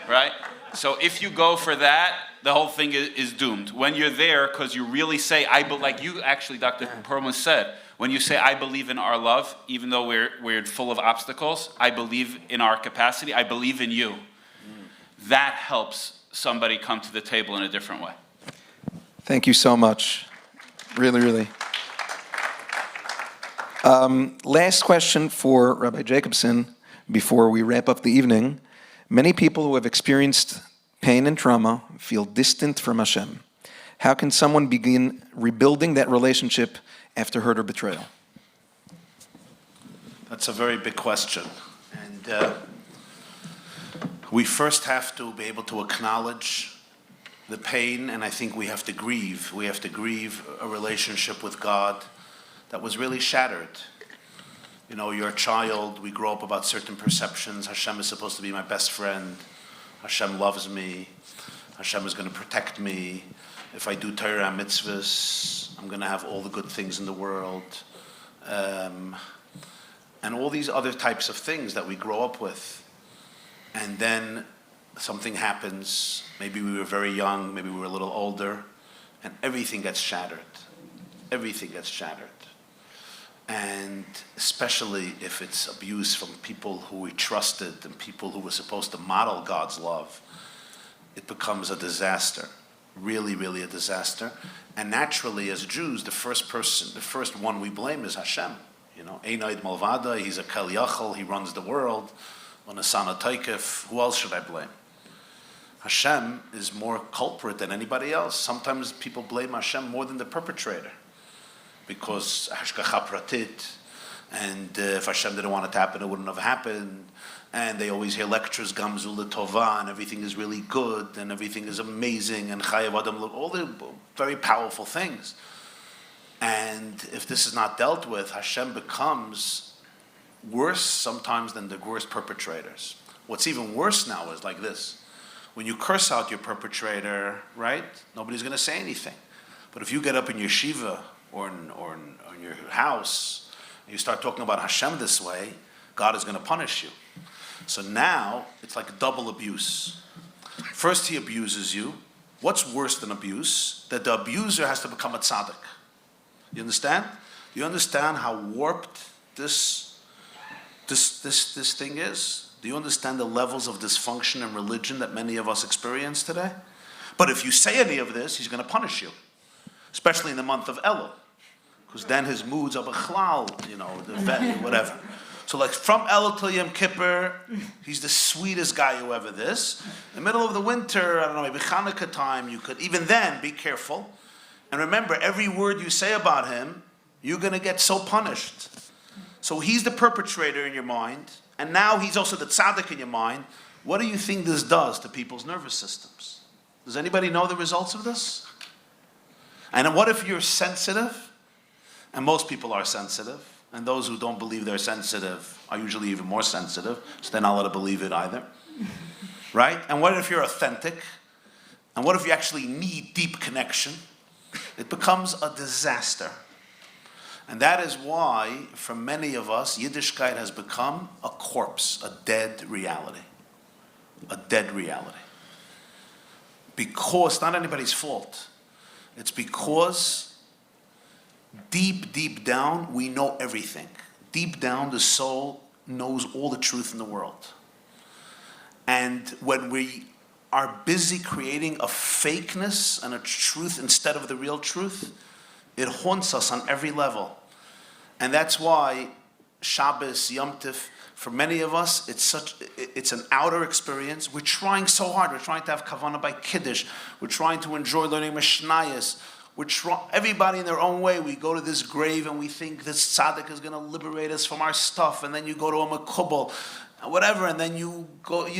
right? So if you go for that, the whole thing is doomed. When you're there, because you really say, like you actually, Dr. Perlman said, when you say, I believe in our love, even though we're full of obstacles, I believe in our capacity, I believe in you. That helps somebody come to the table in a different way. Thank you so much. Really, really. Last question for Rabbi Jacobson before we wrap up the evening. Many people who have experienced pain and trauma feel distant from Hashem. How can someone begin rebuilding that relationship after hurt or betrayal? That's a very big question. And we first have to be able to acknowledge the pain, and I think we have to grieve. We have to grieve a relationship with God that was really shattered. You're a child, we grow up about certain perceptions. Hashem is supposed to be my best friend. Hashem loves me. Hashem is going to protect me. If I do Torah and mitzvahs, I'm going to have all the good things in the world. And all these other types of things that we grow up with. And then something happens. Maybe we were very young, maybe we were a little older, and everything gets shattered. Everything gets shattered. And especially if it's abuse from people who we trusted and people who were supposed to model God's love, it becomes a disaster. Really, really a disaster. And naturally, as Jews, the first one we blame is Hashem. Einaid Malvada, he's a Kal Yachal, he runs the world. Onasana Taikef, who else should I blame? Hashem is more culprit than anybody else. Sometimes people blame Hashem more than the perpetrator. Because hashgacha pratit, and if Hashem didn't want it to happen, it wouldn't have happened. And they always hear lectures, gamzu l'tova, and everything is really good, and everything is amazing, and chayav adam, all the very powerful things. And if this is not dealt with, Hashem becomes worse sometimes than the worst perpetrators. What's even worse now is like this. When you curse out your perpetrator, right, nobody's going to say anything. But if you get up in your yeshiva, or in your house, and you start talking about Hashem this way, God is going to punish you. So now, it's like a double abuse. First he abuses you, What's worse than abuse? That the abuser has to become a tzaddik. You understand? You understand how warped this thing is? Do you understand the levels of dysfunction in religion that many of us experience today? But if you say any of this, he's going to punish you, especially in the month of Elul, because then his moods are b'chlal, whatever. So like from Elul till Yom Kippur, he's the sweetest guy who ever this. In the middle of the winter, I don't know, maybe Hanukkah time, you could, even then, be careful. And remember, every word you say about him, you're going to get so punished. So he's the perpetrator in your mind, and now he's also the tzaddik in your mind. What do you think this does to people's nervous systems? Does anybody know the results of this? And what if you're sensitive? And most people are sensitive. And those who don't believe they're sensitive are usually even more sensitive, so they're not allowed to believe it either. Right? And what if you're authentic? And what if you actually need deep connection? It becomes a disaster. And that is why, for many of us, Yiddishkeit has become a corpse, a dead reality. A dead reality. Because, it's not anybody's fault. It's because deep, deep down, we know everything. Deep down, the soul knows all the truth in the world. And when we are busy creating a fakeness and a truth instead of the real truth, it haunts us on every level. And that's why Shabbos, Yom Tif, for many of us, it's an outer experience. We're trying so hard. We're trying to have kavanah by Kiddush. We're trying to enjoy learning Mishnayos. Everybody in their own way, we go to this grave and we think this tzaddik is going to liberate us from our stuff, and then you go to a makubal, whatever, and then you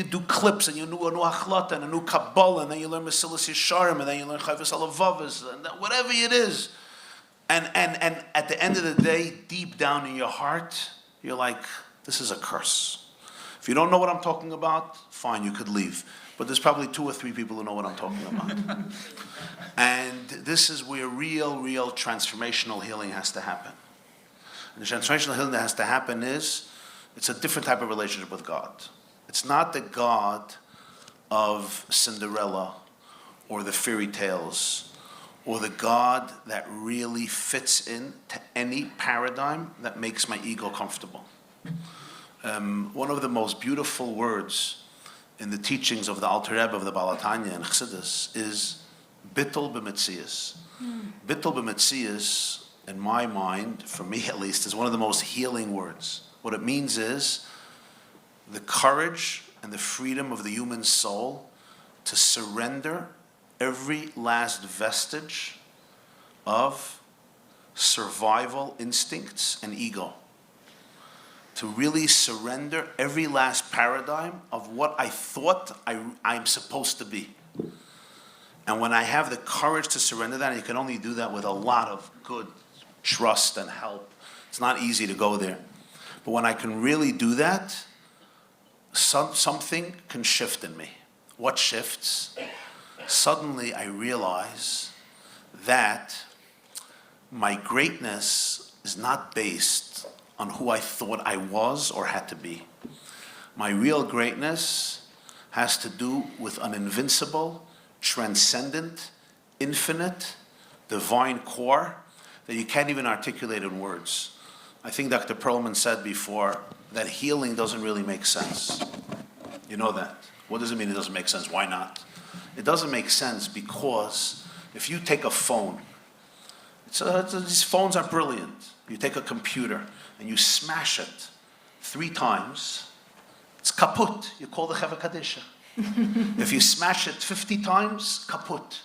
do clips, and you do a new achlata and a new kabbalah, and then you learn Mesilas Yesharim, and then you learn Chavos Alavavos, and whatever it is. And at the end of the day, deep down in your heart, you're like, this is a curse. If you don't know what I'm talking about, fine, you could leave. But there's probably 2 or 3 people who know what I'm talking about. And this is where real transformational healing has to happen. And the transformational healing that has to happen is, it's a different type of relationship with God. It's not the God of Cinderella or the fairy tales, or the God that really fits in to any paradigm that makes my ego comfortable. One of the most beautiful words in the teachings of the Alter Rebbe of the Baal HaTanya and Chassidus is bittul b'metzias. Bittul b'metzias, in my mind, for me at least, is one of the most healing words. What it means is the courage and the freedom of the human soul to surrender every last vestige of survival instincts and ego. To really surrender every last paradigm of what I thought I'm supposed to be. And when I have the courage to surrender that, and you can only do that with a lot of good trust and help. It's not easy to go there. But when I can really do that, something can shift in me. What shifts? Suddenly I realize that my greatness is not based on who I thought I was or had to be. My real greatness has to do with an invincible, transcendent, infinite, divine core that you can't even articulate in words. I think Dr. Perlman said before that healing doesn't really make sense. You know that. What does it mean it doesn't make sense? Why not? It doesn't make sense because if you take a phone, these phones are brilliant. You take a computer and you smash it 3 times, it's kaput. You call the Cheva Kadisha. If you smash it 50 times, kaput.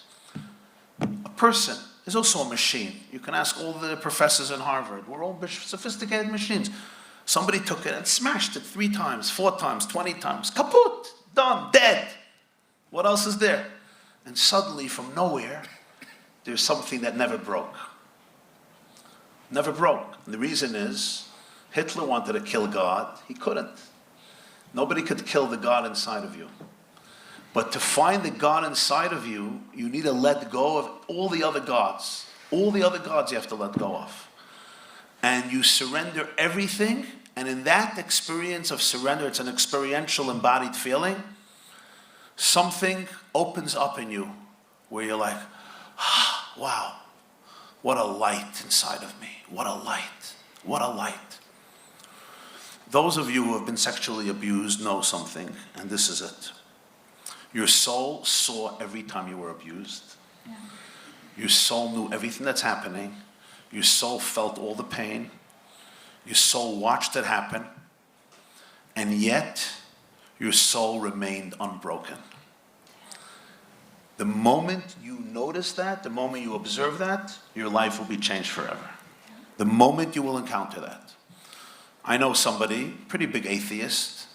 A person is also a machine. You can ask all the professors in Harvard. We're all sophisticated machines. Somebody took it and smashed it 3 times, 4 times, 20 times. Kaput! Done. Dead. What else is there? And suddenly, from nowhere, there's something that never broke. Never broke. And the reason is, Hitler wanted to kill God. He couldn't. Nobody could kill the God inside of you. But to find the God inside of you, you need to let go of all the other gods. All the other gods you have to let go of. And you surrender everything, and in that experience of surrender, it's an experiential embodied feeling, something opens up in you where you're like, wow, what a light inside of me. What a light. What a light. Those of you who have been sexually abused know something, and this is it. Your soul saw every time you were abused. Yeah. Your soul knew everything that's happening. Your soul felt all the pain. Your soul watched it happen. And yet, your soul remained unbroken. The moment you notice that, the moment you observe that, your life will be changed forever. The moment you will encounter that. I know somebody, pretty big atheist,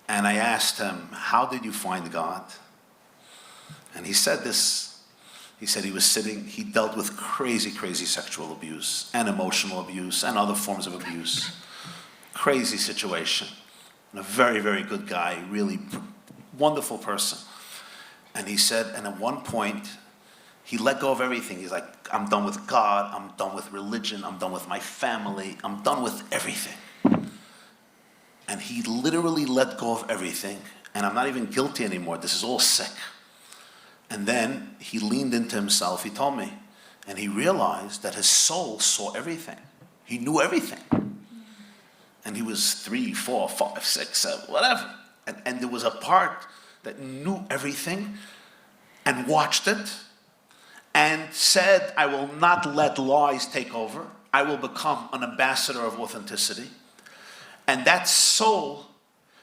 and I asked him, how did you find God? And he said this. He said he dealt with crazy, crazy sexual abuse and emotional abuse and other forms of abuse. Crazy situation. And a very, very good guy, really wonderful person. And he said, and at one point, he let go of everything. He's like, I'm done with God, I'm done with religion, I'm done with my family, I'm done with everything. And he literally let go of everything, and I'm not even guilty anymore, this is all sick. And then he leaned into himself, he told me, and he realized that his soul saw everything. He knew everything. And he was 3, 4, 5, 6, 7, whatever. And there was a part that knew everything and watched it and said, I will not let lies take over. I will become an ambassador of authenticity. And that soul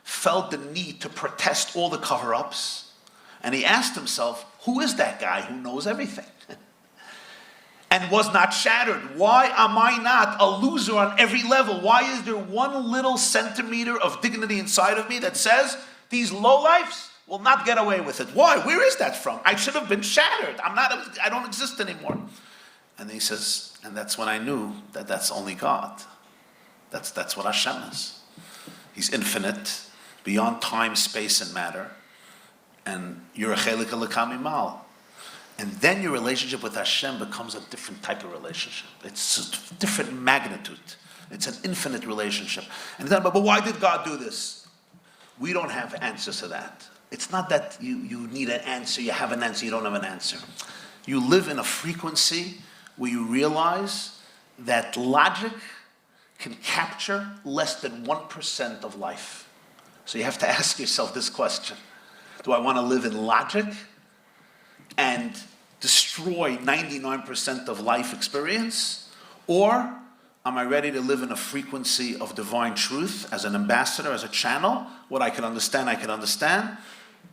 felt the need to protest all the cover-ups. And he asked himself, who is that guy who knows everything? And was not shattered. Why am I not a loser on every level? Why is there one little centimeter of dignity inside of me that says, these lowlifes will not get away with it? Why? Where is that from? I should have been shattered. I don't exist anymore. And he says, and that's when I knew that that's only God. That's what Hashem is. He's infinite, beyond time, space, and matter. And you're a chelik alakam imal. And then your relationship with Hashem becomes a different type of relationship. It's a different magnitude. It's an infinite relationship. And then, but why did God do this? We don't have answers to that. It's not that you need an answer, you have an answer, you don't have an answer. You live in a frequency where you realize that logic can capture less than 1% of life. So you have to ask yourself this question. Do I want to live in logic and destroy 99% of life experience? Or am I ready to live in a frequency of divine truth as an ambassador, as a channel? What I can understand,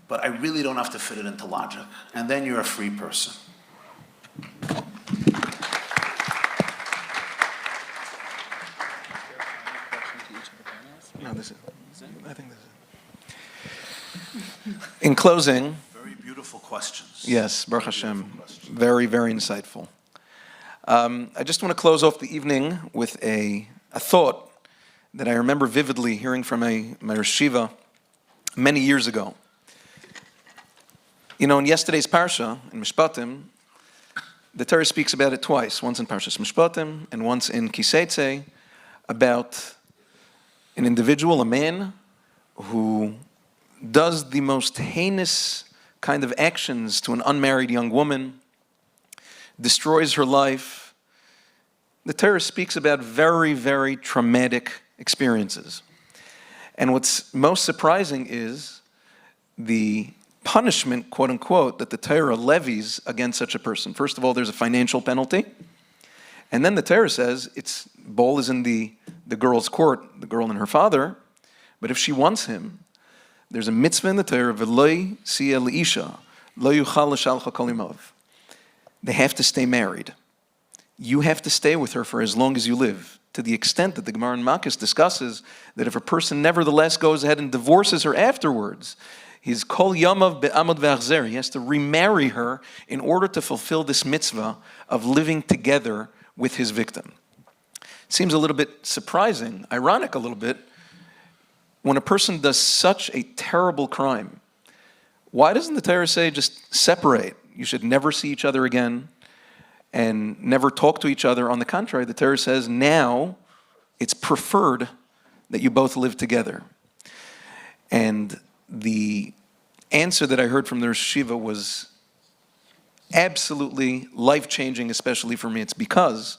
but I really don't have to fit it into logic. And then you're a free person. No, this is, I think this is. In closing. Very beautiful questions. Yes, Baruch Hashem. Very, very insightful. I just want to close off the evening with a thought that I remember vividly hearing from my Rosh Yeshiva many years ago. You know, in yesterday's parsha, in Mishpatim, the Torah speaks about it twice, once in Parshas Mishpatim and once in Kiseitze, about an individual, a man, who does the most heinous kind of actions to an unmarried young woman, destroys her life. The Torah speaks about very, very traumatic experiences. And what's most surprising is the punishment, quote unquote, that the Torah levies against such a person. First of all, there's a financial penalty. And then the Torah says its ball is in the girl's court, the girl and her father. But if she wants him, there's a mitzvah in the Torah, v'loi siya l'isha, lo yuchal l'shalcha kol imav. They have to stay married. You have to stay with her for as long as you live, to the extent that the Gemara in Makos discusses that if a person nevertheless goes ahead and divorces her afterwards, he's kol yamav be'amod ve'achzer. He has to remarry her in order to fulfill this mitzvah of living together with his victim. It seems a little bit surprising, ironic a little bit, when a person does such a terrible crime. Why doesn't the Torah say just separate? You should never see each other again and never talk to each other. On the contrary, the Torah says now it's preferred that you both live together. And the answer that I heard from the Rosh Yeshiva was absolutely life-changing, especially for me. It's because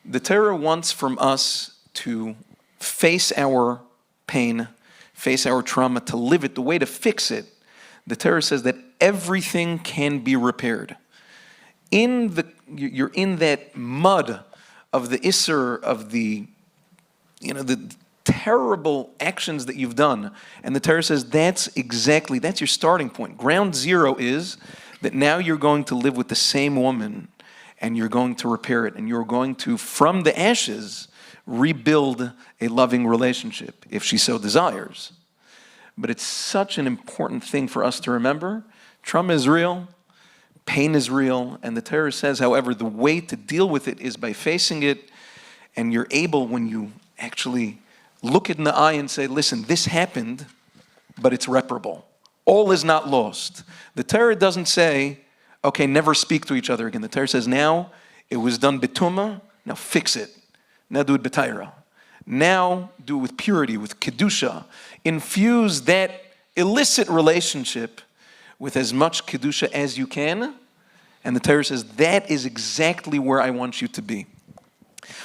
the Torah wants from us to face our pain, face our trauma, to live it, the way to fix it. The Torah says that everything can be repaired. You're in that mud of the Isser, of the terrible actions that you've done. And the Torah says that's your starting point. Ground zero is that now you're going to live with the same woman and you're going to repair it and you're going to, from the ashes, rebuild a loving relationship, if she so desires. But it's such an important thing for us to remember. Trauma is real, pain is real, and the Torah says, however, the way to deal with it is by facing it, and you're able, when you actually look it in the eye and say, listen, this happened, but it's reparable. All is not lost. The Torah doesn't say, okay, never speak to each other again. The Torah says, now it was done bituma, now fix it. Now do it b'taira. Now do it with purity, with kedusha. Infuse that illicit relationship with as much kedusha as you can. And the Torah says, that is exactly where I want you to be.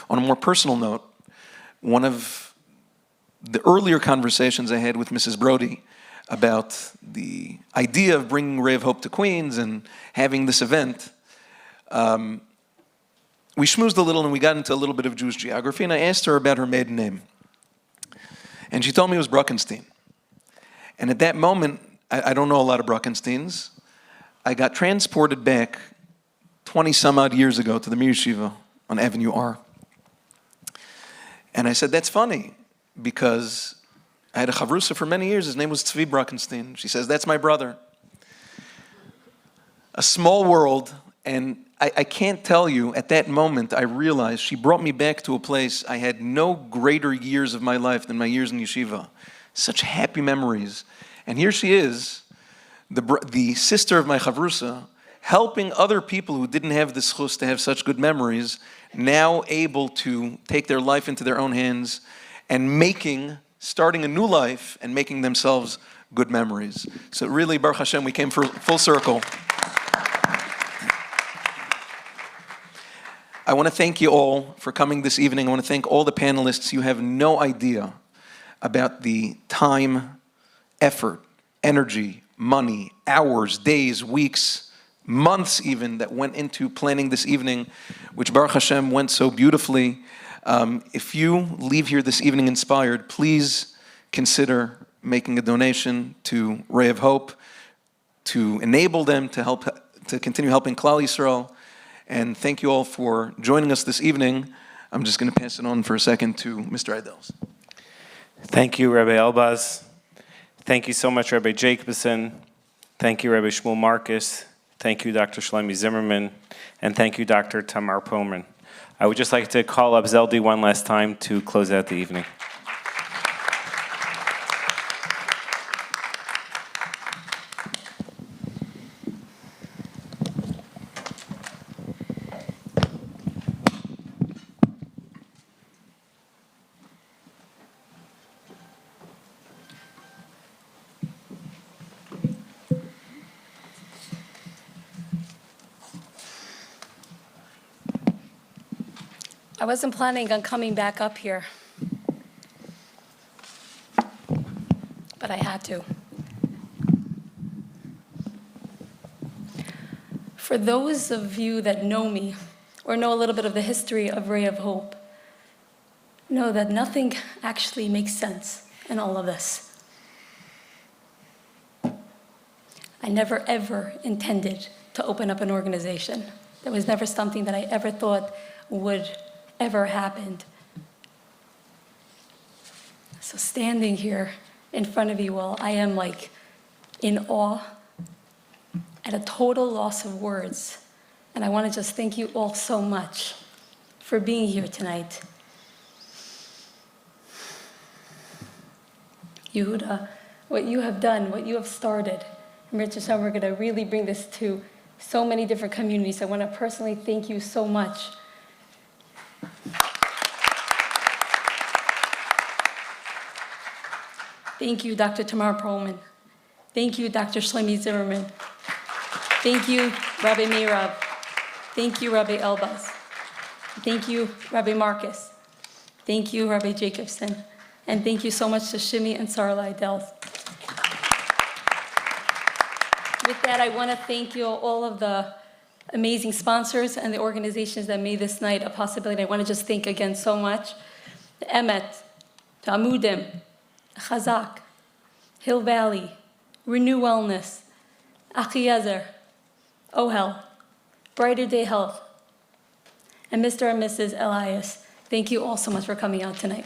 On a more personal note, one of the earlier conversations I had with Mrs. Brody about the idea of bringing Ray of Hope to Queens and having this event, we schmoozed a little and we got into a little bit of Jewish geography, and I asked her about her maiden name. And she told me it was Bruckenstein. And at that moment, I don't know a lot of Bruckensteins. I got transported back 20 some odd years ago to the Mir Yeshiva on Avenue R. And I said, that's funny, because I had a chavrusa for many years. His name was Tzvi Bruckenstein. She says, that's my brother. A small world, and I can't tell you, at that moment, I realized she brought me back to a place I had no greater years of my life than my years in yeshiva. Such happy memories. And here she is, the sister of my chavrusa, helping other people who didn't have the schus to have such good memories, now able to take their life into their own hands and starting a new life and making themselves good memories. So really, Baruch Hashem, we came full circle. I want to thank you all for coming this evening. I want to thank all the panelists. You have no idea about the time, effort, energy, money, hours, days, weeks, months even that went into planning this evening, which Baruch Hashem went so beautifully. If you leave here this evening inspired, please consider making a donation to Ray of Hope to enable them to continue helping Klal Yisrael. And thank you all for joining us this evening. I'm just going to pass it on for a second to Mr. Eidels. Thank you, Rabbi Elbaz. Thank you so much, Rabbi Jacobson. Thank you, Rabbi Shmuel Marcus. Thank you, Dr. Shlomi Zimmerman. And thank you, Dr. Tamar Pohlman. I would just like to call up Zelda one last time to close out the evening. I wasn't planning on coming back up here, but I had to. For those of you that know me or know a little bit of the history of Ray of Hope, know that nothing actually makes sense in all of this. I never ever intended to open up an organization. That was never something that I ever thought would ever happened. So standing here in front of you all, I am like in awe, at a total loss of words. And I want to just thank you all so much for being here tonight. Yehuda, what you have done, what you have started, and Rich and we're going to really bring this to so many different communities. I want to personally thank you so much. Thank you, Dr. Tamar Pohlman. Thank you, Dr. Shlomi Zimmerman. Thank you, Rabbi Meirav. Thank you, Rabbi Elbaz. Thank you, Rabbi Marcus. Thank you, Rabbi Jacobson. And thank you so much to Shimi and Sarah Lydell. With that, I want to thank you all of the amazing sponsors and the organizations that made this night a possibility. I want to just thank again so much. The Emet, to Amudim, Chazak, Hill Valley, Renew Wellness, Achiezer, Ohel, Brighter Day Health, and Mr. and Mrs. Elias. Thank you all so much for coming out tonight.